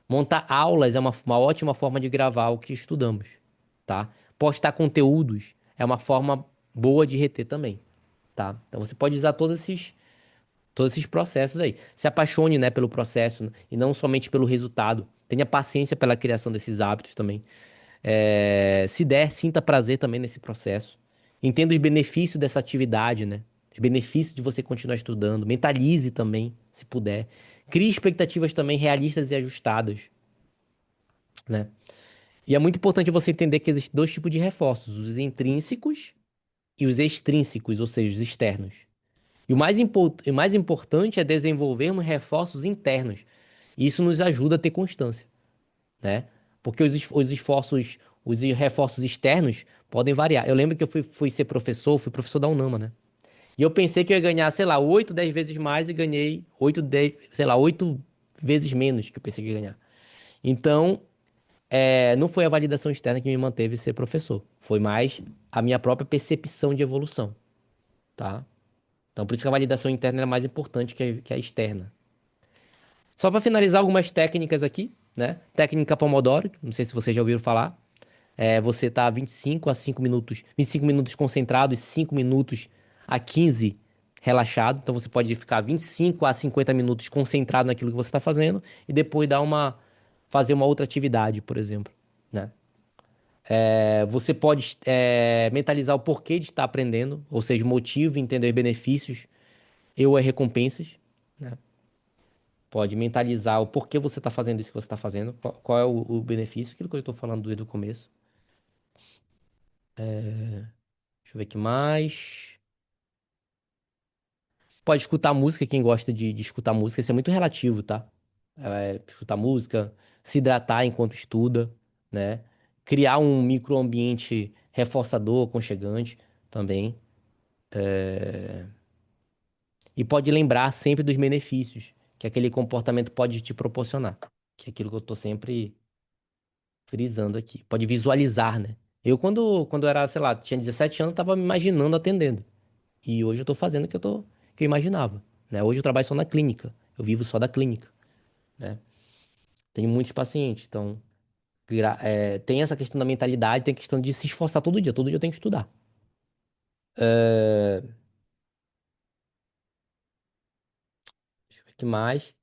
Montar aulas é uma ótima forma de gravar o que estudamos, tá? Postar conteúdos é uma forma boa de reter também, tá? Então, você pode usar todos esses processos aí. Se apaixone, né, pelo processo e não somente pelo resultado. Tenha paciência pela criação desses hábitos também. Se der, sinta prazer também nesse processo. Entenda os benefícios dessa atividade, né? Os benefícios de você continuar estudando. Mentalize também, se puder. Crie expectativas também realistas e ajustadas, né? E é muito importante você entender que existem dois tipos de reforços: os intrínsecos e os extrínsecos, ou seja, os externos. E o mais importante é desenvolvermos reforços internos. E isso nos ajuda a ter constância, né? Porque os esforços, os reforços externos podem variar. Eu lembro que eu fui professor da UNAMA, né? E eu pensei que eu ia ganhar, sei lá, 8, 10 vezes mais e ganhei 8, 10, sei lá, 8 vezes menos que eu pensei que ia ganhar. Então, não foi a validação externa que me manteve ser professor. Foi mais a minha própria percepção de evolução, tá? Então, por isso que a validação interna é mais importante que a externa. Só para finalizar algumas técnicas aqui, né? Técnica Pomodoro, não sei se vocês já ouviram falar. Você tá 25 a 5 minutos, 25 minutos concentrado e 5 minutos a 15 relaxado. Então você pode ficar 25 a 50 minutos concentrado naquilo que você está fazendo e depois fazer uma outra atividade, por exemplo, né? Você pode mentalizar o porquê de estar aprendendo, ou seja, o motivo, entender benefícios e ou recompensas, né? Pode mentalizar o porquê você está fazendo isso que você está fazendo, qual é o benefício, aquilo que eu estou falando desde o começo. Deixa eu ver aqui mais. Pode escutar música, quem gosta de escutar música, isso é muito relativo, tá? Escutar música, se hidratar enquanto estuda, né? Criar um microambiente reforçador, aconchegante também. E pode lembrar sempre dos benefícios que aquele comportamento pode te proporcionar. Que é aquilo que eu tô sempre frisando aqui. Pode visualizar, né? Eu, quando era, sei lá, tinha 17 anos, tava me imaginando atendendo. E hoje eu tô fazendo o que eu imaginava, né? Hoje eu trabalho só na clínica. Eu vivo só da clínica, né? Tenho muitos pacientes, então tem essa questão da mentalidade, tem a questão de se esforçar todo dia. Todo dia eu tenho que estudar. Deixa eu ver o que mais.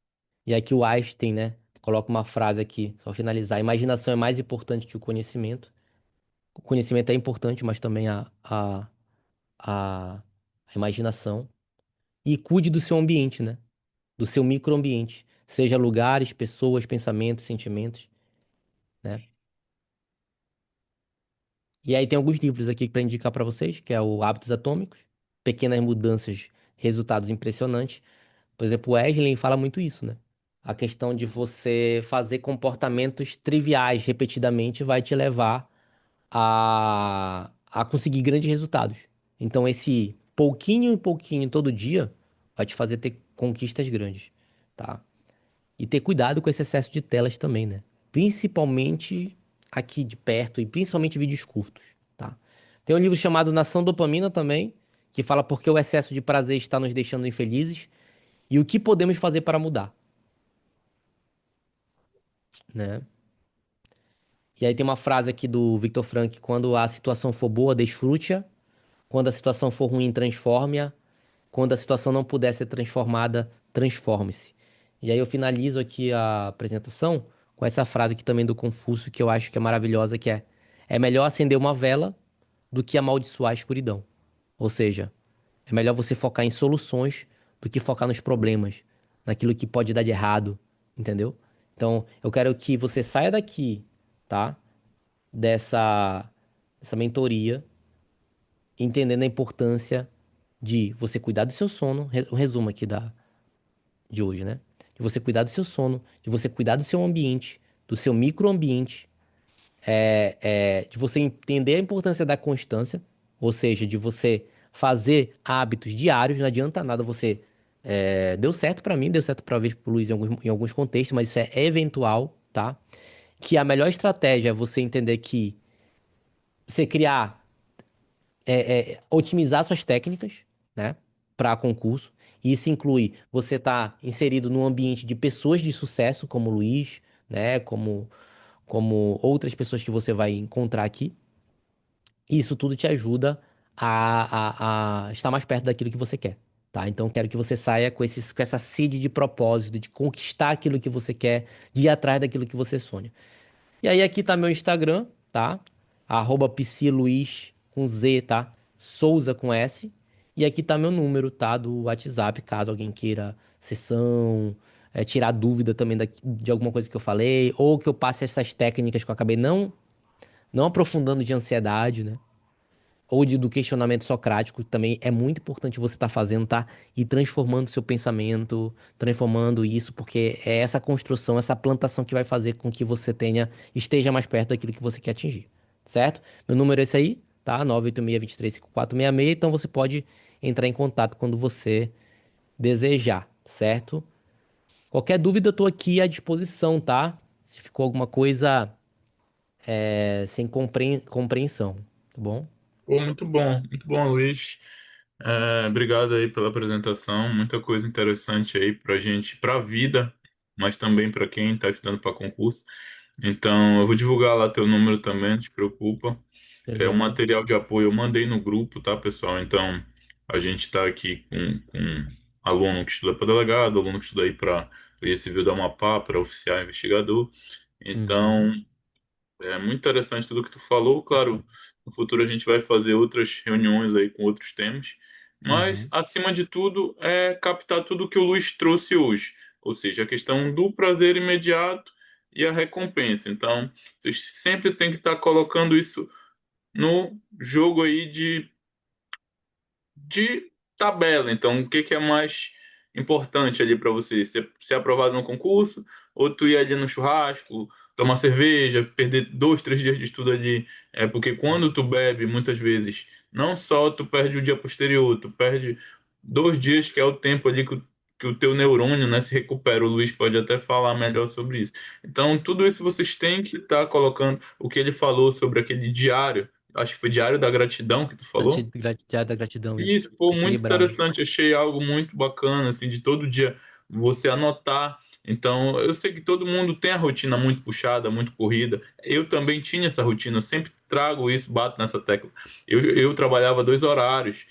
E aqui o Einstein, né? Coloca uma frase aqui, só finalizar. A imaginação é mais importante que o conhecimento. O conhecimento é importante, mas também a imaginação. E cuide do seu ambiente, né? Do seu microambiente. Seja lugares, pessoas, pensamentos, sentimentos, né? E aí tem alguns livros aqui para indicar para vocês, que é o Hábitos Atômicos, Pequenas Mudanças, Resultados Impressionantes. Por exemplo, o Wesley fala muito isso, né? A questão de você fazer comportamentos triviais repetidamente vai te levar a conseguir grandes resultados. Então, esse pouquinho em pouquinho todo dia vai te fazer ter conquistas grandes, tá? E ter cuidado com esse excesso de telas também, né? Principalmente aqui de perto e principalmente vídeos curtos, tá? Tem um livro chamado Nação Dopamina também, que fala por que o excesso de prazer está nos deixando infelizes e o que podemos fazer para mudar, né? E aí tem uma frase aqui do Viktor Frankl: quando a situação for boa, desfrute-a; quando a situação for ruim, transforme-a; quando a situação não puder ser transformada, transforme-se. E aí eu finalizo aqui a apresentação com essa frase aqui também do Confúcio, que eu acho que é maravilhosa, que é melhor acender uma vela do que amaldiçoar a escuridão. Ou seja, é melhor você focar em soluções do que focar nos problemas, naquilo que pode dar de errado, entendeu? Então, eu quero que você saia daqui, tá? Dessa mentoria, entendendo a importância de você cuidar do seu sono, o resumo aqui de hoje, né? De você cuidar do seu sono, de você cuidar do seu ambiente, do seu microambiente, de você entender a importância da constância, ou seja, de você fazer hábitos diários. Não adianta nada você. Deu certo pra mim, deu certo pra vez pro Luiz em alguns contextos, mas isso é eventual, tá? Que a melhor estratégia é você entender que você criar, otimizar suas técnicas, né, para concurso. E isso inclui você estar inserido num ambiente de pessoas de sucesso, como o Luiz, né, como outras pessoas que você vai encontrar aqui. E isso tudo te ajuda a estar mais perto daquilo que você quer, tá? Então, quero que você saia com essa sede de propósito, de conquistar aquilo que você quer, de ir atrás daquilo que você sonha. E aí, aqui tá meu Instagram, tá? @psiluiz com Z, tá? Souza com S. E aqui tá meu número, tá? Do WhatsApp, caso alguém queira sessão, tirar dúvida também de alguma coisa que eu falei, ou que eu passe essas técnicas que eu acabei não aprofundando de ansiedade, né? Ou do questionamento socrático, que também é muito importante você estar fazendo, tá? E transformando seu pensamento, transformando isso, porque é essa construção, essa plantação que vai fazer com que você esteja mais perto daquilo que você quer atingir, certo? Meu número é esse aí, tá? 986235466, então você pode entrar em contato quando você desejar, certo? Qualquer dúvida, eu tô aqui à disposição, tá? Se ficou alguma coisa sem compreensão, tá bom? Pô, muito bom, Luiz. Obrigado aí pela apresentação, muita coisa interessante aí pra gente, pra vida, mas também para quem está estudando para concurso. Então, eu vou divulgar lá teu número também, não te preocupa. É um Beleza. material de apoio, eu mandei no grupo, tá, pessoal? Então, a gente está aqui com aluno que estuda para delegado, aluno que estuda aí para Polícia Civil da Amapá, para oficial investigador. Uhum, Então, é muito interessante tudo que tu falou. Claro, no futuro a gente vai fazer outras reuniões aí com outros temas, mas uhum. acima de tudo é captar tudo que o Luiz trouxe hoje, ou seja, a questão do prazer imediato e a recompensa. Então, vocês sempre têm que estar colocando isso no jogo aí de tabela. Então, o que que é mais importante ali para você? Ser aprovado no concurso ou tu ir ali no churrasco, tomar cerveja, perder 2, 3 dias de estudo ali? Porque quando tu bebe, muitas vezes, não só tu perde o dia posterior, tu perde 2 dias, que é o tempo ali que o teu neurônio, né, se recupera. O Luiz pode até falar melhor sobre isso. Então, tudo isso vocês têm que estar colocando o que ele falou sobre aquele diário. Acho que foi Diário da Gratidão que tu falou. Diário da gratidão, isso. Isso, pô, muito Equilibrado. interessante. Achei algo muito bacana, assim, de todo dia você anotar. Então, eu sei que todo mundo tem a rotina muito puxada, muito corrida. Eu também tinha essa rotina, eu sempre trago isso, bato nessa tecla. Eu trabalhava 2 horários,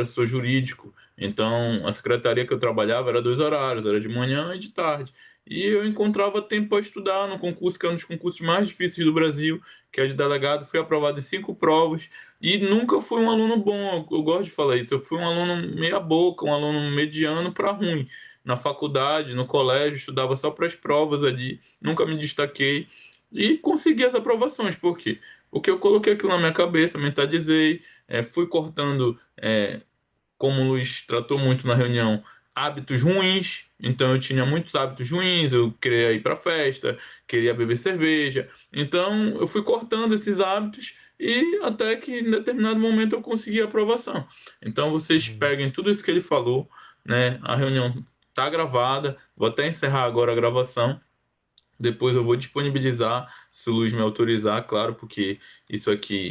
sou jurídico, então a secretaria que eu trabalhava era 2 horários, era de manhã e de tarde. E eu encontrava tempo para estudar no concurso, que é um dos concursos mais difíceis do Brasil, que é de delegado. Fui aprovado em 5 provas. E nunca fui um aluno bom, eu gosto de falar isso. Eu fui um aluno meia boca, um aluno mediano para ruim. Na faculdade, no colégio, estudava só para as provas ali, nunca me destaquei e consegui as aprovações. Por quê? Porque eu coloquei aquilo na minha cabeça, mentalizei, fui cortando, como o Luiz tratou muito na reunião, hábitos ruins. Então eu tinha muitos hábitos ruins, eu queria ir para festa, queria beber cerveja. Então eu fui cortando esses hábitos e até que em determinado momento eu consegui a aprovação. Então vocês Uhum. peguem tudo isso que ele falou, né? A reunião está gravada, vou até encerrar agora a gravação. Depois eu vou disponibilizar, se o Luiz me autorizar, claro, porque isso aqui